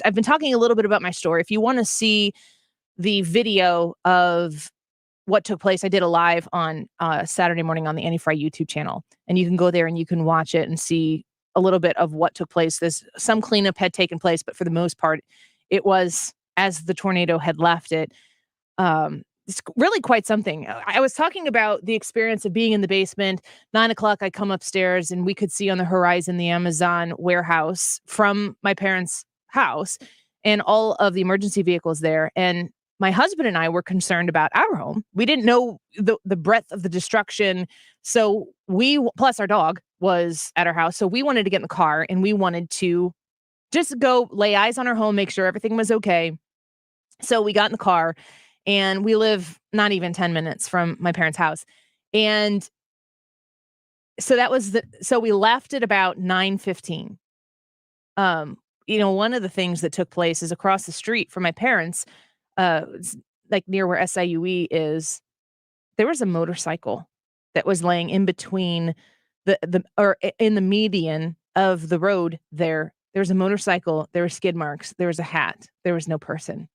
I've been talking a little bit about my story. If you want to see the video of what took place, I did a live on Saturday morning on the Annie Fry YouTube channel, and you can go there and you can watch it and see a little bit of what took place. There's some cleanup had taken place, but for the most part, it was as the tornado had left it. It's really quite something. I was talking about the experience of being in the basement. 9 o'clock, I come upstairs and we could see on the horizon the Amazon warehouse from my parents' house and all of the emergency vehicles there. And my husband and I were concerned about our home. We didn't know the breadth of the destruction. So plus our dog was at our house. So we wanted to get in the car and we wanted to just go lay eyes on our home, make sure everything was okay. So we got in the car and we live not even 10 minutes from my parents' house. And so so we left at about 9:15. One of the things that took place is across the street from my parents, like near where SIUE is, there was a motorcycle that was laying in between or in the median of the road there. There was a motorcycle, there were skid marks, there was a hat, there was no person.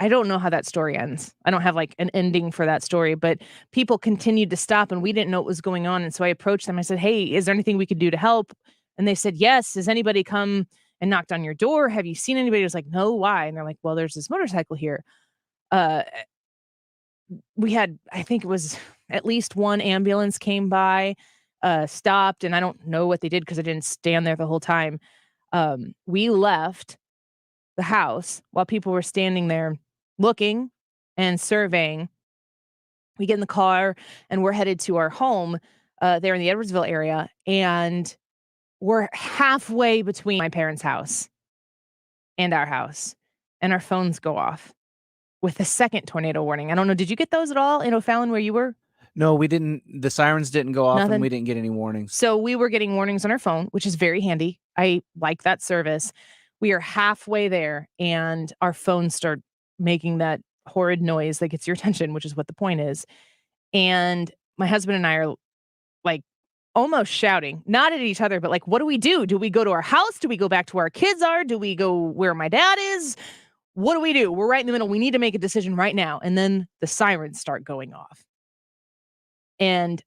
I don't know how that story ends. I don't have like an ending for that story, but people continued to stop and we didn't know what was going on. And so I approached them. I said, hey, is there anything we could do to help? And they said, yes. Has anybody come and knocked on your door? Have you seen anybody? I was like, no, why? And they're like, well, there's this motorcycle here. We had, I think it was at least one ambulance came by, stopped, and I don't know what they did because I didn't stand there the whole time. We left the house while people were standing there looking and surveying. We get in the car and we're headed to our home there in the Edwardsville area. And we're halfway between my parents' house and our house. And our phones go off with a second tornado warning. I don't know. Did you get those at all in O'Fallon where you were? No, we didn't. The sirens didn't go off. Nothing. And we didn't get any warnings. So we were getting warnings on our phone, which is very handy. I like that service. We are halfway there and our phones start making that horrid noise that gets your attention, which is what the point is. And my husband and I are like almost shouting, not at each other, but like, what do we do? Do we go to our house? Do we go back to where our kids are? Do we go where my dad is? What do we do? We're right in the middle. We need to make a decision right now. And then the sirens start going off. And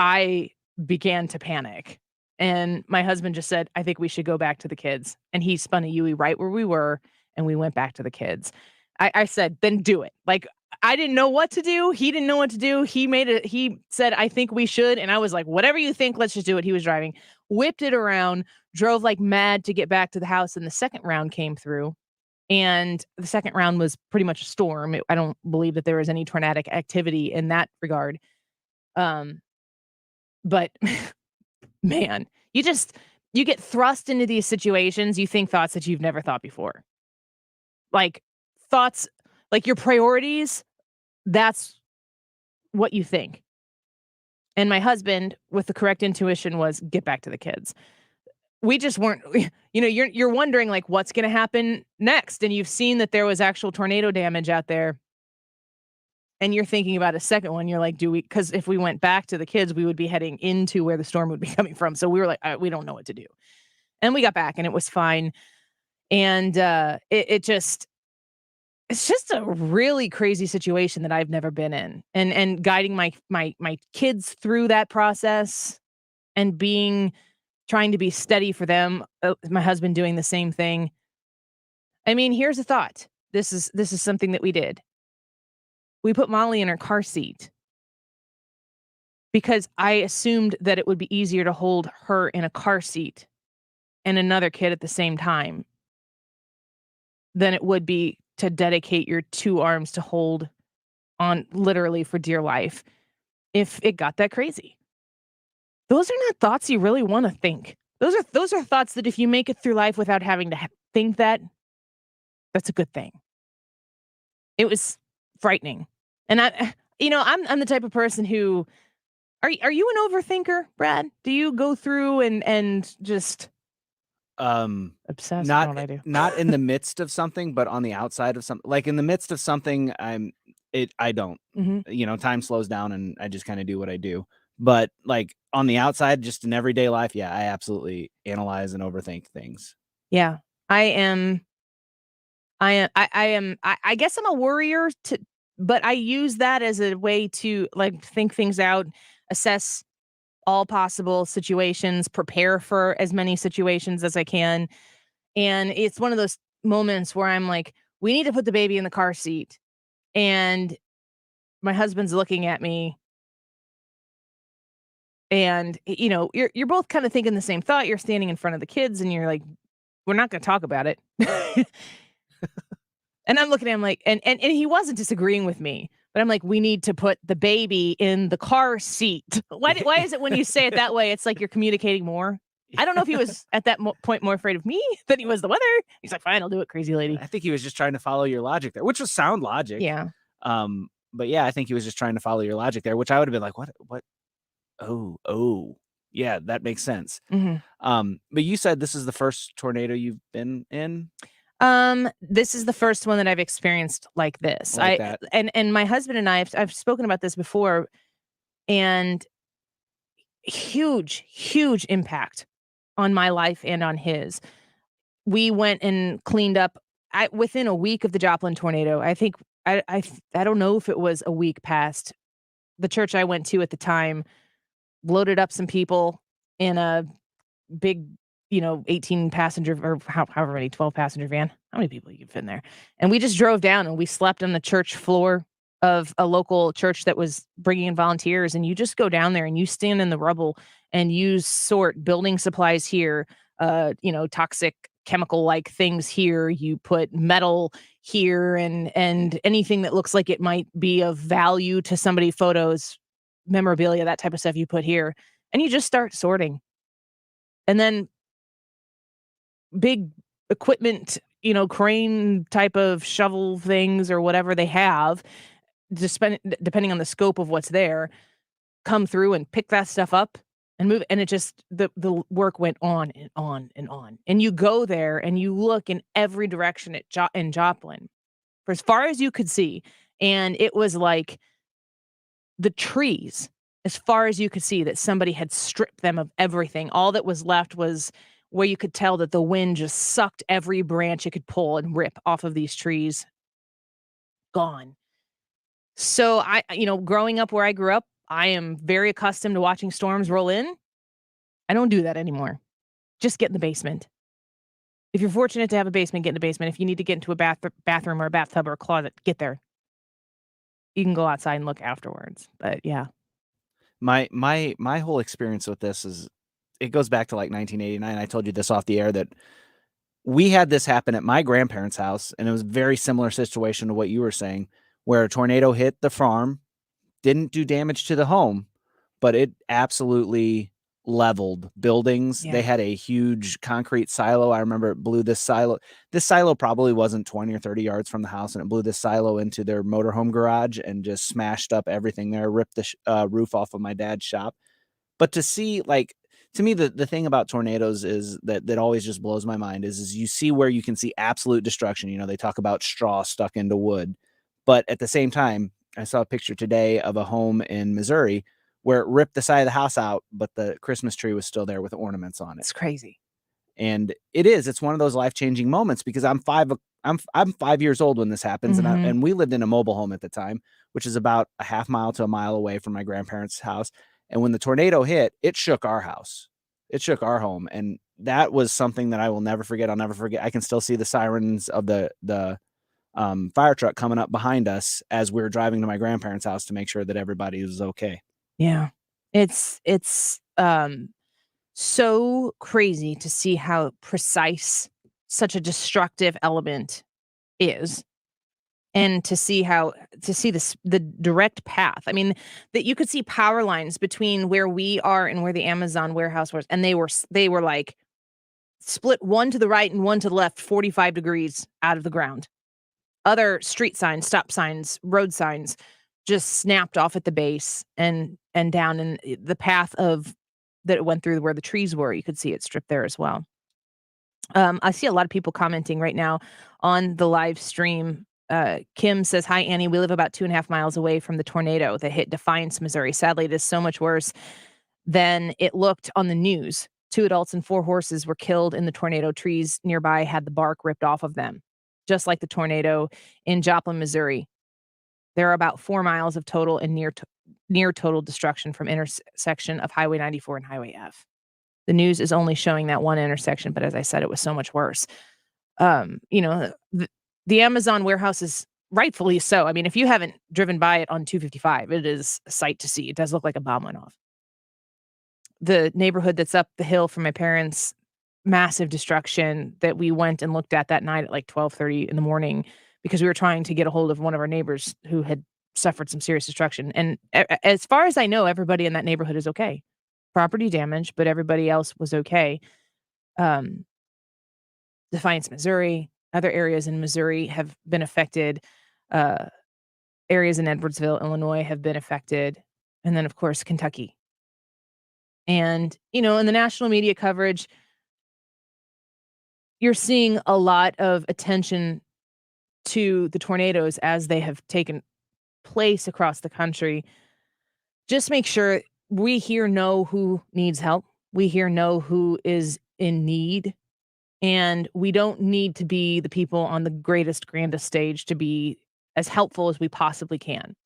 I began to panic. And my husband just said, I think we should go back to the kids. And he spun a Yui right where we were. And we went back to the kids. I said, then do it. Like, I didn't know what to do. He didn't know what to do. He said, I think we should. And I was like, whatever you think, let's just do it. He was driving, whipped it around, drove like mad to get back to the house. And the second round came through. And the second round was pretty much a storm. I don't believe that there was any tornadic activity in that regard. But man, you get thrust into these situations. You think thoughts that you've never thought before. Like thoughts, like your priorities, that's what you think. And my husband, with the correct intuition, was get back to the kids. We just weren't, you're wondering like what's going to happen next. And you've seen that there was actual tornado damage out there. And you're thinking about a second one. You're like, because if we went back to the kids, we would be heading into where the storm would be coming from. So we were like, we don't know what to do. And we got back and it was fine. And it's just a really crazy situation that I've never been in. And guiding my kids through that process and trying to be steady for them. My husband doing the same thing. I mean, here's a thought. This is something that we did. We put Molly in her car seat because I assumed that it would be easier to hold her in a car seat and another kid at the same time than it would be to dedicate your two arms to hold on literally for dear life if it got that crazy. Those are not thoughts you really want to think. Those are thoughts that if you make it through life without having to think that, that's a good thing. It was frightening. And I'm the type of person who, are you an overthinker, Brad? Do you go through and just obsessed with what I do? Not in the midst of something, but on the outside of something. Like in the midst of something, I don't. Time slows down and I just kind of do what I do. But like on the outside, just in everyday life, yeah, I absolutely analyze and overthink things. Yeah, I guess I'm a worrier but I use that as a way to like think things out, assess all possible situations, prepare for as many situations as I can. And it's one of those moments where I'm like, we need to put the baby in the car seat. And my husband's looking at me. And, you're both kind of thinking the same thought. You're standing in front of the kids and you're like, we're not going to talk about it. And I'm looking at him like, and he wasn't disagreeing with me, but I'm like, we need to put the baby in the car seat. Why is it when you say it that way, it's like you're communicating more? I don't know if he was at that point more afraid of me than he was the weather. He's like, fine, I'll do it, crazy lady. I think he was just trying to follow your logic there, which was sound logic. Yeah. But yeah, I think he was just trying to follow your logic there, which I would have been like, what? Oh, yeah, that makes sense. But you said this is the first tornado you've been in? This is the first one that I've experienced like this. That. And my husband and I've spoken about this before, and huge impact on my life and on his. We went and cleaned up within a week of the Joplin tornado. I think I don't know if it was a week past. The church I went to at the time loaded up some people in a big 18 passenger or however many 12 passenger van. How many people you can fit in there? And we just drove down and we slept on the church floor of a local church that was bringing in volunteers. And you just go down there and you stand in the rubble and you sort building supplies here, toxic chemical like things here. You put metal here and anything that looks like it might be of value to somebody, photos, memorabilia, that type of stuff you put here. And you just start sorting. And then big equipment, crane type of shovel things or whatever they have, just depending on the scope of what's there, come through and pick that stuff up and move. And it just, the work went on and on and on. And you go there and you look in every direction in Joplin for as far as you could see. And it was like the trees, as far as you could see, that somebody had stripped them of everything. All that was left was where you could tell that the wind just sucked every branch it could pull and rip off of these trees. Gone. So growing up where I grew up, I am very accustomed to watching storms roll in. I don't do that anymore. Just get in the basement. If you're fortunate to have a basement, get in the basement. If you need to get into a bathroom or a bathtub or a closet, get there. You can go outside and look afterwards. But yeah. My whole experience with this is, it goes back to like 1989. I told you this off the air that we had this happen at my grandparents' house, and it was a very similar situation to what you were saying, where a tornado hit the farm, didn't do damage to the home, but it absolutely leveled buildings. Yeah. They had a huge concrete silo. I remember it blew this silo. This silo probably wasn't 20 or 30 yards from the house, and it blew this silo into their motorhome garage and just smashed up everything there, ripped the roof off of my dad's shop. But to see, like, to me, the thing about tornadoes is that always just blows my mind is you see where you can see absolute destruction. They talk about straw stuck into wood, but at the same time, I saw a picture today of a home in Missouri where it ripped the side of the house out, but the Christmas tree was still there with ornaments on it. It's crazy. And it's one of those life-changing moments, because I'm 5 years old when this happens. And we lived in a mobile home at the time, which is about a half mile to a mile away from my grandparents' house. And when the tornado hit, it shook our house. It shook our home. And that was something that I will never forget. I'll never forget. I can still see the sirens of the fire truck coming up behind us as we were driving to my grandparents' house to make sure that everybody was okay. Yeah. It's so crazy to see how precise such a destructive element is. and to see the direct path. I mean, that you could see power lines between where we are and where the Amazon warehouse was, and they were like split one to the right and one to the left, 45 degrees out of the ground. Other street signs, stop signs, road signs just snapped off at the base and down in the path that it went through where the trees were. You could see it stripped there as well. I see a lot of people commenting right now on the live stream. Kim says, "Hi, Annie. We live about 2.5 miles away from the tornado that hit Defiance, Missouri. Sadly, it is so much worse than it looked on the news. 2 adults and 4 horses were killed in the tornado. Trees nearby had the bark ripped off of them, just like the tornado in Joplin, Missouri. There are about 4 miles of total and near total destruction from intersection of Highway 94 and Highway F. The news is only showing that one intersection, but as I said, it was so much worse. The Amazon warehouse is rightfully so. I mean, if you haven't driven by it on 255, it is a sight to see. It does look like a bomb went off. The neighborhood that's up the hill from my parents, massive destruction that we went and looked at that night at like 12:30 in the morning because we were trying to get a hold of one of our neighbors who had suffered some serious destruction. And as far as I know, everybody in that neighborhood is okay. Property damage, but everybody else was okay. Defiance, Missouri, other areas in Missouri have been affected. Areas in Edwardsville, Illinois have been affected. And then, of course, Kentucky. And, in the national media coverage, you're seeing a lot of attention to the tornadoes as they have taken place across the country. Just make sure we here know who needs help. We here know who is in need. And we don't need to be the people on the grandest stage to be as helpful as we possibly can.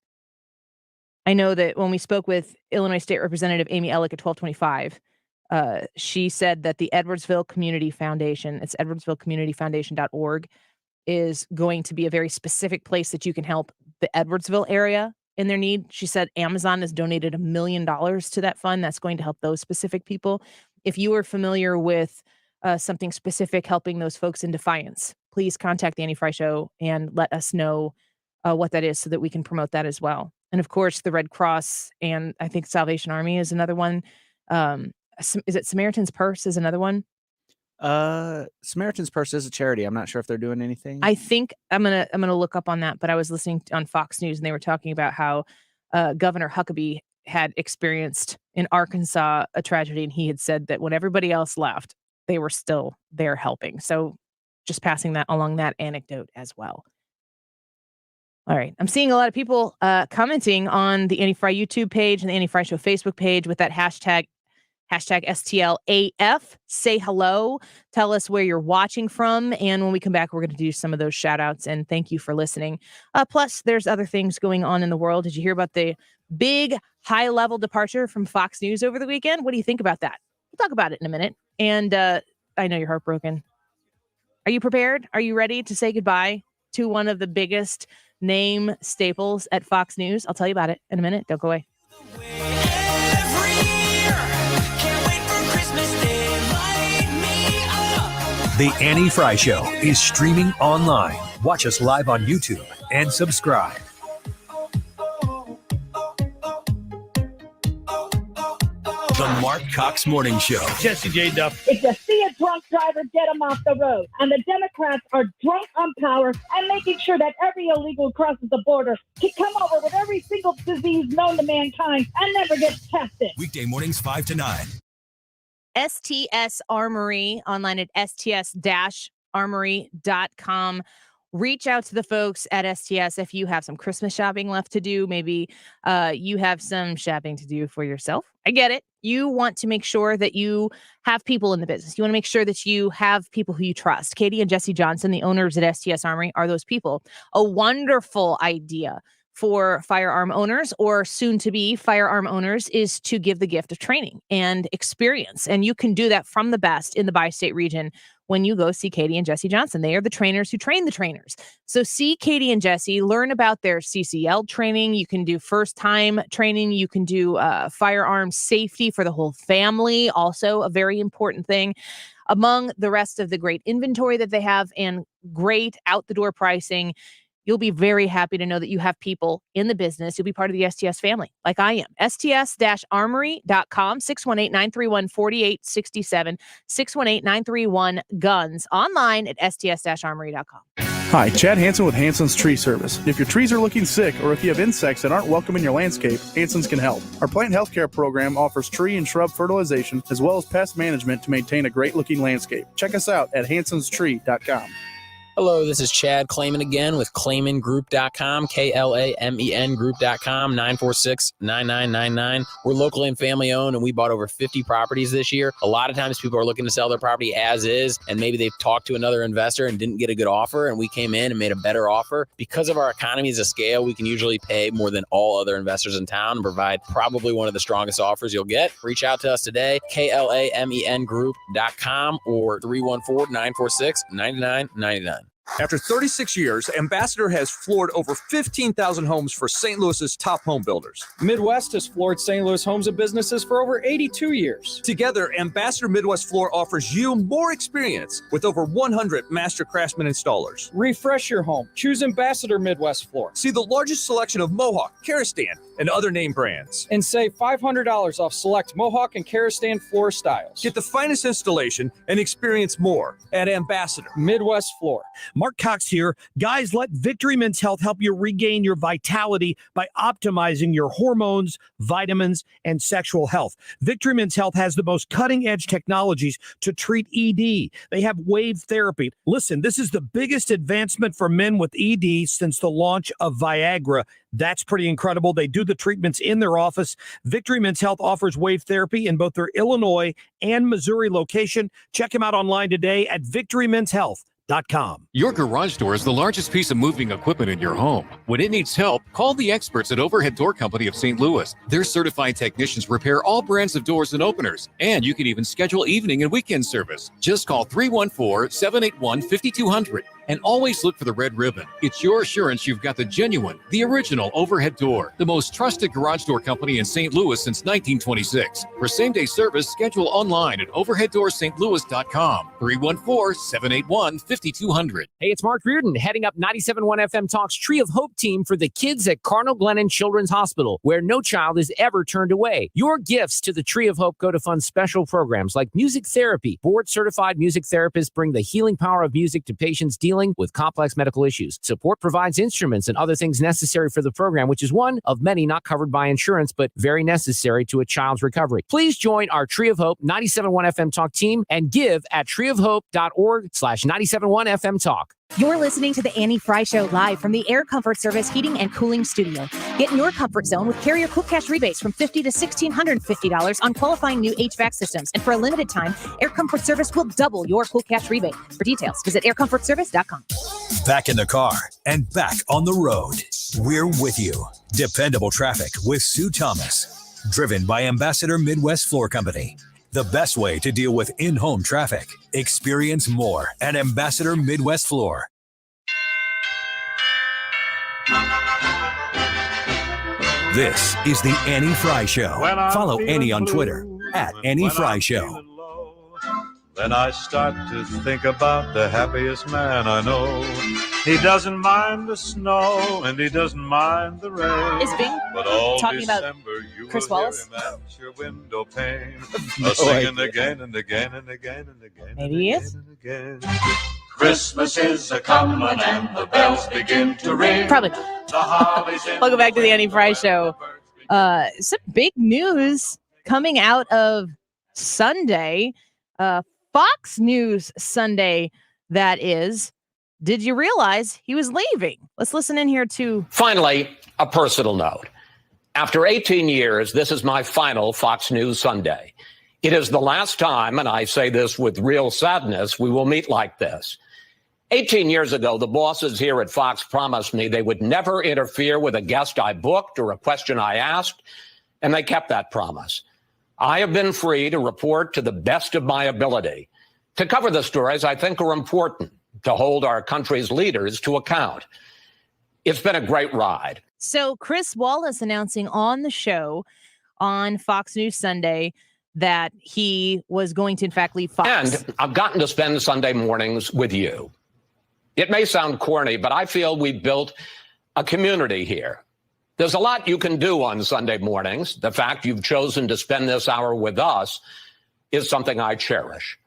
I know that when we spoke with Illinois State Representative Amy Ellick at 1225, she said that the Edwardsville Community Foundation, it's edwardsvillecommunityfoundation.org, is going to be a very specific place that you can help the Edwardsville area in their need. She said Amazon has donated $1 million to that fund. That's going to help those specific people. If you are familiar with something specific helping those folks in Defiance, please contact the Annie Frey Show and let us know what that is so that we can promote that as well. And of course, the Red Cross and I think Salvation Army is another one. Is it Samaritan's Purse is another one? Samaritan's Purse is a charity. I'm not sure if they're doing anything. I think I'm gonna look up on that. But I was listening on Fox News and they were talking about how Governor Huckabee had experienced in Arkansas a tragedy, and he had said that when everybody else left, they were still there helping. So just passing that along, that anecdote as well. All right. I'm seeing a lot of people commenting on the Annie Frey YouTube page and the Annie Frey Show Facebook page with that hashtag STLAF. Say hello. Tell us where you're watching from. And when we come back, we're going to do some of those shout outs. And thank you for listening. Plus, there's other things going on in the world. Did you hear about the big high level departure from Fox News over the weekend? What do you think about that? We'll talk about it in a minute. And I know you're heartbroken. Are you prepared? Are you ready to say goodbye to one of the biggest name staples at Fox News? I'll tell you about it in a minute. Don't go away. The Annie Frey Show is streaming online. Watch us live on YouTube and subscribe. The Mark Cox Morning Show. Jesse J. Duff. If you see a drunk driver, get him off the road. And the Democrats are drunk on power and making sure that every illegal who crosses the border can come over with every single disease known to mankind and never gets tested. Weekday mornings 5 to 9. STS Armory online at sts-armory.com. Reach out to the folks at STS if you have some Christmas shopping left to do. Maybe you have some shopping to do for yourself. I get it. You want to make sure that you have people in the business. You want to make sure that you have people who you trust. Katie and Jesse Johnson, the owners at STS Armory, are those people. A wonderful idea for firearm owners or soon to be firearm owners is to give the gift of training and experience. And you can do that from the best in the bi-state region when you go see Katie and Jesse Johnson. They are the trainers who train the trainers. So see Katie and Jesse, learn about their CCL training. You can do first time training. You can do firearm safety for the whole family. Also a very important thing. Among the rest of the great inventory that they have and great out the door pricing, you'll be very happy to know that you have people in the business. You'll be part of the STS family, like I am. STS-armory.com, 618-931-4867, 618-931-GUNS, online at STS-armory.com. Hi, Chad Hansen with Hansen's Tree Service. If your trees are looking sick or if you have insects that aren't welcome in your landscape, Hansen's can help. Our plant healthcare program offers tree and shrub fertilization as well as pest management to maintain a great-looking landscape. Check us out at hansenstree.com. Hello, this is Chad Clayman again with ClaymanGroup.com, KLAMEN Group.com, 946-9999. We're locally and family owned, and we bought over 50 properties this year. A lot of times people are looking to sell their property as is, and maybe they've talked to another investor and didn't get a good offer, and we came in and made a better offer. Because of our economies of scale, we can usually pay more than all other investors in town and provide probably one of the strongest offers you'll get. Reach out to us today, KLAMEN Group.com or 314-946-9999. After 36 years, Ambassador has floored over 15,000 homes for St. Louis's top home builders. Midwest has floored St. Louis homes and businesses for over 82 years. Together, Ambassador Midwest Floor offers you more experience with over 100 master craftsman installers. Refresh your home. Choose Ambassador Midwest Floor. See the largest selection of Mohawk, Karastan, and other name brands. And save $500 off select Mohawk and Karastan floor styles. Get the finest installation and experience more at Ambassador Midwest Floor. Mark Cox here. Guys, let Victory Men's Health help you regain your vitality by optimizing your hormones, vitamins, and sexual health. Victory Men's Health has the most cutting-edge technologies to treat ED. They have wave therapy. Listen, this is the biggest advancement for men with ED since the launch of Viagra. That's pretty incredible. They do the treatments in their office. Victory Men's Health offers wave therapy in both their Illinois and Missouri location. Check them out online today at victorymenshealth.com. Your garage door is the largest piece of moving equipment in your home. When it needs help, call the experts at Overhead Door Company of St. Louis. Their certified technicians repair all brands of doors and openers, and you can even schedule evening and weekend service. Just call 314-781-5200 and always look for the red ribbon. It's your assurance you've got the genuine, the original Overhead Door, the most trusted garage door company in St. Louis since 1926. For same-day service, schedule online at overheaddoorsstlouis.com. 314-781-5200. Hey, it's Mark Reardon, heading up 97.1 FM Talk's Tree of Hope team for the kids at Cardinal Glennon Children's Hospital, where no child is ever turned away. Your gifts to the Tree of Hope go to fund special programs like music therapy. Board-certified music therapists bring the healing power of music to patients dealing with complex medical issues. Support provides instruments and other things necessary for the program, which is one of many not covered by insurance, but very necessary to a child's recovery. Please join our Tree of Hope 97.1 FM Talk team and give at treeofhope.org/97.1 FM Talk. You're listening to the Annie Frey Show live from the Air Comfort Service Heating and Cooling Studio. Get in your comfort zone with Carrier Cool Cash rebates from $50 to $1,650 on qualifying new HVAC systems. And for a limited time, Air Comfort Service will double your Cool Cash rebate. For details, visit aircomfortservice.com. Back in the car and back on the road. We're with you. Dependable traffic with Sue Thomas. Driven by Ambassador Midwest Floor Company. The best way to deal with in-home traffic. Experience more at Ambassador Midwest Floor. This is the Annie Frey Show. Follow Annie on Twitter at Annie Frey Show. Then I start to think about the happiest man I know. He doesn't mind the snow and he doesn't mind the rain. Is Bing but all talking about December, you Chris will Wallace? hear him at your window pane. No Singing idea. again and again and again and again. Maybe he is. Again. Christmas is a comin' and the bells begin to ring. Probably not. The hollies in Welcome back to the Annie Frey Show. Some big news coming out of Sunday. Fox News Sunday, that is. Did you realize he was leaving? Let's listen in here to... Finally, a personal note. After 18 years, this is my final Fox News Sunday. It is the last time, and I say this with real sadness, we will meet like this. 18 years ago, the bosses here at Fox promised me they would never interfere with a guest I booked or a question I asked, and they kept that promise. I have been free to report to the best of my ability, to cover the stories I think are important, to hold our country's leaders to account. It's been a great ride. So Chris Wallace announcing on the show on Fox News Sunday that he was going to, in fact, leave Fox. And I've gotten to spend Sunday mornings with you. It may sound corny, but I feel we've built a community here. There's a lot you can do on Sunday mornings. The fact you've chosen to spend this hour with us is something I cherish.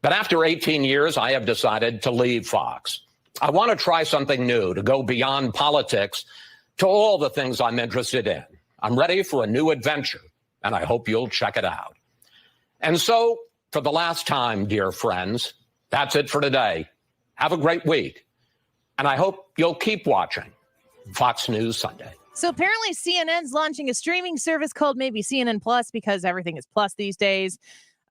But after 18 years, I have decided to leave Fox. I want to try something new, to go beyond politics to all the things I'm interested in. I'm ready for a new adventure, and I hope you'll check it out. And so, for the last time, dear friends, that's it for today. Have a great week. And I hope you'll keep watching Fox News Sunday. So apparently CNN's launching a streaming service called maybe CNN Plus because everything is plus these days.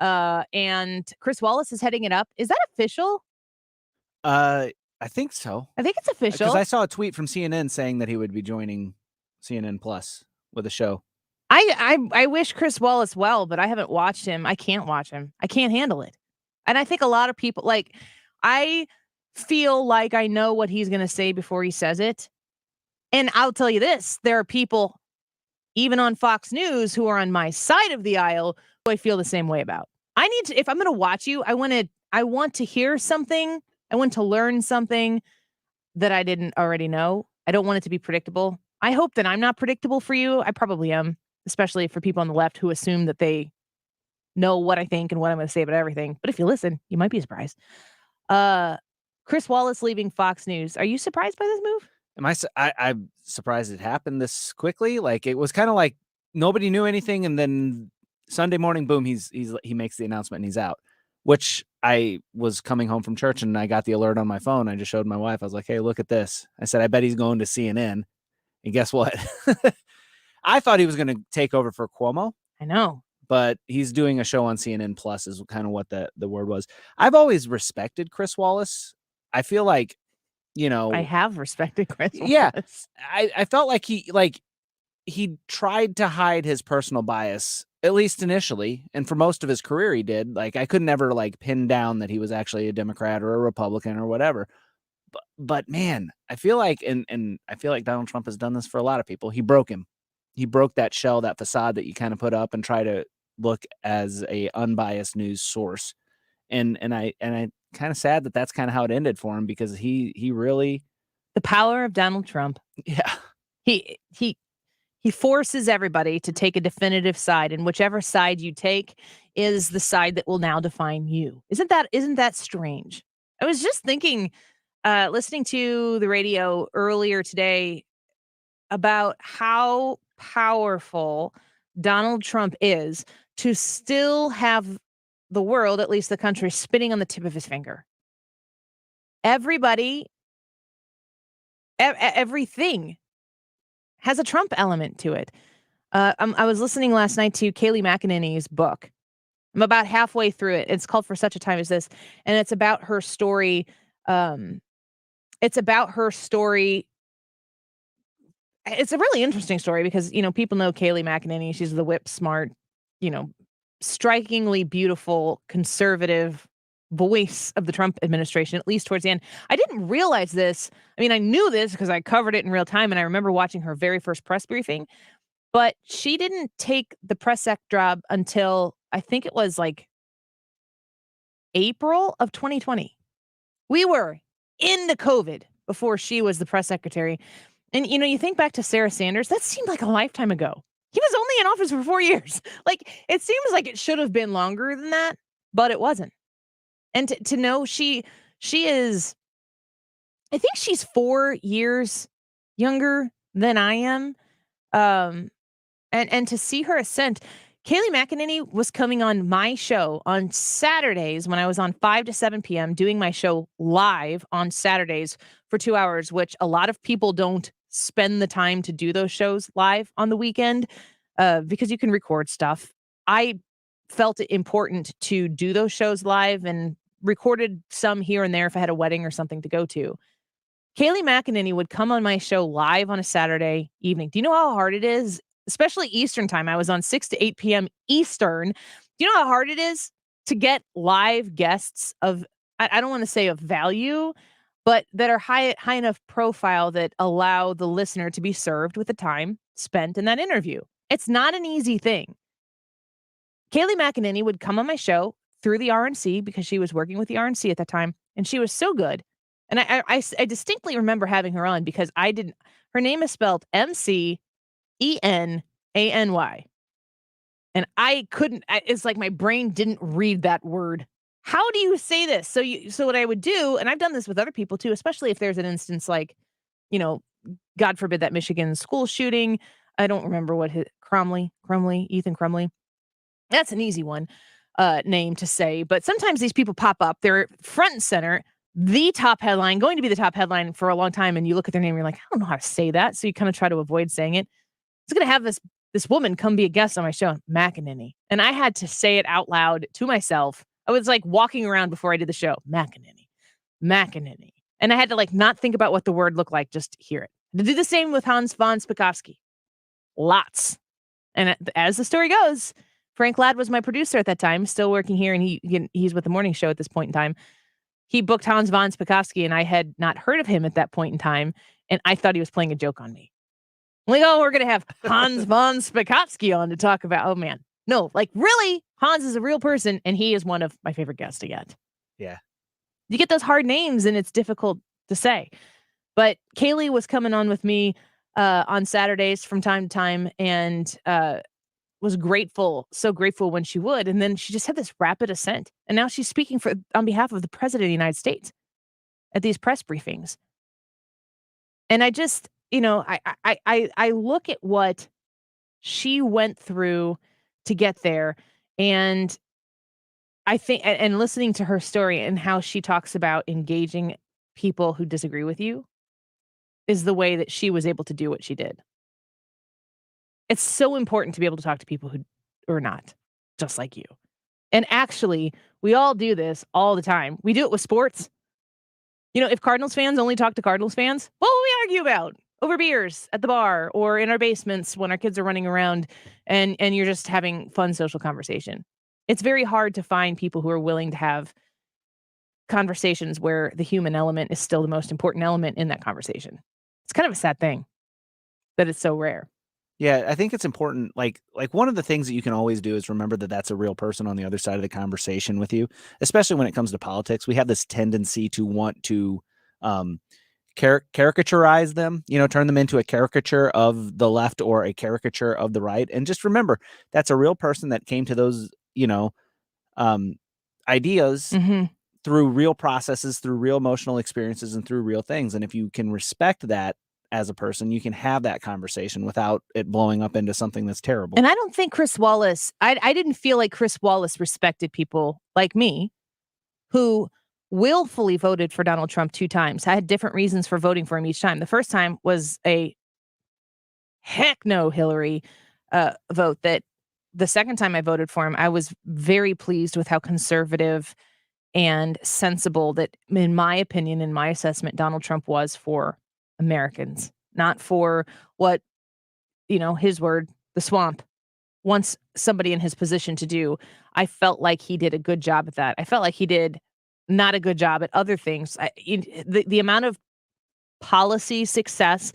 And Chris Wallace is heading it up. Is that official? I think so. I think it's official. Because I saw a tweet from CNN saying that he would be joining CNN Plus with a show. I wish Chris Wallace well, but I haven't watched him. I can't watch him. I can't handle it. And I think a lot of people, like, I feel like I know what he's going to say before he says it. And I'll tell you this, there are people, even on Fox News, who are on my side of the aisle who I feel the same way about. I need to, if I'm going to watch you, I want to hear something. I want to learn something that I didn't already know. I don't want it to be predictable. I hope that I'm not predictable for you. I probably am, especially for people on the left who assume that they know what I think and what I'm going to say about everything. But if you listen, you might be surprised. Chris Wallace leaving Fox News. Are you surprised by this move? I'm surprised it happened this quickly. Like, it was kind of like nobody knew anything, and then Sunday morning, boom, he makes the announcement and he's out. Which I was coming home from church and I got the alert on my phone. I just showed my wife. I was like, "Hey, look at this." I said, "I bet he's going to CNN." And guess what? I thought he was going to take over for Cuomo. I know, but he's doing a show on CNN Plus is kind of what the word was. I've always respected Chris Wallace. I feel like, I have respected Chris Wallace. Yeah. I felt like he tried to hide his personal bias, at least initially. And for most of his career, he did. Like, I could never pin down that he was actually a Democrat or a Republican or whatever. But man, I feel like, and I feel like Donald Trump has done this for a lot of people. He broke him. He broke that shell, that facade that you kind of put up and try to look as a unbiased news source. And I kind of sad that that's kind of how it ended for him, because he really, the power of Donald Trump. Yeah. He forces everybody to take a definitive side, and whichever side you take is the side that will now define you. Isn't that strange? I was just thinking, listening to the radio earlier today about how powerful Donald Trump is to still have the world, at least the country, spinning on the tip of his finger. Everybody, everything has a Trump element to it. I was listening last night to Kaylee McEnany's book. I'm about halfway through it. It's called For Such a Time as This, and it's about her story. It's a really interesting story because, people know Kaylee McEnany. She's the whip smart, strikingly beautiful conservative voice of the Trump administration, at least towards the end. I didn't realize this. I mean, I knew this because I covered it in real time, and I remember watching her very first press briefing, but she didn't take the press sec job until I think it was April of 2020. We were into COVID before she was the press secretary. And, you think back to Sarah Sanders, that seemed like a lifetime ago. He was only in office for 4 years. It seems like it should have been longer than that, but it wasn't. And to know she is, I think she's 4 years younger than I am. And to see her ascent, Kaylee McEnany was coming on my show on Saturdays when I was on 5 to 7 p.m. doing my show live on Saturdays for 2 hours, which a lot of people don't spend the time to do those shows live on the weekend because you can record stuff. I felt it important to do those shows live and recorded some here and there if I had a wedding or something to go to. Kaylee McEnany would come on my show live on a Saturday evening. Do you know how hard it is? Especially Eastern time. I was on 6 to 8 p.m. Eastern. Do you know how hard it is to get live guests of, I don't want to say of value, but that are high enough profile that allow the listener to be served with the time spent in that interview? It's not an easy thing. Kaylee McEnany would come on my show through the RNC because she was working with the RNC at that time, and she was so good And I distinctly remember having her on because her name is spelled McEnany. And it's like my brain didn't read that word. How do you say this? So what I would do, and I've done this with other people too, especially if there's an instance like, God forbid that Michigan school shooting. I don't remember what Ethan Crumley. That's an easy one, name to say. But sometimes these people pop up. They're front and center, the top headline, going to be the top headline for a long time. And you look at their name and you're like, I don't know how to say that. So you kind of try to avoid saying it. It's going to have this woman come be a guest on my show, McEnany. And I had to say it out loud to myself. I was like walking around before I did the show, McEnany. And I had to not think about what the word looked like, just hear it. To do the same with Hans von Spakovsky. Lots. And as the story goes, Frank Ladd was my producer at that time, still working here, and he's with the morning show at this point in time. He booked Hans von Spakovsky, and I had not heard of him at that point in time, and I thought he was playing a joke on me. I'm like, we're going to have Hans von Spakovsky on to talk about, oh man. No, really, Hans is a real person, and he is one of my favorite guests yet. Yeah. You get those hard names, and it's difficult to say. But Kaylee was coming on with me on Saturdays from time to time, and was so grateful when she would. And then she just had this rapid ascent. And now she's speaking on behalf of the President of the United States at these press briefings. And I just, I look at what she went through to get there. And I think, and listening to her story and how she talks about engaging people who disagree with you is the way that she was able to do what she did. It's so important to be able to talk to people who are not just like you. And actually, we all do this all the time. We do it with sports. If Cardinals fans only talk to Cardinals fans, what will we argue about? Over beers at the bar or in our basements when our kids are running around and you're just having fun social conversation. It's very hard to find people who are willing to have conversations where the human element is still the most important element in that conversation. It's kind of a sad thing that it's so rare. Yeah, I think it's important. Like one of the things that you can always do is remember that that's a real person on the other side of the conversation with you, especially when it comes to politics. We have this tendency to want to caricaturize them, turn them into a caricature of the left or a caricature of the right. And just remember, that's a real person that came to those, ideas through real processes, through real emotional experiences, and through real things. And if you can respect that as a person, you can have that conversation without it blowing up into something that's terrible. And I don't think Chris Wallace, I didn't feel like Chris Wallace respected people like me who willfully voted for Donald Trump 2 times. I had different reasons for voting for him each time. The first time was a heck no Hillary vote. That the second time I voted for him, I was very pleased with how conservative and sensible that, in my opinion, in my assessment, Donald Trump was for Americans, not for what, his word, the swamp, wants somebody in his position to do. I felt like he did a good job at that. I felt like he did not a good job at other things. The amount of policy success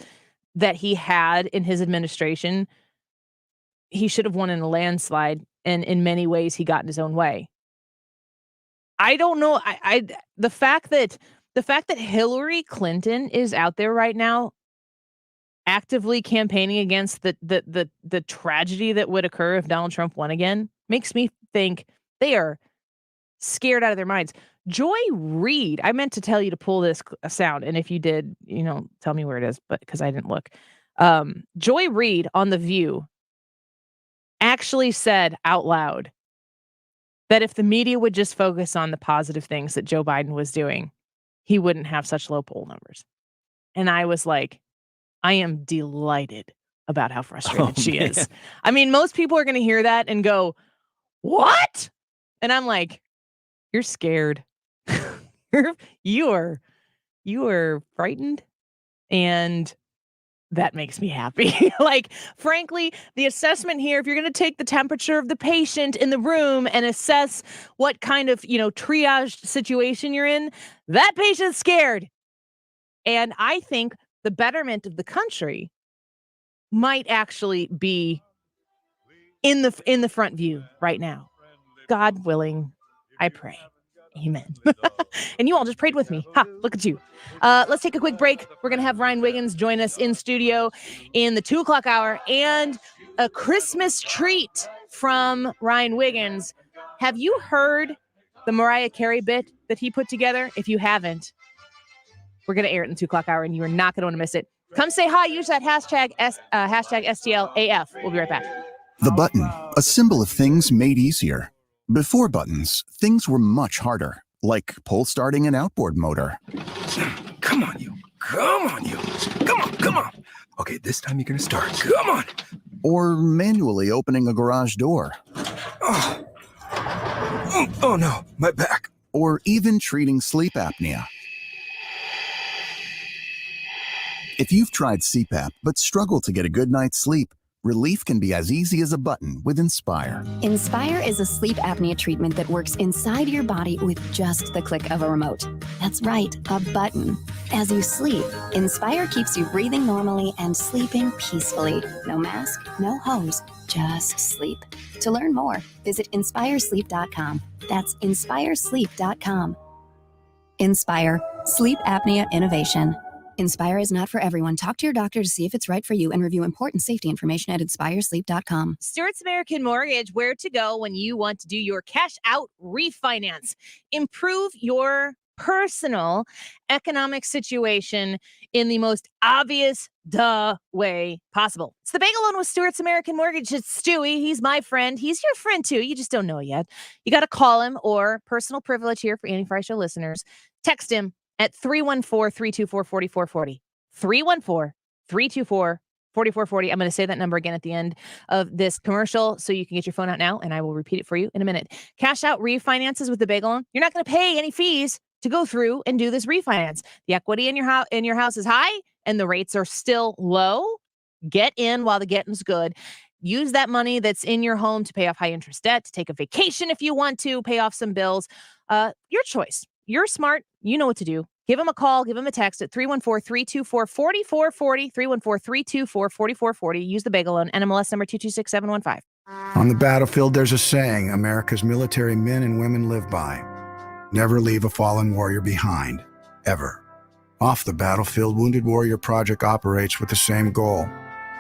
that he had in his administration, he should have won in a landslide. And in many ways, he got in his own way. I don't know. The fact that Hillary Clinton is out there right now actively campaigning against the tragedy that would occur if Donald Trump won again makes me think they are scared out of their minds. Joy Reid, I meant to tell you to pull this sound, and if you did, tell me where it is, but because I didn't look. Joy Reid on The View actually said out loud that if the media would just focus on the positive things that Joe Biden was doing, he wouldn't have such low poll numbers. And I was like, I am delighted about how frustrated she is. I mean, most people are going to hear that and go, what? And I'm like, you're scared. You are frightened. And that makes me happy. Frankly, the assessment here, if you're going to take the temperature of the patient in the room and assess what kind of, triage situation you're in, that patient's scared. And I think the betterment of the country might actually be in the front view right now. God willing, I pray. Amen. And you all just prayed with me. Ha, look at you. Let's take a quick break. We're going to have Ryan Wiggins join us in studio in the 2 o'clock hour, and a Christmas treat from Ryan Wiggins. Have you heard the Mariah Carey bit that he put together? If you haven't, we're going to air it in the 2 o'clock hour, and you are not going to want to miss it. Come say hi. Use that hashtag STLAF. We'll be right back. The button, a symbol of things made easier. Before buttons, things were much harder, like pull starting an outboard motor. Come on, you. Come on, you. Come on. Okay, this time you're going to start. Come on. Or manually opening a garage door. Oh no, my back. Or even treating sleep apnea. If you've tried CPAP but struggle to get a good night's sleep, relief can be as easy as a button with Inspire. Inspire is a sleep apnea treatment that works inside your body with just the click of a remote. That's right, a button. As you sleep, Inspire keeps you breathing normally and sleeping peacefully. No mask, no hose, just sleep. To learn more, visit inspiresleep.com. That's inspiresleep.com. Inspire, sleep apnea innovation. Inspire is not for everyone. Talk to your doctor to see if it's right for you and review important safety information at inspiresleep.com. Stewart's American Mortgage, where to go when you want to do your cash out refinance. Improve your personal economic situation in the most obvious way possible. It's the Bagel Loan with Stewart's American Mortgage. It's Stewie. He's my friend. He's your friend too. You just don't know it yet. You got to call him, or personal privilege here for Annie Frey Show listeners. Text him at 314-324-4440. 314-324-4440. I'm going to say that number again at the end of this commercial so you can get your phone out now, and I will repeat it for you in a minute. Cash out refinances with the Bagel Loan. You're not going to pay any fees to go through and do this refinance. The equity in your house is high, and the rates are still low. Get in while the getting's good. Use that money that's in your home to pay off high interest debt, to take a vacation if you want to, pay off some bills. Your choice. You're smart. You know what to do. Give them a call. Give them a text at 314-324-4440, 314-324-4440. Use the Bagel Loan, NMLS number 226715. On the battlefield, there's a saying America's military men and women live by. Never leave a fallen warrior behind, ever. Off the battlefield, Wounded Warrior Project operates with the same goal.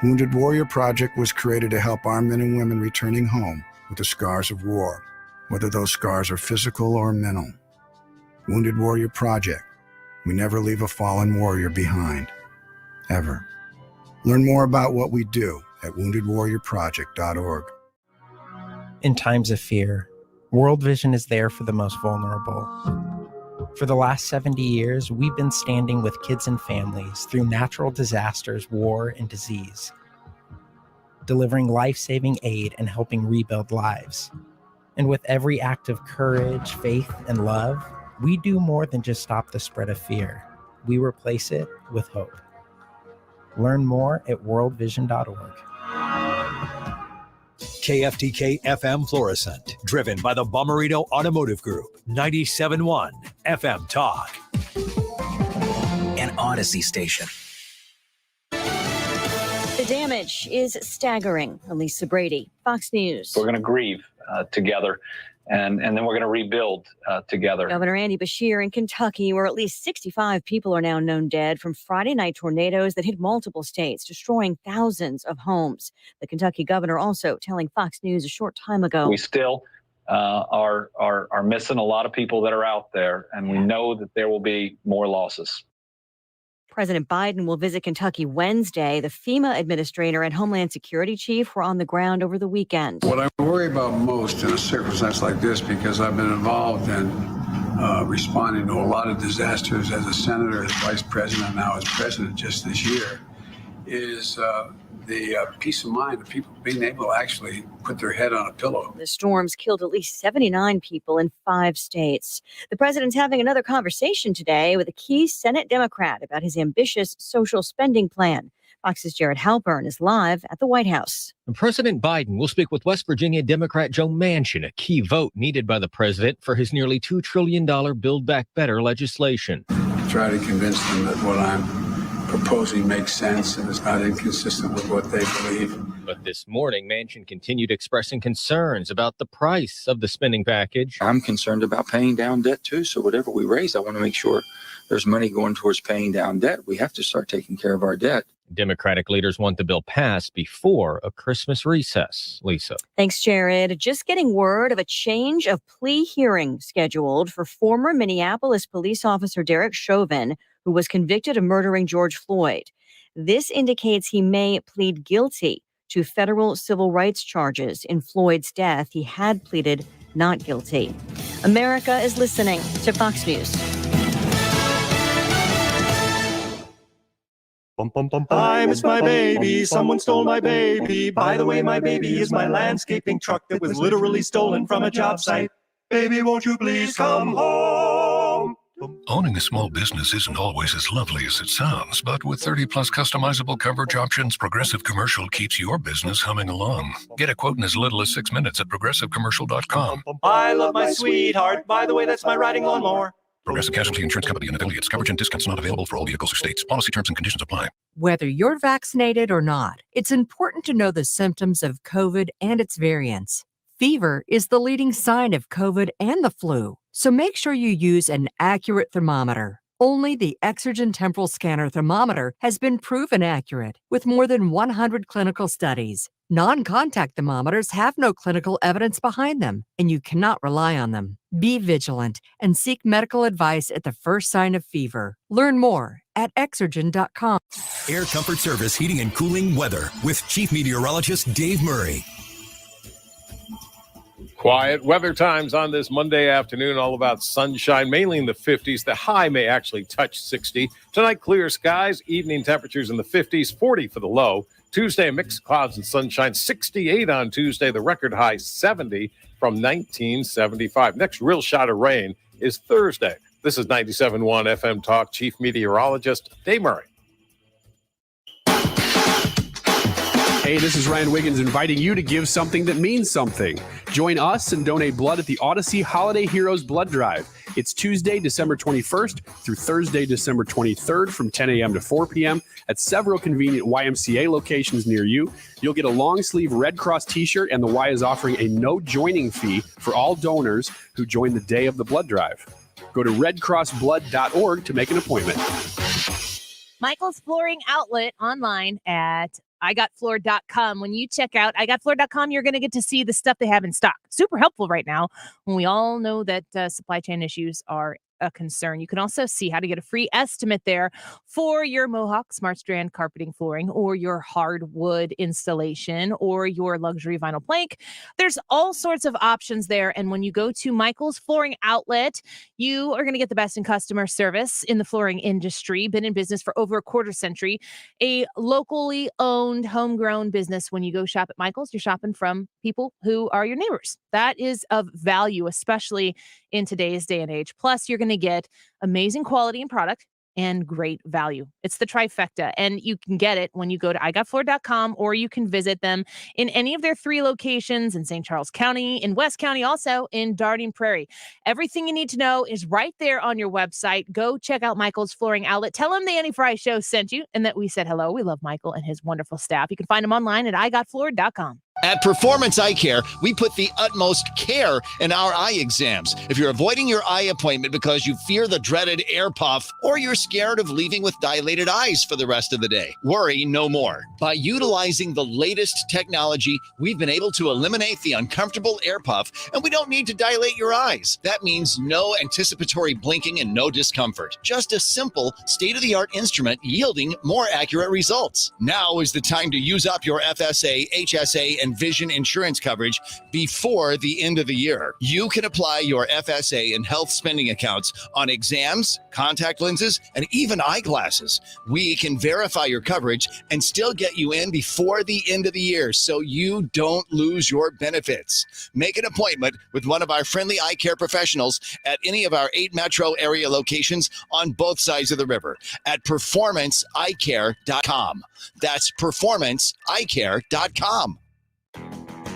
Wounded Warrior Project was created to help our men and women returning home with the scars of war, whether those scars are physical or mental. Wounded Warrior Project. We never leave a fallen warrior behind, ever. Learn more about what we do at woundedwarriorproject.org. In times of fear, World Vision is there for the most vulnerable. For the last 70 years, we've been standing with kids and families through natural disasters, war, and disease, delivering life-saving aid and helping rebuild lives. And with every act of courage, faith, and love, we do more than just stop the spread of fear. We replace it with hope. Learn more at worldvision.org. KFTK FM Florissant, driven by the Bomarito Automotive Group, 97.1 FM Talk. An Odyssey station. The damage is staggering. Elisa Brady, Fox News. We're going to grieve together. And then we're going to rebuild together. Governor Andy Beshear in Kentucky, where at least 65 people are now known dead from Friday night tornadoes that hit multiple states, destroying thousands of homes. The Kentucky governor also telling Fox News a short time ago. We still are missing a lot of people that are out there, and we know that there will be more losses. President Biden will visit Kentucky Wednesday. The FEMA administrator and Homeland Security chief were on the ground over the weekend. What I worry about most in a circumstance like this, because I've been involved in responding to a lot of disasters as a senator, as vice president, and now as president just this year, is the peace of mind of people being able to actually put their head on a pillow. The storms killed at least 79 people in 5 states. The president's having another conversation today with a key Senate Democrat about his ambitious social spending plan. Fox's Jared Halpern is live at the White House. President Biden will speak with West Virginia Democrat Joe Manchin, a key vote needed by the president for his nearly $2 trillion Build Back Better legislation. Try to convince them that what I'm proposing makes sense and is not inconsistent with what they believe. But this morning, Manchin continued expressing concerns about the price of the spending package. I'm concerned about paying down debt too. So whatever we raise, I want to make sure there's money going towards paying down debt. We have to start taking care of our debt. Democratic leaders want the bill passed before a Christmas recess. Lisa. Thanks, Jared. Just getting word of a change of plea hearing scheduled for former Minneapolis police officer Derek Chauvin, who was convicted of murdering George Floyd. This indicates he may plead guilty to federal civil rights charges in Floyd's death. He had pleaded not guilty. America is listening to Fox News. I miss my baby, someone stole my baby. By the way, my baby is my landscaping truck that was literally stolen from a job site. Baby, won't you please come home? Owning a small business isn't always as lovely as it sounds, but with 30-plus customizable coverage options, Progressive Commercial keeps your business humming along. Get a quote in as little as 6 minutes at progressivecommercial.com. I love my sweetheart. By the way, that's my riding lawnmower. Progressive Casualty Insurance Company and affiliates. Coverage and discounts not available for all vehicles or states. Policy terms and conditions apply. Whether you're vaccinated or not, it's important to know the symptoms of COVID and its variants. Fever is the leading sign of COVID and the flu, so make sure you use an accurate thermometer. Only the Exergen Temporal Scanner thermometer has been proven accurate with more than 100 clinical studies. Non-contact thermometers have no clinical evidence behind them, and you cannot rely on them. Be vigilant and seek medical advice at the first sign of fever. Learn more at Exergen.com. Air Comfort Service Heating and Cooling Weather with Chief Meteorologist Dave Murray. Quiet weather times on this Monday afternoon, all about sunshine, mainly in the 50s. The high may actually touch 60. Tonight, clear skies, evening temperatures in the 50s, 40 for the low. Tuesday, mixed clouds and sunshine, 68 on Tuesday. The record high, 70 from 1975. Next real shot of rain is Thursday. This is 97.1 FM Talk Chief Meteorologist Dave Murray. Hey, this is Ryan Wiggins inviting you to give something that means something. Join us and donate blood at the Odyssey Holiday Heroes Blood Drive. It's Tuesday, December 21st through Thursday, December 23rd from 10 a.m. to 4 p.m. at several convenient YMCA locations near you. You'll get a long-sleeve Red Cross t-shirt, and the Y is offering a no-joining fee for all donors who join the day of the blood drive. Go to redcrossblood.org to make an appointment. Michael's Flooring Outlet online at igotfloor.com. When you check out igotfloor.com, you're going to get to see the stuff they have in stock. Super helpful right now when we all know that supply chain issues are a concern. You can also see how to get a free estimate there for your Mohawk Smart Strand carpeting flooring, or your hardwood installation, or your luxury vinyl plank. There's all sorts of options there. And when you go to Michael's Flooring Outlet, you are going to get the best in customer service in the flooring industry. Been in business for over a quarter century. A locally owned, homegrown business. When you go shop at Michael's, you're shopping from people who are your neighbors. That is of value, especially in today's day and age. Plus, you're going to get amazing quality and product and great value. It's the trifecta, and you can get it when you go to igotfloor.com, or you can visit them in any of their 3 locations in St. Charles County, in West County, also in Darting Prairie. Everything you need to know is right there on your website. Go check out Michael's Flooring Outlet. Tell them the Annie Frey Show sent you and that we said hello. We love Michael and his wonderful staff. You can find them online at igotfloor.com. At Performance Eye Care, we put the utmost care in our eye exams. If you're avoiding your eye appointment because you fear the dreaded air puff, or you're scared of leaving with dilated eyes for the rest of the day, worry no more. By utilizing the latest technology, we've been able to eliminate the uncomfortable air puff, and we don't need to dilate your eyes. That means no anticipatory blinking and no discomfort. Just a simple, state-of-the-art instrument yielding more accurate results. Now is the time to use up your FSA, HSA, and vision insurance coverage before the end of the year. You can apply your FSA and health spending accounts on exams, contact lenses, and even eyeglasses. We can verify your coverage and still get you in before the end of the year, so you don't lose your benefits. Make an appointment with one of our friendly eye care professionals at any of our 8 metro area locations on both sides of the river at performanceeyecare.com. That's performanceeyecare.com.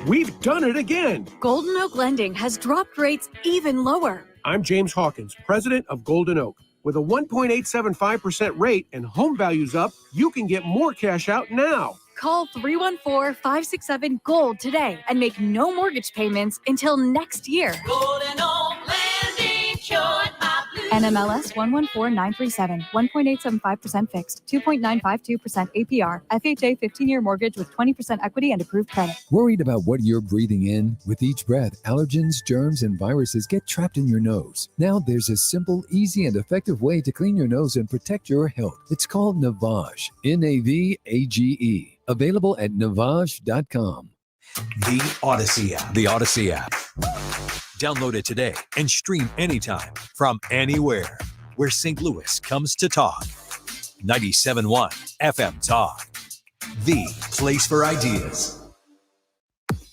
We've done it again. Golden Oak Lending has dropped rates even lower. I'm James Hawkins, president of Golden Oak. With a 1.875% rate and home values up, you can get more cash out now. Call 314-567-GOLD today and make no mortgage payments until next year. Golden Home Lending, short my blues. NMLS 114937, 1.875% fixed, 2.952% APR, FHA 15-year mortgage with 20% equity and approved credit. Worried about what you're breathing in? With each breath, allergens, germs, and viruses get trapped in your nose. Now there's a simple, easy, and effective way to clean your nose and protect your health. It's called Navage, Navage. Available at Navage.com. The Odyssey app. The Odyssey app. Download it today and stream anytime from anywhere where St. Louis comes to talk. 97.1 FM Talk. The place for ideas.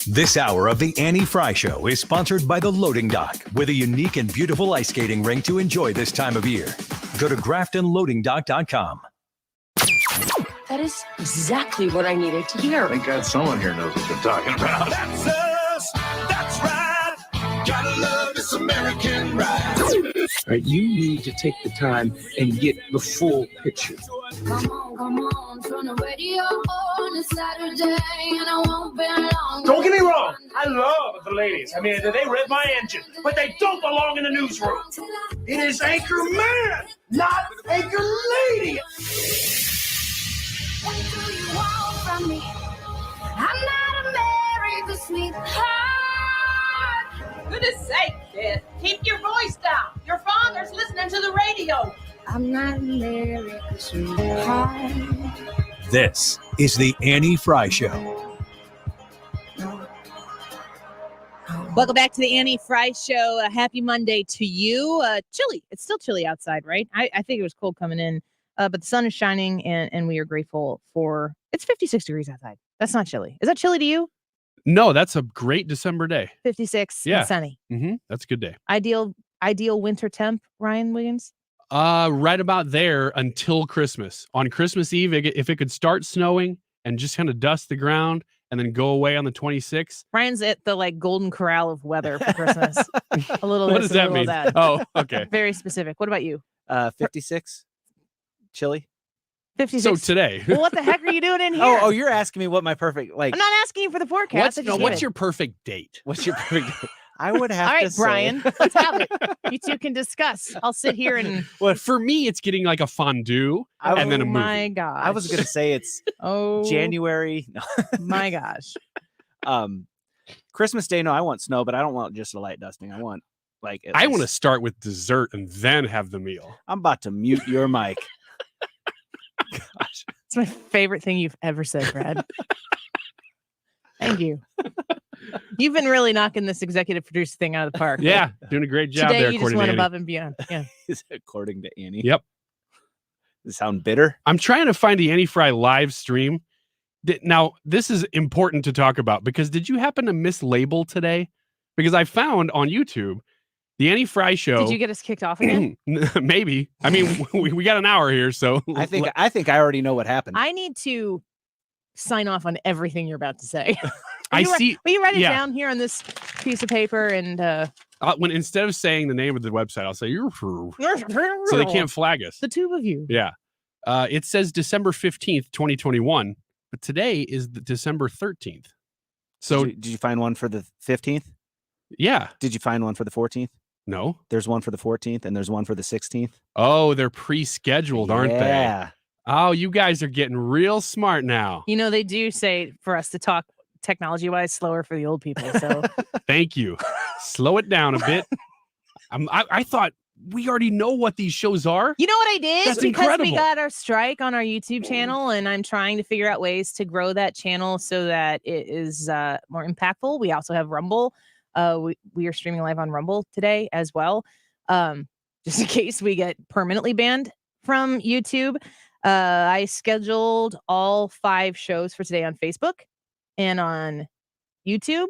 This hour of the Annie Frey Show is sponsored by the Loading Dock, with a unique and beautiful ice skating rink to enjoy this time of year. Go to GraftonLoadingDock.com. That is exactly what I needed to hear. Thank God someone here knows what they're talking about. That's us. That's right. Gotta love this American ride. Right, you need to take the time and get the full picture. Come on, turn the radio on. It's Saturday and I won't be long. Don't get me wrong. I love the ladies. I mean, they rev my engine, but they don't belong in the newsroom. It is Anchor Man, not Anchor Lady. What do you want from me? I'm not America's sweetheart. Goodness sake, kid. Keep your voice down. Your father's listening to the radio. I'm not America's sweetheart. This is the Annie Frey Show. Welcome back to the Annie Frey Show. A happy Monday to you. Chilly. It's still chilly outside, right? I think it was cold coming in. But the sun is shining, and we are grateful for it's 56 degrees outside. That's not chilly. Is that chilly to you? No, that's a great December day. 56 and sunny. That's a good day. Ideal winter temp, Ryan Wiggins? Right about there until Christmas. On Christmas Eve, if it could start snowing and just kind of dust the ground and then go away on the 26th. Ryan's at the Golden Corral of weather for Christmas. A little What this, does a that little mean? that. Oh, okay. Very specific. What about you? 56. Chilly. 56. So today. Well, what the heck are you doing in here? Oh, you're asking me what my perfect I'm not asking you for the forecast. What's your perfect date? What's your perfect date? I would have All right, to say. Brian, let's have it. You two can discuss. I'll sit here and. Well, for me, it's getting like a fondue and then a movie. My gosh. I was gonna say it's January. No. My gosh. Christmas Day. No, I want snow, but I don't want just a light dusting. I want I want to start with dessert and then have the meal. I'm about to mute your mic. Gosh, it's my favorite thing you've ever said, Brad. Thank you. You've been really knocking this executive producer thing out of the park. Yeah, doing a great job Today, there. you just went above and beyond. Yeah. According to Annie. Yep. Does it sound bitter? I'm trying to find the Annie Frey live stream. Now, this is important to talk about because did you happen to mislabel today? Because I found on YouTube the Annie Frey Show. Did you get us kicked off again? Maybe. I mean, we got an hour here, so I think I already know what happened. I need to sign off on everything you're about to say. I Will you write it yeah. down here on this piece of paper and when instead of saying the name of the website, I'll say you're so they can't flag us. The two of you. Yeah. It says December 15th, 2021, but today is the December 13th. So did you find one for the 15th? Yeah. Did you find one for the 14th? No. There's one for the 14th and there's one for the 16th. Oh, they're pre-scheduled, aren't they? Yeah. Oh, you guys are getting real smart now. You know, they do say for us to talk technology-wise slower for the old people. So thank you. Slow it down a bit. I thought we already know what these shows are. You know what I did? That's because incredible. we got our strike on our YouTube channel, and I'm trying to figure out ways to grow that channel so that it is more impactful. We also have Rumble. We are streaming live on Rumble today as well. Just in case we get permanently banned from YouTube. I scheduled all 5 shows for today on Facebook and on YouTube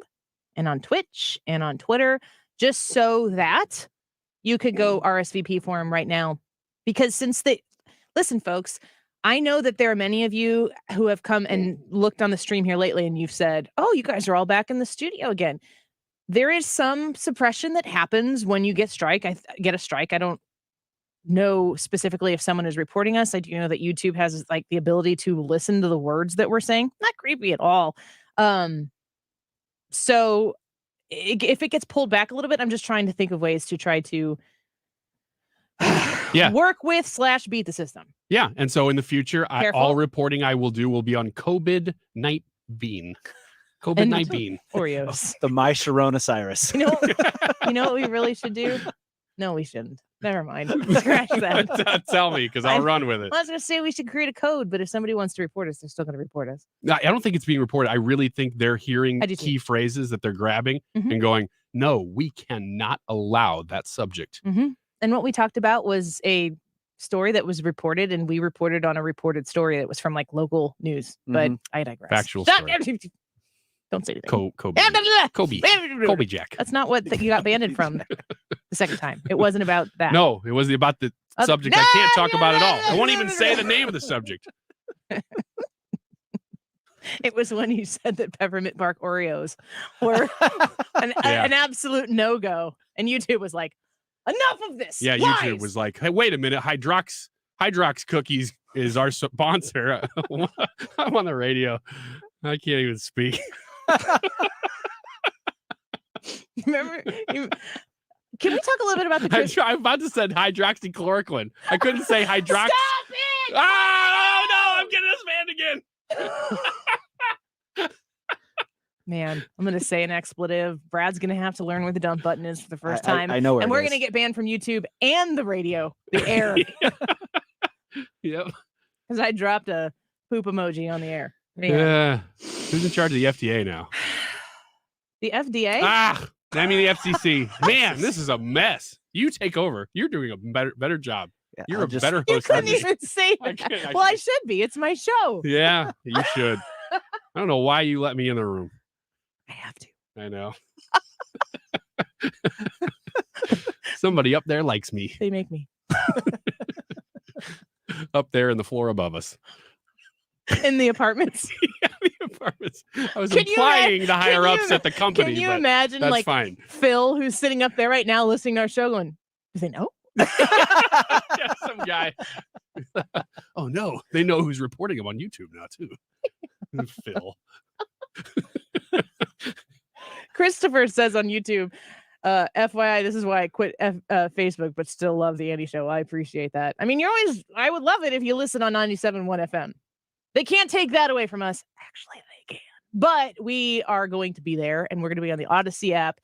and on Twitch and on Twitter, just so that you could go RSVP for them right now. Because listen, folks, I know that there are many of you who have come and looked on the stream here lately and you've said, oh, you guys are all back in the studio again. There is some suppression that happens when you get a strike. I don't know specifically if someone is reporting us. I do know that YouTube has like the ability to listen to the words that we're saying. Not creepy at all. So if it gets pulled back a little bit, I'm just trying to think of ways to try to work with / beat the system. Yeah. And so in the future, all reporting I will do will be on COVID Night Bean. COVID Night Bean. Oreos. The My Sharona Cyrus. You know what we really should do? No, we shouldn't. Never mind. Scratch that. Tell me, because I'll run with it. I was going to say we should create a code, but if somebody wants to report us, they're still going to report us. I don't think it's being reported. I really think they're hearing key phrases that they're grabbing and going, no, we cannot allow that subject. Mm-hmm. And what we talked about was a story that was reported, and we reported on a reported story that was from like local news. But I digress. Factual story. Don't say anything. Kobe Jack. That's not what you got banned from the second time. It wasn't about that. No, it wasn't about the subject I can't talk about at all. I won't even say the name of the subject. It was when you said that peppermint bark Oreos were an absolute no-go. And YouTube was like, enough of this. Yeah, Lies. YouTube was like, hey, wait a minute. Hydrox Cookies is our sponsor. I'm on the radio. I can't even speak. Remember? Can we talk a little bit about the I'm about to say hydroxychloroquine. I couldn't say hydrox. Stop it! Oh, no, I'm getting this banned again. Man, I'm going to say an expletive. Brad's going to have to learn where the dump button is for the first time. I know where and it we're is. going to get banned from YouTube and the radio, the air. Yep. Because I dropped a poop emoji on the air. Man. Yeah. Who's in charge of the FDA now? The FDA? I mean the FCC. Man, this is a mess. You take over. You're doing a better job. Yeah, You're Just, better you host. couldn't even say that. Well, I should be. It's my show. Yeah, you should. I don't know why you let me in the room. I have to. I know. Somebody up there likes me. They make me. Up there in the floor above us. In the apartments. Yeah, the apartments. I was implying the higher ups at the company. Can you but imagine that's like fine. Phil, who's sitting up there right now listening to our show going, do they know? Yeah, some guy. Oh no, they know who's reporting him on YouTube now too. Phil. Christopher says on YouTube, FYI, this is why I quit Facebook, but still love the Andy Show. I appreciate that. I mean, I would love it if you listen on 97.1 FM. They can't take that away from us. Actually, they can. But we are going to be there, and we're going to be on the Odyssey app.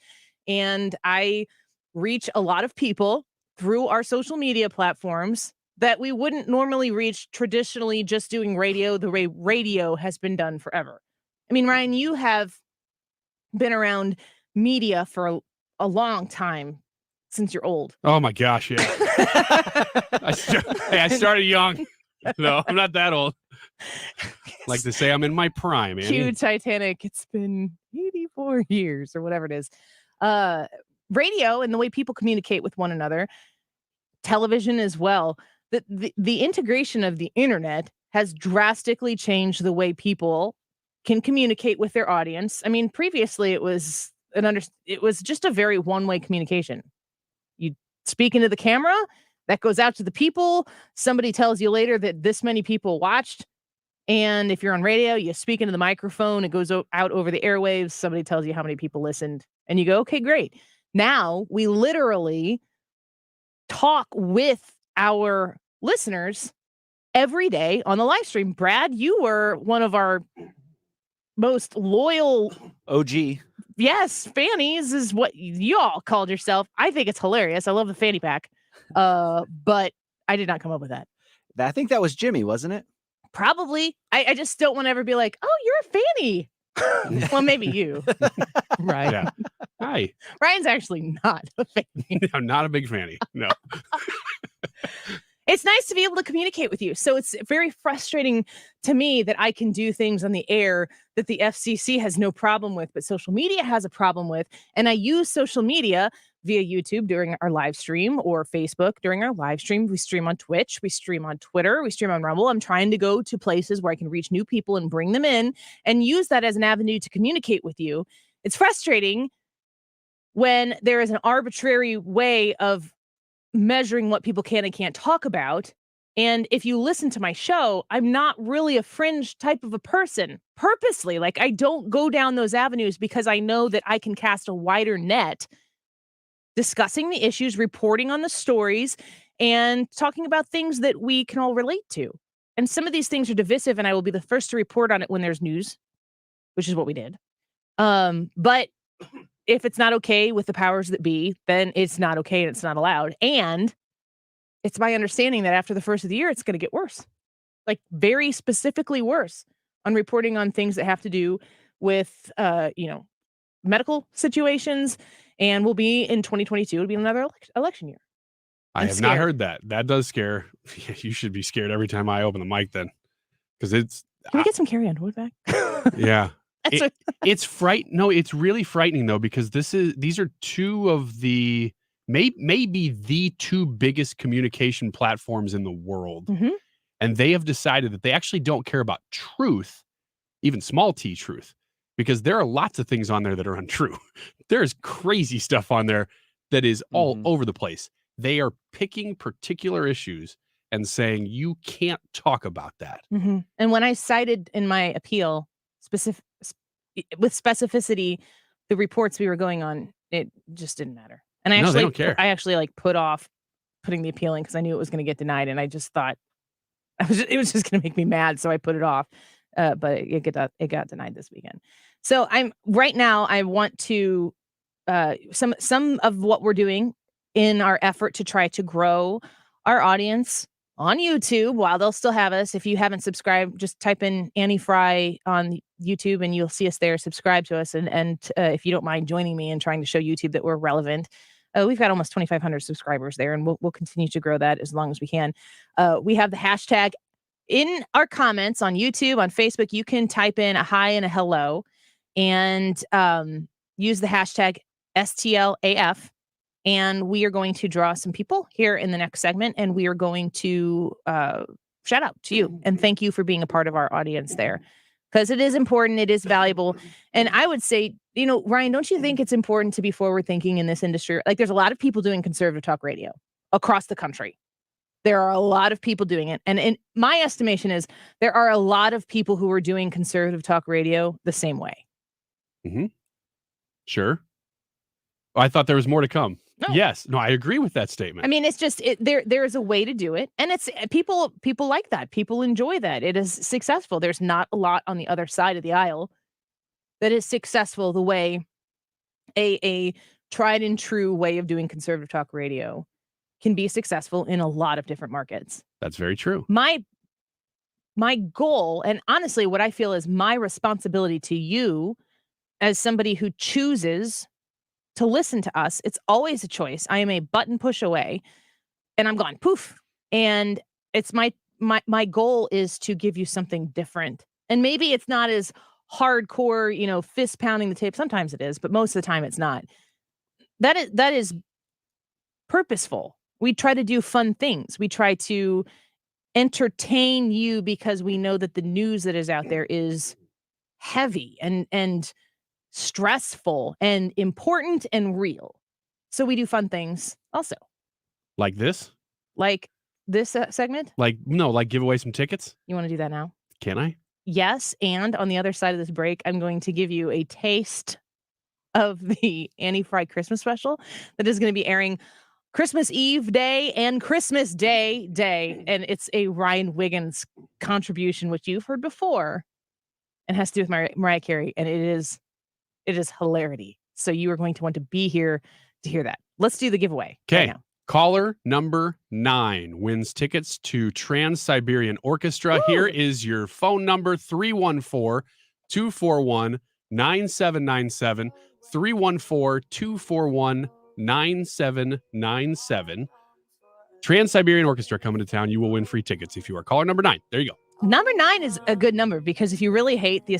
And I reach a lot of people through our social media platforms that we wouldn't normally reach traditionally just doing radio the way radio has been done forever. I mean, Ryan, you have been around media for a long time since you're old. Oh my gosh, yeah. I started young. No, I'm not that old. Like to say I'm in my prime, Annie. Cue Titanic. It's been 84 years or whatever it is. Radio and the way people communicate with one another, television as well. The integration of the internet has drastically changed the way people can communicate with their audience. I mean, previously it was just a very one-way communication. You speak into the camera, that goes out to the people. Somebody tells you later that this many people watched. And if you're on radio, you speak into the microphone. It goes out over the airwaves. Somebody tells you how many people listened. And you go, okay, great. Now we literally talk with our listeners every day on the live stream. Brad, you were one of our most loyal OG. Yes, fannies is what y'all called yourself. I think it's hilarious. I love the fanny pack. But I did not come up with that. I think that was Jimmy, wasn't it? Probably. I just don't want to ever be like, oh, you're a fanny. Well, maybe you. Right. Yeah. Hi. Ryan's actually not a fanny. I'm not a big fanny. No. It's nice to be able to communicate with you. So it's very frustrating to me that I can do things on the air that the FCC has no problem with, but social media has a problem with. And I use social media via YouTube during our live stream or Facebook during our live stream. We stream on Twitch. We stream on Twitter. We stream on Rumble. I'm trying to go to places where I can reach new people and bring them in and use that as an avenue to communicate with you. It's frustrating when there is an arbitrary way of measuring what people can and can't talk about. And if you listen to my show, I'm not really a fringe type of a person purposely. Like, I don't go down those avenues because I know that I can cast a wider net discussing the issues, reporting on the stories, and talking about things that we can all relate to. And some of these things are divisive, and I will be the first to report on it when there's news, which is what we did. But if it's not okay with the powers that be, then it's not okay and it's not allowed. And it's my understanding that after the first of the year, it's going to get worse, like very specifically worse on reporting on things that have to do with, medical situations. And we'll be in 2022. It'll be another election year. I have not heard that. That does scare. You should be scared every time I open the mic then. Because it's. Can we get some Carrie Underwood back? Yeah. It's No, it's really frightening though, because these are two of the maybe the two biggest communication platforms in the world. Mm-hmm. And they have decided that they actually don't care about truth, even small t truth, because there are lots of things on there that are untrue. There's crazy stuff on there that is all over the place. They are picking particular issues and saying you can't talk about that. Mm-hmm. And when I cited in my appeal with specificity the reports we were going on, it just didn't matter. And I they don't care. I actually put off putting the appeal in because I knew it was going to get denied, and I just thought it was just going to make me mad, so I put it off. But it got denied this weekend. So I want to some of what we're doing in our effort to try to grow our audience on YouTube while they'll still have us. If you haven't subscribed, just type in Annie Frey on YouTube and you'll see us there. Subscribe to us. And if you don't mind joining me in trying to show YouTube that we're relevant, we've got almost 2,500 subscribers there, and we'll continue to grow that as long as we can. We have the hashtag in our comments on YouTube, on Facebook. You can type in a hi and a hello and use the hashtag STLAF. And we are going to draw some people here in the next segment, and we are going to shout out to you and thank you for being a part of our audience there, because it is important. It is valuable. And I would say, Ryan, don't you think it's important to be forward thinking in this industry? Like, there's a lot of people doing conservative talk radio across the country. There are a lot of people doing it. And my estimation is there are a lot of people who are doing conservative talk radio the same way. Mm-hmm. Sure. I thought there was more to come. No. Yes. No, I agree with that statement. I mean, it's just there is a way to do it. And it's people like that. People enjoy that. It is successful. There's not a lot on the other side of the aisle that is successful the way a tried and true way of doing conservative talk radio can be successful in a lot of different markets. That's very true. My goal, and honestly, what I feel is my responsibility to you as somebody who chooses to listen to us, it's always a choice. I am a button push away and I'm gone, poof. And it's my goal is to give you something different. And maybe it's not as hardcore, fist pounding the tape. Sometimes it is, but most of the time it's not. That is purposeful. We try to do fun things. We try to entertain you because we know that the news that is out there is heavy and stressful and important and real. So we do fun things also. Like this? Like this segment? Like give away some tickets? You want to do that now? Can I? Yes. And on the other side of this break, I'm going to give you a taste of the Annie Frey Christmas special that is going to be airing Christmas Eve day and Christmas Day. And it's a Ryan Wiggins contribution, which you've heard before, and has to do with Mariah Carey. And it is hilarity. So you are going to want to be here to hear that. Let's do the giveaway. Okay. Right, caller number 9 wins tickets to Trans-Siberian Orchestra. Woo! Here is your phone number, 314-241-9797. 314-241-9797. Trans-Siberian Orchestra coming to town. You will win free tickets if you are caller number 9. There you go. Number 9 is a good number because if you really hate the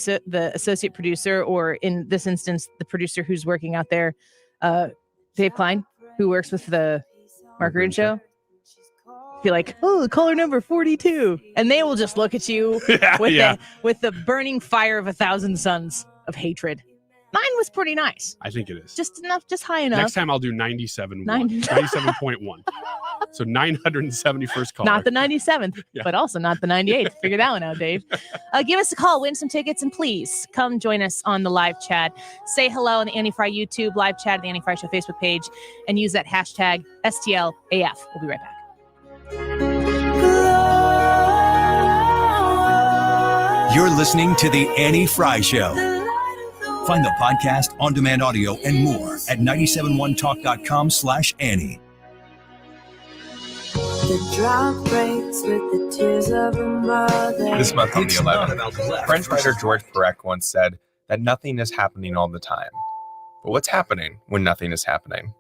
associate producer, or in this instance, the producer who's working out there, Dave Klein, who works with the Mark Reed Show, be like, oh, caller number 42. And they will just look at you with the burning fire of 1,000 suns of hatred. Mine was pretty nice. I think it is. Just enough, just high enough. Next time I'll do 97.1. So 971st call. Not the 97th, Yeah. but also not the 98th. Figure that one out, Dave. Give us a call, win some tickets, and please come join us on the live chat. Say hello on the Annie Frey YouTube live chat, the Annie Frey Show Facebook page, and use that hashtag STLAF. We'll be right back. You're listening to The Annie Frey Show. Find the podcast, on-demand audio, and more at 971talk.com/Annie. The drop breaks with the tears of a mother. This month on the 11th, French writer George Perec once said that nothing is happening all the time. But what's happening when nothing is happening?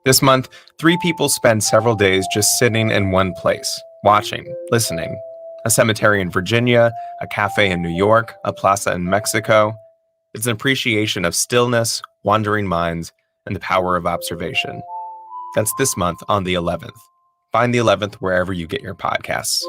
This month, 3 people spend several days just sitting in one place, watching, listening. A cemetery in Virginia, a cafe in New York, a plaza in Mexico. It's an appreciation of stillness, wandering minds, and the power of observation. That's this month on the 11th. Find the 11th wherever you get your podcasts.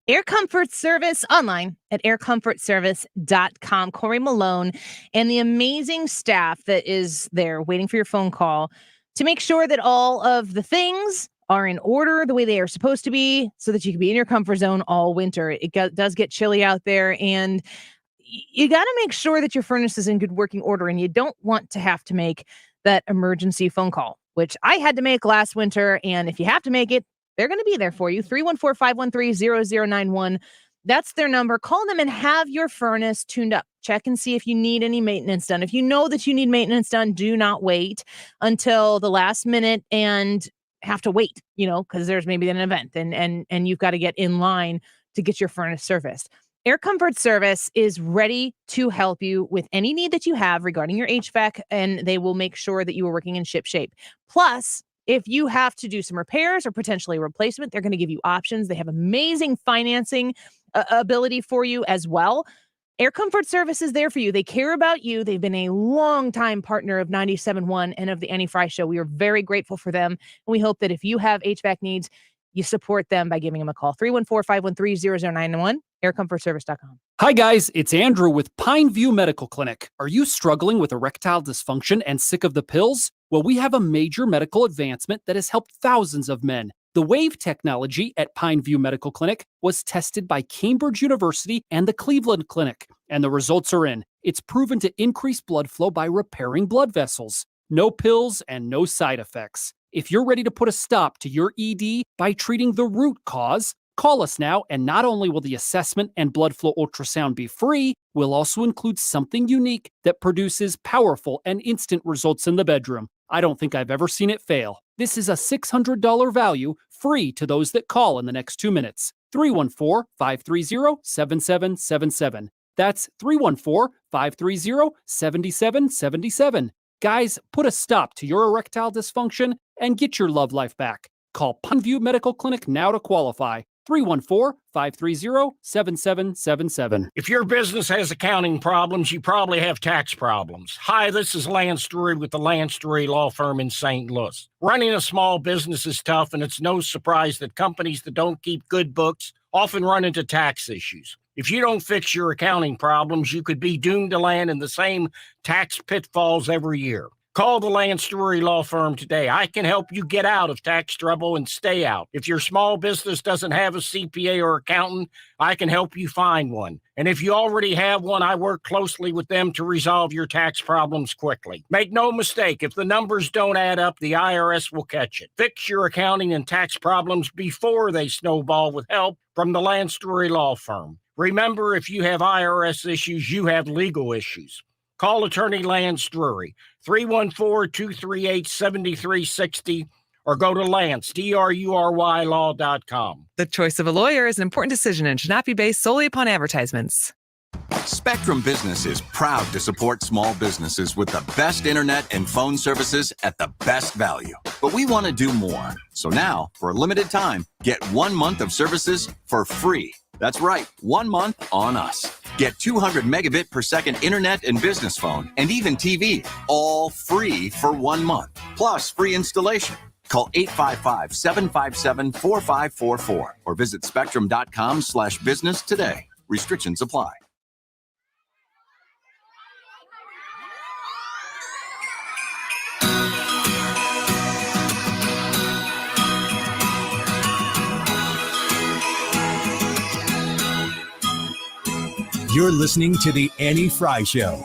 Air Comfort Service online at aircomfortservice.com. Corey Malone and the amazing staff that is there waiting for your phone call to make sure that all of the things are in order the way they are supposed to be so that you can be in your comfort zone all winter. It does get chilly out there, and you got to make sure that your furnace is in good working order, and you don't want to have to make that emergency phone call, which I had to make last winter. And if you have to make it, they're going to be there for you. 314-513-0091. That's their number. Call them and have your furnace tuned up. Check and see if you need any maintenance done. If you know that you need maintenance done, do not wait until the last minute and have to wait, because there's maybe an event and you've got to get in line to get your furnace serviced. Air Comfort Service is ready to help you with any need that you have regarding your HVAC, and they will make sure that you are working in ship shape. Plus, if you have to do some repairs or potentially a replacement, they're going to give you options. They have amazing financing ability for you as well. Air Comfort Service is there for you. They care about you. They've been a long-time partner of 97.1 and of the Annie Frey Show. We are very grateful for them. And we hope that if you have HVAC needs, you support them by giving them a call. 314-513-0091, aircomfortservice.com. Hi, guys. It's Andrew with Pineview Medical Clinic. Are you struggling with erectile dysfunction and sick of the pills? Well, we have a major medical advancement that has helped thousands of men. The WAVE technology at Pineview Medical Clinic was tested by Cambridge University and the Cleveland Clinic, and the results are in. It's proven to increase blood flow by repairing blood vessels. No pills and no side effects. If you're ready to put a stop to your ED by treating the root cause, call us now, and not only will the assessment and blood flow ultrasound be free, we'll also include something unique that produces powerful and instant results in the bedroom. I don't think I've ever seen it fail. This is a $600 value, free to those that call in the next 2 minutes. 314-530-7777. That's 314-530-7777. Guys, put a stop to your erectile dysfunction and get your love life back. Call Pineview Medical Clinic now to qualify. 314-530-7777. If your business has accounting problems, you probably have tax problems. Hi, this is Lance Drury with the Lance Drury Law Firm in St. Louis. Running a small business is tough, and it's no surprise that companies that don't keep good books often run into tax issues. If you don't fix your accounting problems, you could be doomed to land in the same tax pitfalls every year. Call the Lance Drury Law Firm today. I can help you get out of tax trouble and stay out. If your small business doesn't have a CPA or accountant, I can help you find one. And if you already have one, I work closely with them to resolve your tax problems quickly. Make no mistake, if the numbers don't add up, the IRS will catch it. Fix your accounting and tax problems before they snowball with help from the Lance Drury Law Firm. Remember, if you have IRS issues, you have legal issues. Call attorney Lance Drury, 314-238-7360, or go to Lance, DRURYlaw.com. The choice of a lawyer is an important decision and should not be based solely upon advertisements. Spectrum Business is proud to support small businesses with the best internet and phone services at the best value. But we want to do more. So now, for a limited time, get 1 month of services for free. That's right, 1 month on us. Get 200 megabit per second internet and business phone, and even TV, all free for 1 month, plus free installation. Call 855-757-4544 or visit spectrum.com/business today. Restrictions apply. You're listening to The Annie Frey Show.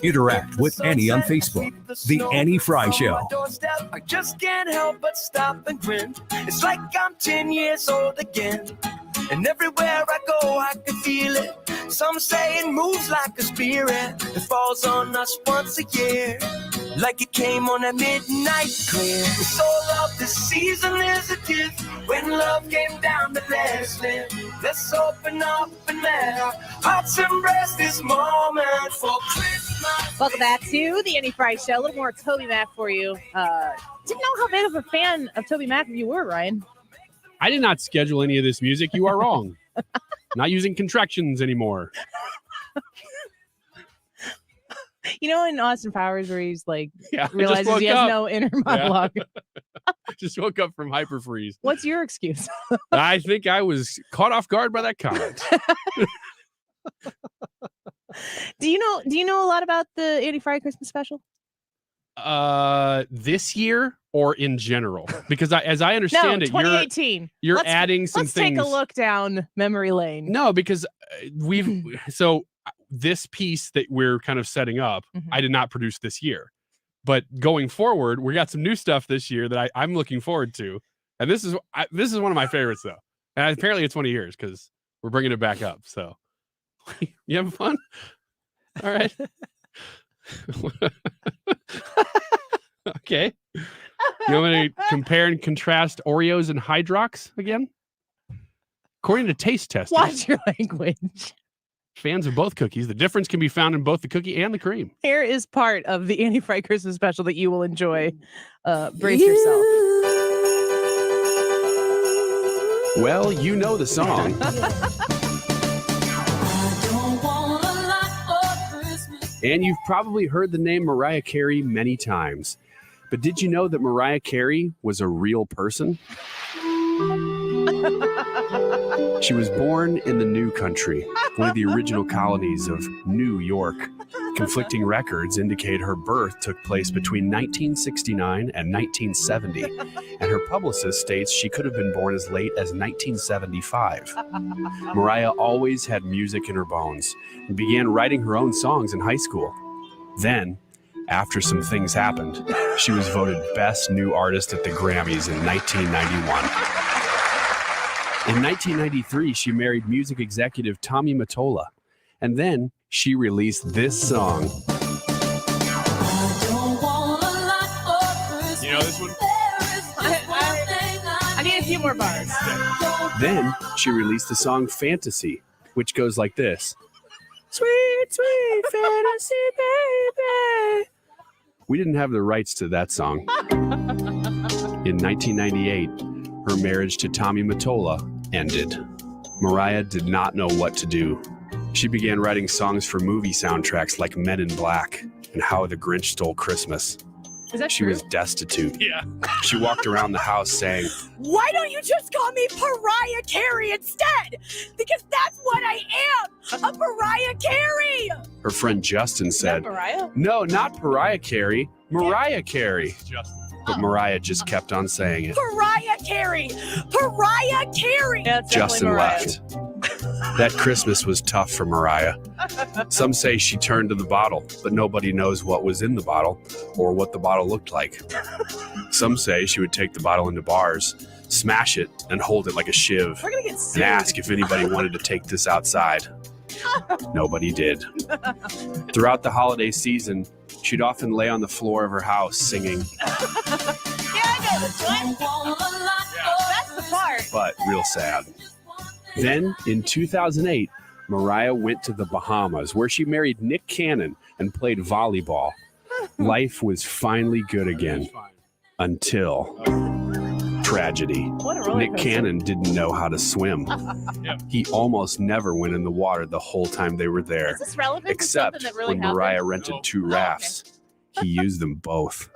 Interact with Annie on Facebook. The Annie Frey Show. I just can't help but stop and grin. It's like I'm 10 years old again. And everywhere I go, I can feel it. Some say it moves like a spirit. It falls on us once a year. Like it came on a midnight clear. The soul of the season is a gift. When love came down to let us live. Let's open up and let our hearts embrace this moment for Christmas. Welcome back to the Annie Frey Show. A little more Toby Mac for you. Didn't know how big of a fan of Toby Mac you were, Ryan. I did not schedule any of this music. You are wrong. Not using contractions anymore. You know, in Austin Powers, where he's like, Yeah, realizes he has no inner monologue. Just woke up from hyperfreeze. What's your excuse? I think I was caught off guard by that comment. Do you know a lot about the Annie Frey Christmas special? This year or in general? Because as I understand it, 2018. You're adding some let's things. Let's take a look down memory lane. No, because so this piece that we're kind of setting up, I did not produce this year. But going forward, we got some new stuff this year that I'm looking forward to. And this is one of my favorites, though. And apparently it's one of yours because we're bringing it back up. So you having fun? All right. Okay. You want me to compare and contrast Oreos and Hydrox again? According to taste testers. Watch your language. Fans of both cookies, the difference can be found in both the cookie and the cream. Here is part of the Annie Frey Christmas special that you will enjoy. Brace yourself. Well, you know the song. And you've probably heard the name Mariah Carey many times. But did you know that Mariah Carey was a real person? She was born in the New Country, one of the original colonies of New York. Conflicting records indicate her birth took place between 1969 and 1970, and her publicist states she could have been born as late as 1975. Mariah always had music in her bones and began writing her own songs in high school. Then, after some things happened, she was voted Best New Artist at the Grammys in 1991. In 1993, she married music executive Tommy Mottola, and then she released this song. You know this one? I need a few more bars. Then she released the song Fantasy, which goes like this. Sweet, sweet fantasy, baby. We didn't have the rights to that song. In 1998, her marriage to Tommy Mottola ended. Mariah did not know what to do. She began writing songs for movie soundtracks like Men in Black and How the Grinch Stole Christmas. Is that She true? was destitute. Yeah. She walked around the house saying, Why don't you just call me Mariah Carey instead? Because that's what I am, a Mariah Carey. her friend Justin said, Mariah? No, not Mariah Carey, Mariah Carey. But Mariah just kept on saying it. Mariah Carey, Mariah Carey. Justin left. That Christmas was tough for Mariah. Some say she turned to the bottle, but nobody knows what was in the bottle or what the bottle looked like. Some say she would take the bottle into bars, smash it, and hold it like a shiv, We're gonna get and sued. ask if anybody wanted to take this outside. Nobody did. Throughout the holiday season, she'd often lay on the floor of her house singing, That's the part. but real sad. Then, in 2008, Mariah went to the Bahamas, where she married Nick Cannon and played volleyball. Life was finally good again. Until tragedy. What a roller Nick coaster. Cannon didn't know how to swim. He almost never went in the water the whole time they were there. Is this relevant to Except something that really when happened? Mariah rented 2 rafts. He used them both.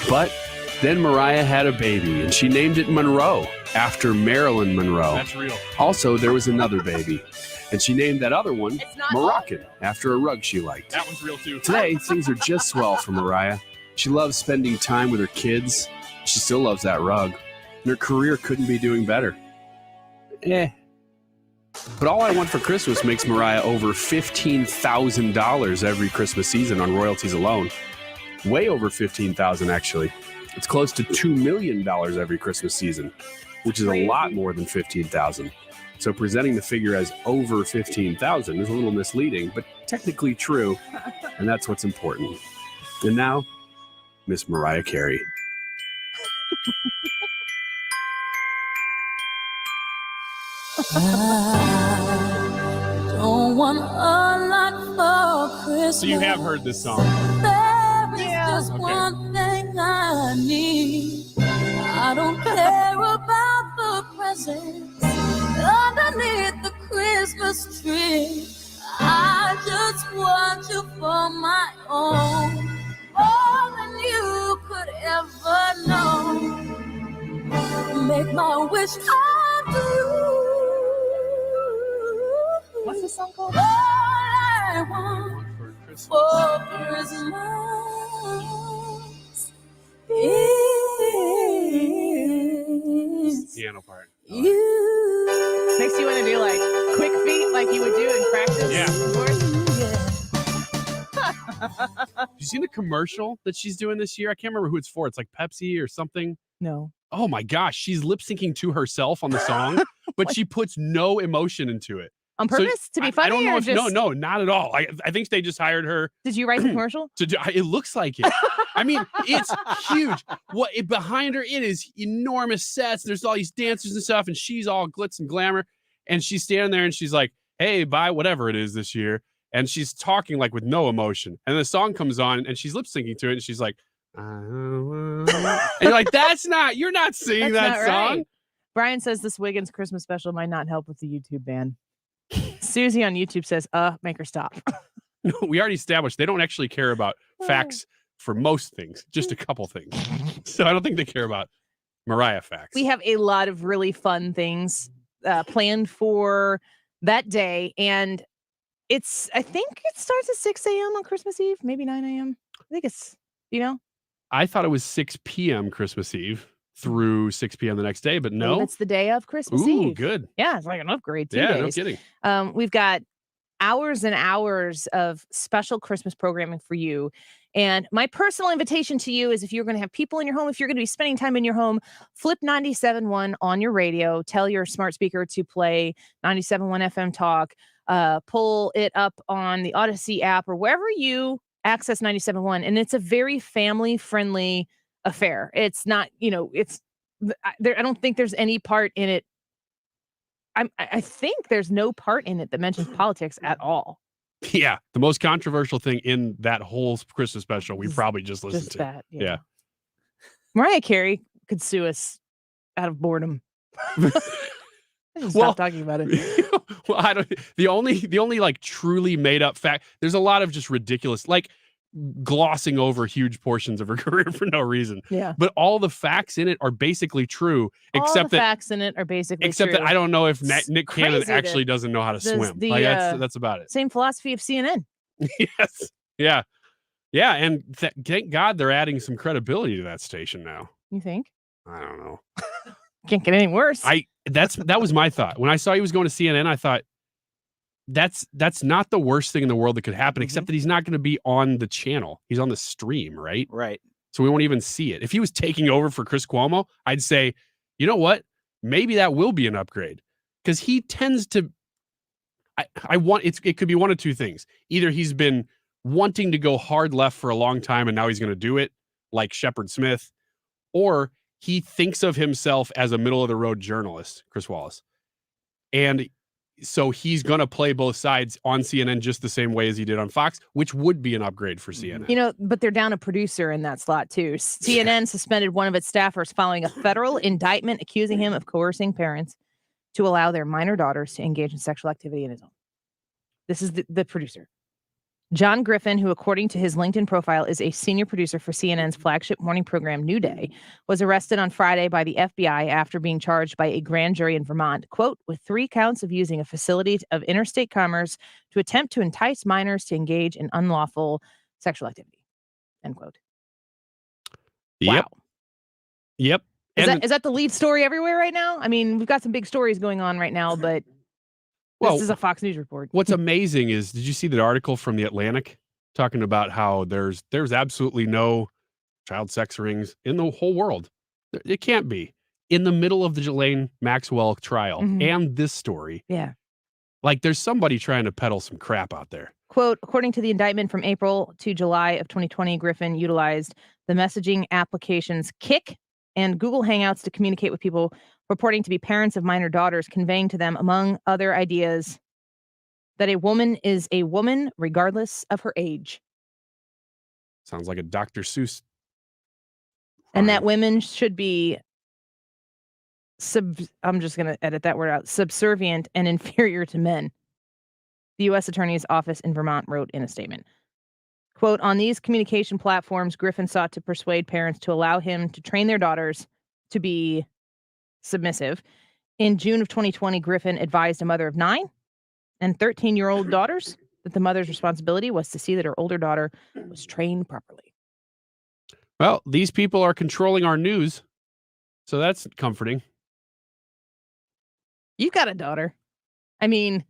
But then Mariah had a baby, and she named it Monroe, after Marilyn Monroe. That's real. Also, there was another baby, and she named that other one Moroccan, after a rug she liked. That one's real too. Today, things are just swell for Mariah. She loves spending time with her kids. She still loves that rug, and her career couldn't be doing better. But All I Want for Christmas makes Mariah over $15,000 every Christmas season on royalties alone. Way over $15,000 actually. It's close to $2 million every Christmas season, which is a lot more than $15,000. So presenting the figure as over $15,000 is a little misleading, but technically true, and that's what's important. And now, Miss Mariah Carey. I don't want a lot for Christmas. So you have heard this song. There is just one thing I need. I don't care about the presents underneath the Christmas tree. I just want you for my own, more than you could ever know. Make my wish come true. What's this song called? All I want for Christmas is Piano part. you. Makes you want to do like quick feet like you would do in practice. Yeah. Have you seen the commercial that she's doing this year? I can't remember who it's for. It's like Pepsi or something. No. Oh my gosh, she's lip syncing to herself on the song, but she puts no emotion into it. On purpose? To be funny? I don't know or if just... no, not at all. I think they just hired her. Did you write the commercial? To do, it looks like it. I mean, it's huge. Behind her, it is enormous sets. There's all these dancers and stuff, and she's all glitz and glamour. And she's standing there and she's like, hey, buy whatever it is this year. And she's talking like with no emotion. And the song comes on and she's lip syncing to it. And she's like, and you're like, you're not singing that song. Right. Brian says this Wiggins Christmas special might not help with the YouTube ban. Susie on YouTube says, make her stop. No, we already established they don't actually care about facts for most things, just a couple things. So I don't think they care about Mariah facts. We have a lot of really fun things planned for that day. And I think it starts at 6 a.m. on Christmas Eve, maybe 9 a.m. I think it's, I thought it was 6 p.m. Christmas Eve through 6 p.m. the next day, but no. It's the day of Christmas Eve. Eve. Good. Yeah, it's like an upgrade. 2 days. No kidding. We've got hours and hours of special Christmas programming for you. And my personal invitation to you is if you're going to have people in your home, if you're going to be spending time in your home, flip 97.1 on your radio. Tell your smart speaker to play 97.1 FM Talk. Pull it up on the Odyssey app or wherever you access 97.1. And it's a very family-friendly affair. It's not, I don't think there's any part in it. I think there's no part in it that mentions politics at all. Yeah. The most controversial thing in that whole Christmas special we probably just listened to. That, yeah. Mariah Carey could sue us out of boredom. Stop talking about it. Well, I don't. The only like truly made up fact. There's a lot of just ridiculous, like glossing over huge portions of her career for no reason. Yeah. But all the facts in it are basically true, except that facts in it are basically except true. that I don't know if Nick Cannon crazy actually doesn't know how to swim. That's about it. Same philosophy of CNN. Yes. Yeah. Yeah. And thank God they're adding some credibility to that station now. You think? I don't know. Can't get any worse. That was my thought. When I saw he was going to CNN, I thought that's not the worst thing in the world that could happen, except that he's not going to be on the channel. He's on the stream, right? Right. So we won't even see it. If he was taking over for Chris Cuomo, I'd say, you know what? Maybe that will be an upgrade. Because he tends to it could be one of two things. Either he's been wanting to go hard left for a long time and now he's going to do it, like Shepard Smith, or he thinks of himself as a middle of the road journalist, Chris Wallace. And so he's going to play both sides on CNN just the same way as he did on Fox, which would be an upgrade for CNN. But they're down a producer in that slot too. CNN suspended one of its staffers following a federal indictment accusing him of coercing parents to allow their minor daughters to engage in sexual activity in his home. This is the producer. John Griffin, who according to his LinkedIn profile is a senior producer for CNN's flagship morning program New Day, was arrested on Friday by the FBI after being charged by a grand jury in Vermont, quote, with 3 counts of using a facility of interstate commerce to attempt to entice minors to engage in unlawful sexual activity, end quote. Yep. Wow. Yep. Is that the lead story everywhere right now? I mean, we've got some big stories going on right now, but this is a Fox News report. What's amazing is, did you see that article from The Atlantic talking about how there's absolutely no child sex rings in the whole world? It can't be. In the middle of the Ghislaine Maxwell trial and this story. Yeah. Like, there's somebody trying to peddle some crap out there. Quote, according to the indictment from April to July of 2020, Griffin utilized the messaging applications Kik and Google Hangouts to communicate with people purporting to be parents of minor daughters, conveying to them, among other ideas, that a woman is a woman regardless of her age. Sounds like a Dr. Seuss. And that women should be I'm just going to edit that word out, subservient and inferior to men. The U.S. Attorney's Office in Vermont wrote in a statement. Quote, on these communication platforms, Griffin sought to persuade parents to allow him to train their daughters to be submissive. In June of 2020, Griffin advised a mother of 9 and 13-year-old daughters that the mother's responsibility was to see that her older daughter was trained properly. Well, these people are controlling our news, so that's comforting. You've got a daughter. I mean,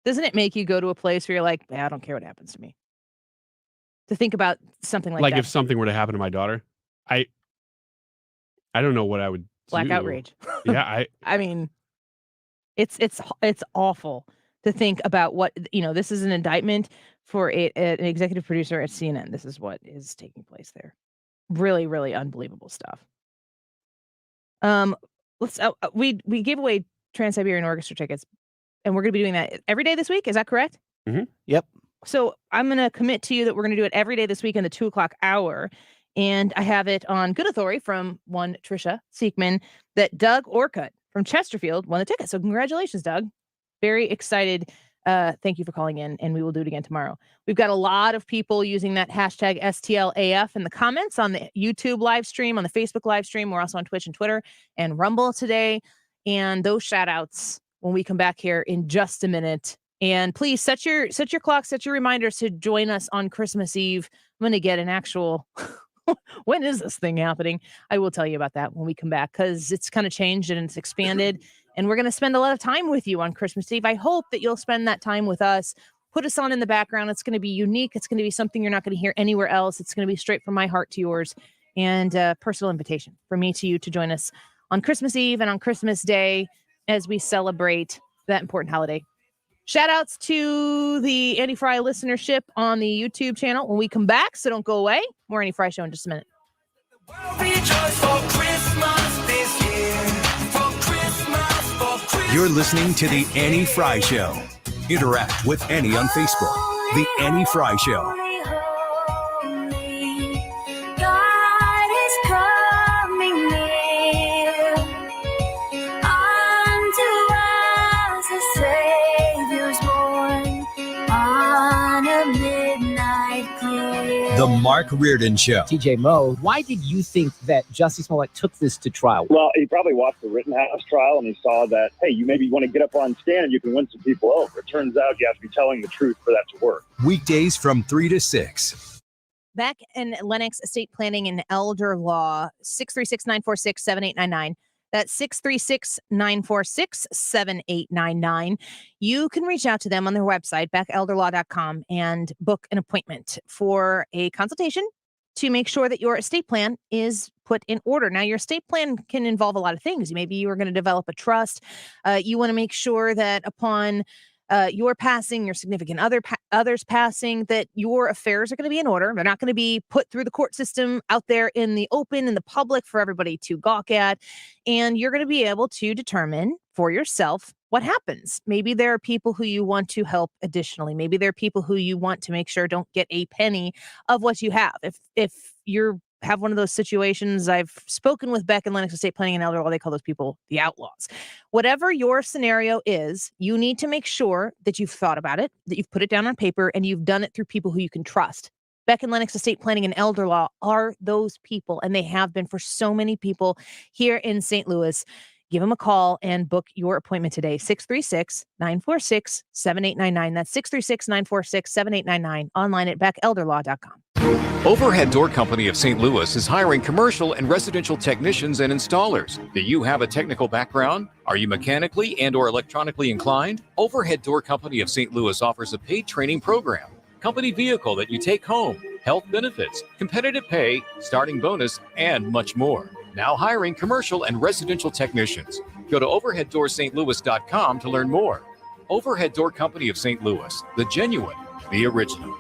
doesn't it make you go to a place where you're like, I don't care what happens to me? To think about something like that. Like if something were to happen to my daughter, I don't know what I would Black do. outrage. Yeah, I mean, it's awful to think about what, this is an indictment for an executive producer at CNN. This is what is taking place there. Really, really unbelievable stuff. We gave away Trans-Siberian Orchestra tickets, and we're going to be doing that every day this week. Is that correct? Mm-hmm. Yep. So I'm going to commit to you that we're going to do it every day this week in the 2:00 hour. And I have it on good authority from one Trisha Siekman that Doug Orcutt from Chesterfield won the ticket. So congratulations, Doug. Very excited. Thank you for calling in, and we will do it again tomorrow. We've got a lot of people using that hashtag STLAF in the comments on the YouTube live stream, on the Facebook live stream. We're also on Twitch and Twitter and Rumble today. And those shout outs when we come back here in just a minute. And please set your clock, set your reminders to join us on Christmas Eve. I'm going to get an actual, when is this thing happening? I will tell you about that when we come back, because it's kind of changed and it's expanded. And we're going to spend a lot of time with you on Christmas Eve. I hope that you'll spend that time with us. Put us on in the background. It's going to be unique. It's going to be something you're not going to hear anywhere else. It's going to be straight from my heart to yours, and a personal invitation for me to you to join us on Christmas Eve and on Christmas Day as we celebrate that important holiday. Shout outs to the Andy Frey listenership on the YouTube channel when we come back. So don't go away. More Andy Frey Show in just a minute. You're listening to The Annie Frey Show. Interact with Annie on Facebook. The Annie Frey Show. God is coming near. Unto us a Savior's born on a midnight clear. The Mark Reardon Show. TJ Moe, why did you think that Jussie Smollett took this to trial? Well, he probably watched the Rittenhouse trial and he saw that, hey, you maybe want to get up on stand and you can win some people over. It turns out you have to be telling the truth for that to work. Weekdays from 3 to 6. Back in Lennox Estate Planning and Elder Law, 636-946-7899. That's 636-946-7899. You can reach out to them on their website, beckelderlaw.com, and book an appointment for a consultation to make sure that your estate plan is put in order. Now, your estate plan can involve a lot of things. Maybe you are going to develop a trust. You want to make sure that upon your passing, your significant others passing, that your affairs are going to be in order. They're not going to be put through the court system out there in the open, in the public for everybody to gawk at. And you're going to be able to determine for yourself what happens. Maybe there are people who you want to help additionally. Maybe there are people who you want to make sure don't get a penny of what you have. If you're have one of those situations, I've spoken with Beck and Lennox Estate Planning and Elder Law. They call those people the outlaws. Whatever your scenario is, you need to make sure that you've thought about it, that you've put it down on paper, and you've done it through people who you can trust. Beck and Lennox Estate Planning and Elder Law are those people, and they have been for so many people here in St. Louis. Give them a call and book your appointment today. 636-946-7899. That's 636-946-7899. Online at beckelderlaw.com. Overhead Door Company of St. Louis is hiring commercial and residential technicians and installers. Do you have a technical background? Are you mechanically and or electronically inclined? Overhead Door Company of St. Louis offers a paid training program, company vehicle that you take home, health benefits, competitive pay, starting bonus, and much more. Now hiring commercial and residential technicians. Go to overheaddoorsstlouis.com to learn more. Overhead Door Company of St. Louis, the genuine, the original.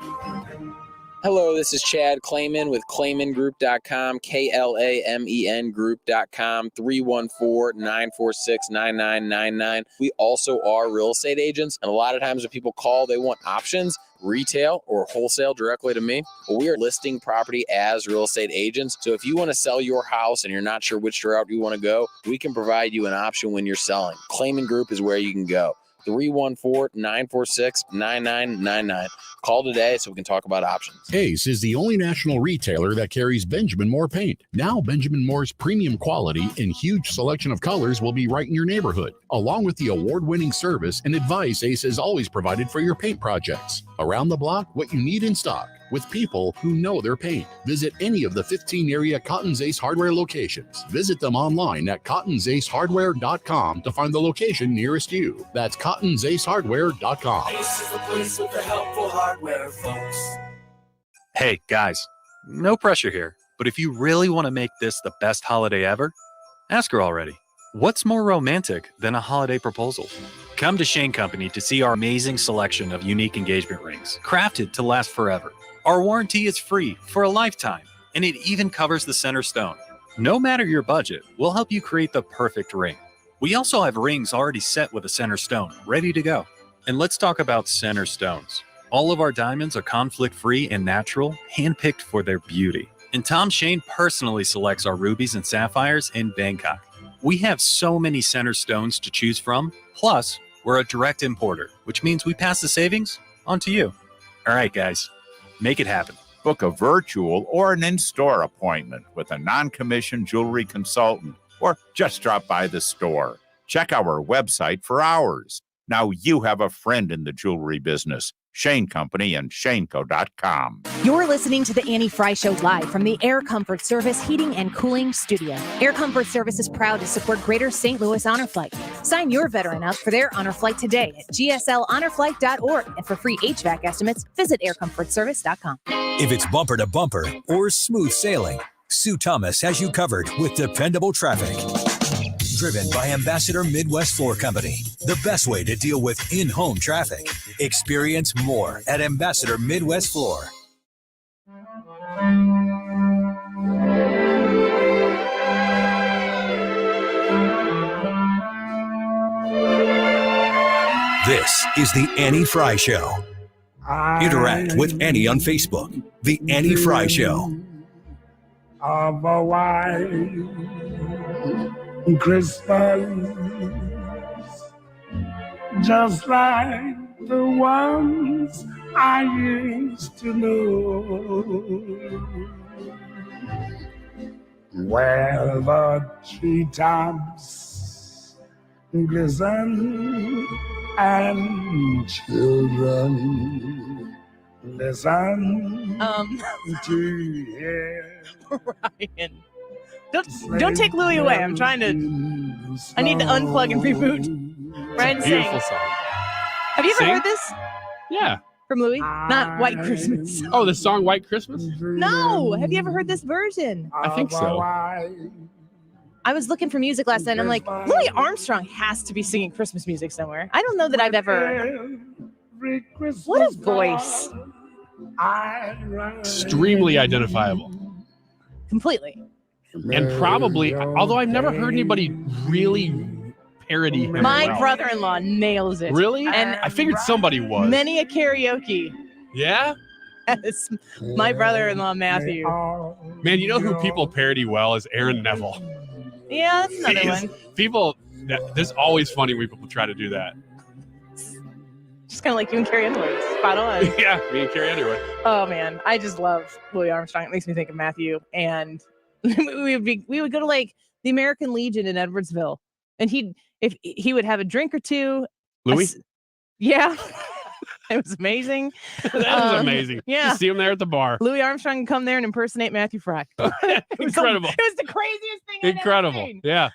Hello, this is Chad Clayman with ClaymanGroup.com, KLAMEN Group.com, 314-946-9999. We also are real estate agents, and a lot of times when people call, they want options, retail or wholesale directly to me. Well, we are listing property as real estate agents. So if you want to sell your house and you're not sure which route you want to go, we can provide you an option when you're selling. Clayman Group is where you can go. 314-946-9999. Call today so we can talk about options. Ace is the only national retailer that carries Benjamin Moore paint. Now Benjamin Moore's premium quality and huge selection of colors will be right in your neighborhood, along with the award-winning service and advice Ace has always provided for your paint projects. Around the block, what you need in stock, with people who know their paint. Visit any of the 15 area Cotton's Ace Hardware locations. Visit them online at cottonsacehardware.com to find the location nearest you. That's cottonsacehardware.com. Ace is the place with the helpful hardware, folks. Hey, guys, no pressure here, but if you really want to make this the best holiday ever, ask her already. What's more romantic than a holiday proposal? Come to Shane Company to see our amazing selection of unique engagement rings, crafted to last forever. Our warranty is free for a lifetime, and it even covers the center stone. No matter your budget, we'll help you create the perfect ring. We also have rings already set with a center stone, ready to go. And let's talk about center stones. All of our diamonds are conflict-free and natural, handpicked for their beauty. And Tom Shane personally selects our rubies and sapphires in Bangkok. We have so many center stones to choose from, plus we're a direct importer, which means we pass the savings on to you. All right, guys. Make it happen. Book a virtual or an in-store appointment with a non-commissioned jewelry consultant, or just drop by the store. Check our website for hours. Now you have a friend in the jewelry business. Shane Company and shaneco.com. You're listening to the Annie Frey Show live from the Air Comfort Service Heating and Cooling Studio. Air Comfort Service is proud to support Greater St. Louis Honor Flight. Sign your veteran up for their honor flight today at gslhonorflight.org. And for free HVAC estimates, visit aircomfortservice.com. If it's bumper to bumper or smooth sailing, Sue Thomas has you covered with dependable traffic. Driven by Ambassador Midwest Floor Company, the best way to deal with in-home traffic. Experience more at Ambassador Midwest Floor. This is the Annie Frey Show. Interact with Annie on Facebook. The Annie Frey Show. Of a white Christmas, just like the ones I used to know, where the treetops glisten and children listen to hear. Ryan. Don't take Louie away. I'm trying to. I need to unplug and reboot. Ryan's saying. Beautiful song. Have you ever heard this? Yeah. From Louie? Not White Christmas. Oh, the song White Christmas? No. Have you ever heard this version? I think so. I was looking for music last night and I'm like, Louis Armstrong has to be singing Christmas music somewhere. I don't know that I've ever. What a voice. Extremely identifiable. Completely. And probably, although I've never heard anybody really parody him. My well. brother-in-law nails it. Really? And I figured somebody was. Many a karaoke. Yeah? Yes. My brother-in-law, Matthew. Man, you know who people parody well is Aaron Neville. Yeah, that's another one. People, there's always funny when people try to do that. Just kind of like you and Carrie Underwood. Spot on. Yeah, me and Carrie Underwood. Oh, man. I just love Louis Armstrong. It makes me think of Matthew. And we would go to like the American Legion in Edwardsville. And he would have a drink or two. Louis? Yeah. It was amazing. That was amazing. Yeah. You see him there at the bar. Louis Armstrong can come there and impersonate Matthew Fry. Incredible. It was the craziest thing I'd Incredible. ever seen. Yeah.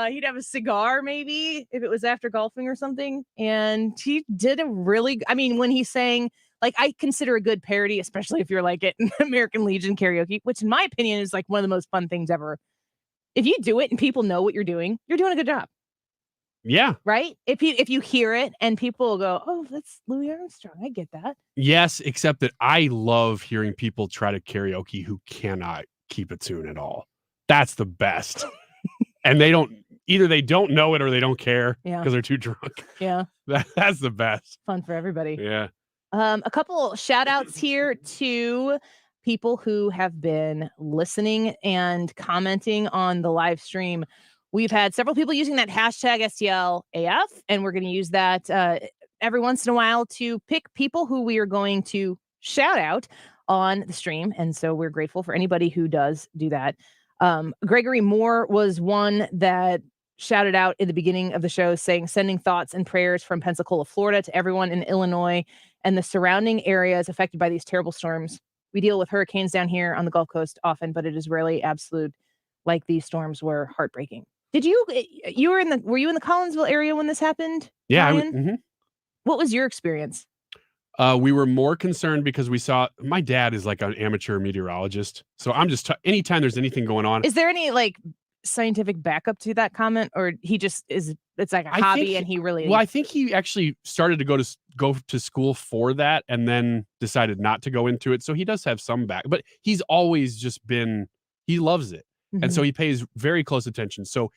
He'd have a cigar maybe if it was after golfing or something. And he did when he's saying, like, I consider a good parody, especially if you're like at American Legion karaoke, which in my opinion is like one of the most fun things ever. If you do it and people know what you're doing a good job. Yeah. Right? If you hear it and people will go, oh, that's Louis Armstrong. I get that. Yes, except that I love hearing people try to karaoke who cannot keep a tune at all. That's the best. And they don't know it or they don't care because they're too drunk. Yeah. That's the best. Fun for everybody. Yeah. A couple shout outs here to people who have been listening and commenting on the live stream. We've had several people using that hashtag STLAF, and we're going to use that every once in a while to pick people who we are going to shout out on the stream. And so we're grateful for anybody who does do that. Gregory Moore was one that shouted out in the beginning of the show saying, sending thoughts and prayers from Pensacola, Florida to everyone in Illinois and the surrounding areas affected by these terrible storms. We deal with hurricanes down here on the Gulf Coast often, but it is rarely absolute like these storms were heartbreaking. Were you in the Collinsville area when this happened? Yeah. What was your experience? We were more concerned because we saw my dad is like an amateur meteorologist. So I'm just anytime there's anything going on. Is there any like scientific backup to that comment, or he just is? It's like a hobby, and he really. Well, I think he actually started to go to school for that, and then decided not to go into it. So he does have some back, but he's always just been. He loves it, and so he pays very close attention. So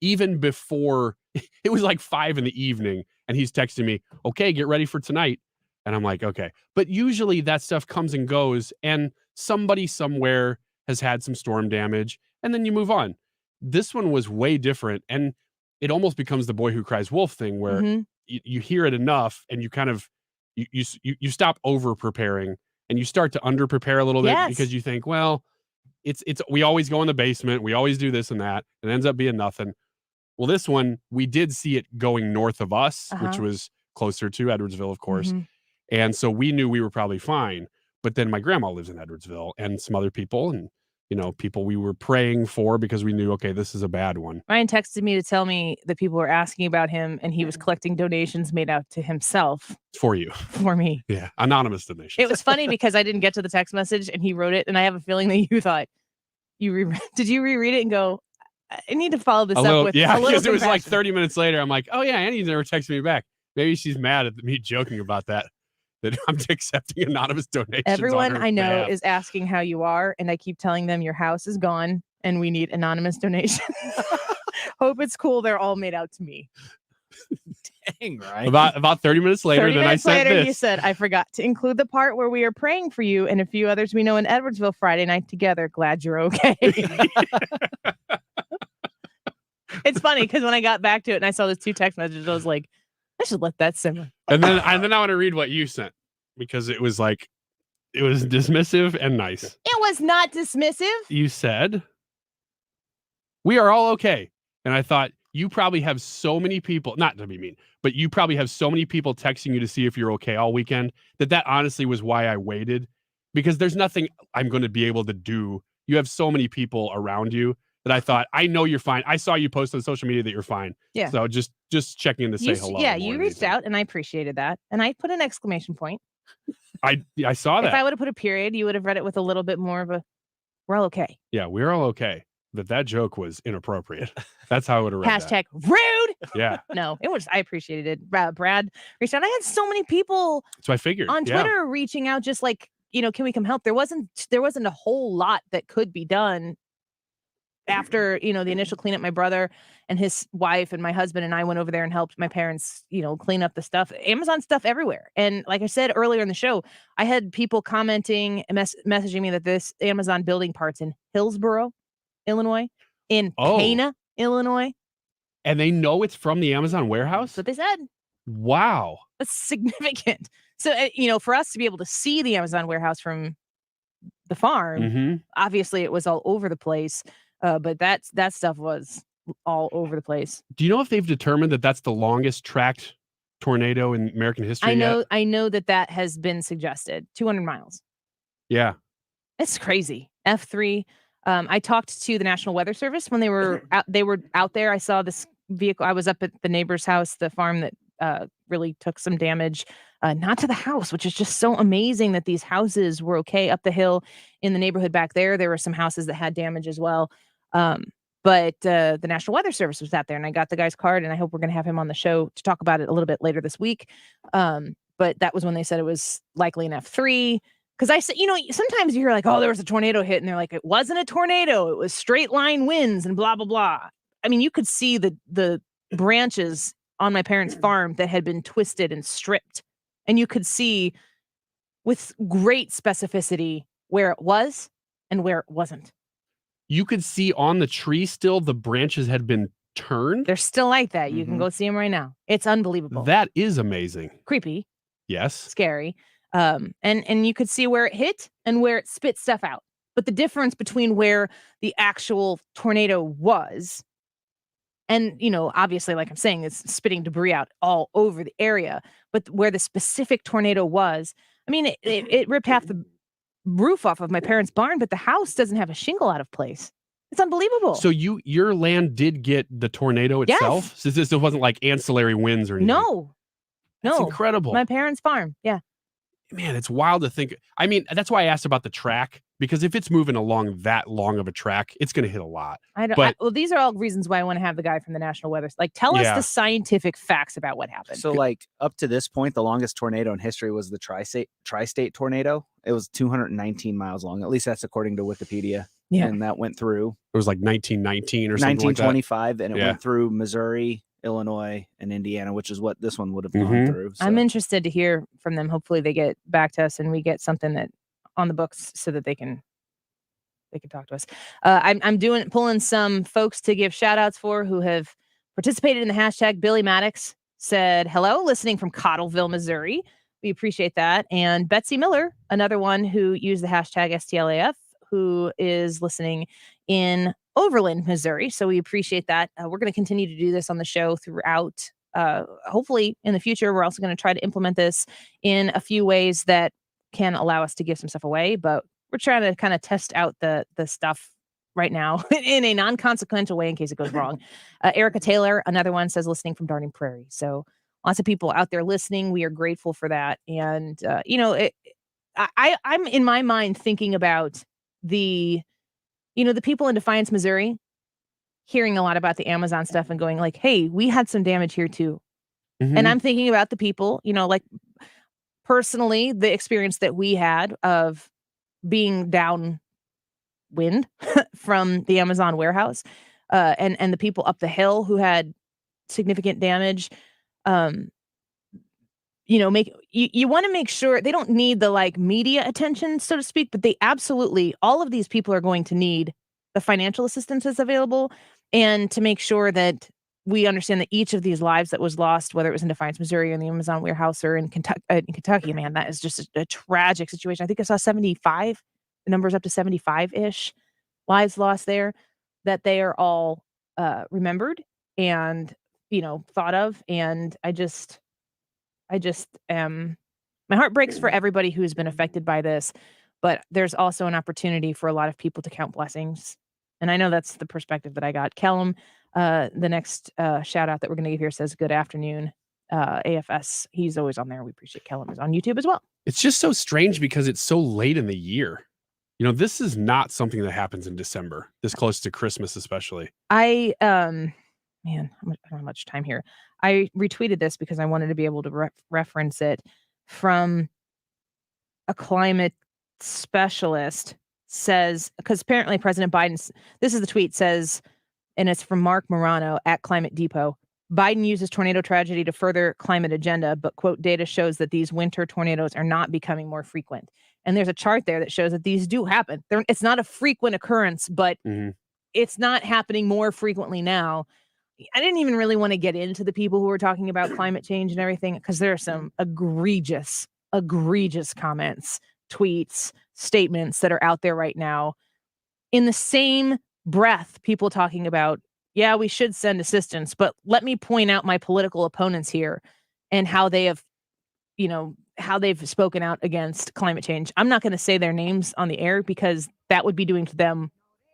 even before it was like 5 PM, and he's texting me, "Okay, get ready for tonight." And I'm like, okay. But usually that stuff comes and goes, and somebody somewhere has had some storm damage, and then you move on. This one was way different, and it almost becomes the boy who cries wolf thing, where you hear it enough, and you kind of you stop over preparing, and you start to under prepare a little bit because you think, well, it's we always go in the basement, we always do this and that, and it ends up being nothing. Well, this one we did see it going north of us, which was closer to Edwardsville, of course. And so we knew we were probably fine. But then my grandma lives in Edwardsville, and some other people, and people we were praying for because we knew, okay, this is a bad one. Ryan texted me to tell me that people were asking about him, and he was collecting donations made out to himself. For you. For me. Yeah. Anonymous donations. It was funny because I didn't get to the text message, and he wrote it, and I have a feeling that you thought, did you reread it and go, I need to follow this up with a little because it was like compassion. 30 minutes later. I'm like, oh yeah, Annie's never texted me back. Maybe she's mad at me joking about that I'm accepting anonymous donations. Everyone I know is asking how you are, and I keep telling them your house is gone and we need anonymous donations. Hope it's cool. They're all made out to me. Dang, right. About 30 minutes later, then I said this. You said, I forgot to include the part where we are praying for you and a few others we know in Edwardsville Friday night together. Glad you're okay. It's funny because when I got back to it and I saw those 2 text messages, I was like, I should let that simmer. And then I want to read what you sent, because it was dismissive and nice. It was not dismissive. You said, we are all okay. And I thought, you probably have so many people, not to be mean, but you probably have so many people texting you to see if you're okay all weekend, that honestly was why I waited, because there's nothing I'm going to be able to do. You have so many people around you that I thought, I know you're fine. I saw you post on social media that you're fine. Yeah. So just checking in to say hello. Yeah, you reached out and I appreciated that. And I put an exclamation point. I saw that. If I would have put a period, you would have read it with a little bit more of a, we're all okay. Yeah, we're all okay. That joke was inappropriate. That's how I would have read Hashtag rude. Yeah. No, it was, I appreciated it. Brad reached out. I had so many people so I figured on Twitter reaching out, just like, can we come help? There wasn't a whole lot that could be done after, the initial cleanup. My brother and his wife and my husband and I went over there and helped my parents, clean up the stuff. Amazon stuff everywhere. And like I said earlier in the show, I had people commenting and messaging me that this Amazon building parts in Hillsboro, Illinois, in Pana, Illinois. And they know it's from the Amazon warehouse? That's what they said. Wow. That's significant. So, for us to be able to see the Amazon warehouse from the farm, obviously it was all over the place. But that stuff was all over the place. Do you know if they've determined that that's the longest tracked tornado in American history yet? I know that has been suggested. 200 miles. Yeah. It's crazy. F3. I talked to the National Weather Service when they were out there. I saw this vehicle. I was up at the neighbor's house, the farm that really took some damage. Not to the house, which is just so amazing that these houses were okay up the hill in the neighborhood back there. There were some houses that had damage as well. But the National Weather Service was out there, and I got the guy's card, and I hope we're going to have him on the show to talk about it a little bit later this week. But that was when they said it was likely an F3. Because I said, sometimes you hear like, oh, there was a tornado hit, and they're like, it wasn't a tornado. It was straight line winds and blah, blah, blah. I mean, you could see the branches on my parents' farm that had been twisted and stripped. And you could see with great specificity where it was and where it wasn't. You could see on the tree still the branches had been turned. They're still like that. You can go see them right now. It's unbelievable. That is amazing. Creepy. Yes. Scary. And you could see where it hit and where it spit stuff out. But the difference between where the actual tornado was and, obviously, like I'm saying, it's spitting debris out all over the area. But where the specific tornado was, I mean, it ripped half the roof off of my parents' barn, but the house doesn't have a shingle out of place. It's unbelievable. So your land did get the tornado itself? Yes. So this wasn't like ancillary winds or anything? No. That's incredible. My parents' farm. Yeah. Man, it's wild to think. I mean, that's why I asked about the track, because if it's moving along that long of a track, it's going to hit a lot. Well, these are all reasons why I want to have the guy from the National Weather. Like, tell us the scientific facts about what happened. So, like, up to this point, the longest tornado in history was the tri-state tornado. It was 219 miles long. At least that's according to Wikipedia. Yeah. And that went through. It was like 1919 or something 1925, like that. and it went through Missouri, Illinois, and Indiana, which is what this one would have gone through. So. I'm interested to hear from them. Hopefully they get back to us and we get something that on the books so that they can talk to us. I'm pulling some folks to give shout outs for who have participated in the hashtag. Billy Maddox said, hello, listening from Cottleville, Missouri. We appreciate that. And Betsy Miller, another one who used the hashtag STLAF, who is listening in Overland, Missouri. So we appreciate that. We're going to continue to do this on the show throughout. Hopefully in the future, we're also going to try to implement this in a few ways that can allow us to give some stuff away. But we're trying to kind of test out the stuff right now in a non-consequential way in case it goes wrong. Erica Taylor, another one, says listening from Darting Prairie. So lots of people out there listening. We are grateful for that. And, I'm in my mind thinking about the people in Defiance, Missouri, hearing a lot about the Amazon stuff and going like, hey, we had some damage here too. And I'm thinking about the people, like personally, the experience that we had of being downwind from the Amazon warehouse, and the people up the hill who had significant damage. You want to make sure they don't need the media attention, so to speak, but they absolutely, all of these people are going to need the financial assistance that's available, and to make sure that we understand that each of these lives that was lost, whether it was in Defiance, Missouri, or in the Amazon warehouse, or in Kentucky, man, that is just a tragic situation. I think I saw 75, the number's up to 75-ish lives lost there, that they are all remembered and, thought of. And I just am, my heart breaks for everybody who's been affected by this, but there's also an opportunity for a lot of people to count blessings. And I know that's the perspective that I got. Kellum, the next shout out that we're going to give here says, good afternoon, AFS. He's always on there. We appreciate Kellum is on YouTube as well. It's just so strange because it's so late in the year. This is not something that happens in December, this close to Christmas, especially. I don't have much time here. I retweeted this because I wanted to be able to reference it from a climate specialist. Says, because apparently President Biden, this is the tweet, says, and it's from Mark Morano at Climate Depot. Biden uses tornado tragedy to further climate agenda, but quote, data shows that these winter tornadoes are not becoming more frequent. And there's a chart there that shows that these do happen. It's not a frequent occurrence, but it's not happening more frequently now. I didn't even really want to get into the people who were talking about climate change and everything, because there are some egregious comments, tweets, statements that are out there right now. In the same breath, people talking about, yeah, we should send assistance, but let me point out my political opponents here and how they have, how they've spoken out against climate change. I'm not going to say their names on the air because that would be doing to them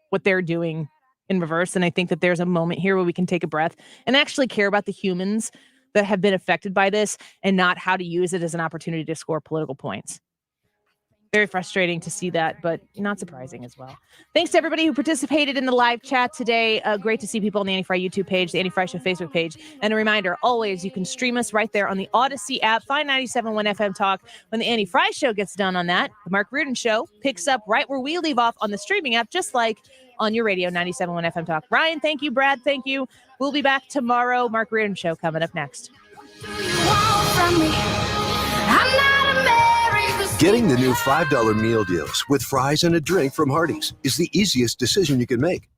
what they're doing in reverse. And I think that there's a moment here where we can take a breath and actually care about the humans that have been affected by this and not how to use it as an opportunity to score political points. Very frustrating to see that, but not surprising as well. Thanks to everybody who participated in the live chat today. Great to see people on the Annie Frey YouTube page, the Annie Frey Show Facebook page. And a reminder, always, you can stream us right there on the Odyssey app. Find 97.1 FM Talk. When the Annie Frey Show gets done on that, the Mark Reardon Show picks up right where we leave off on the streaming app, just like on your radio, 97.1 FM Talk. Ryan, thank you. Brad, thank you. We'll be back tomorrow. Mark Reardon Show coming up next. Getting the new $5 meal deals with fries and a drink from Hardee's is the easiest decision you can make.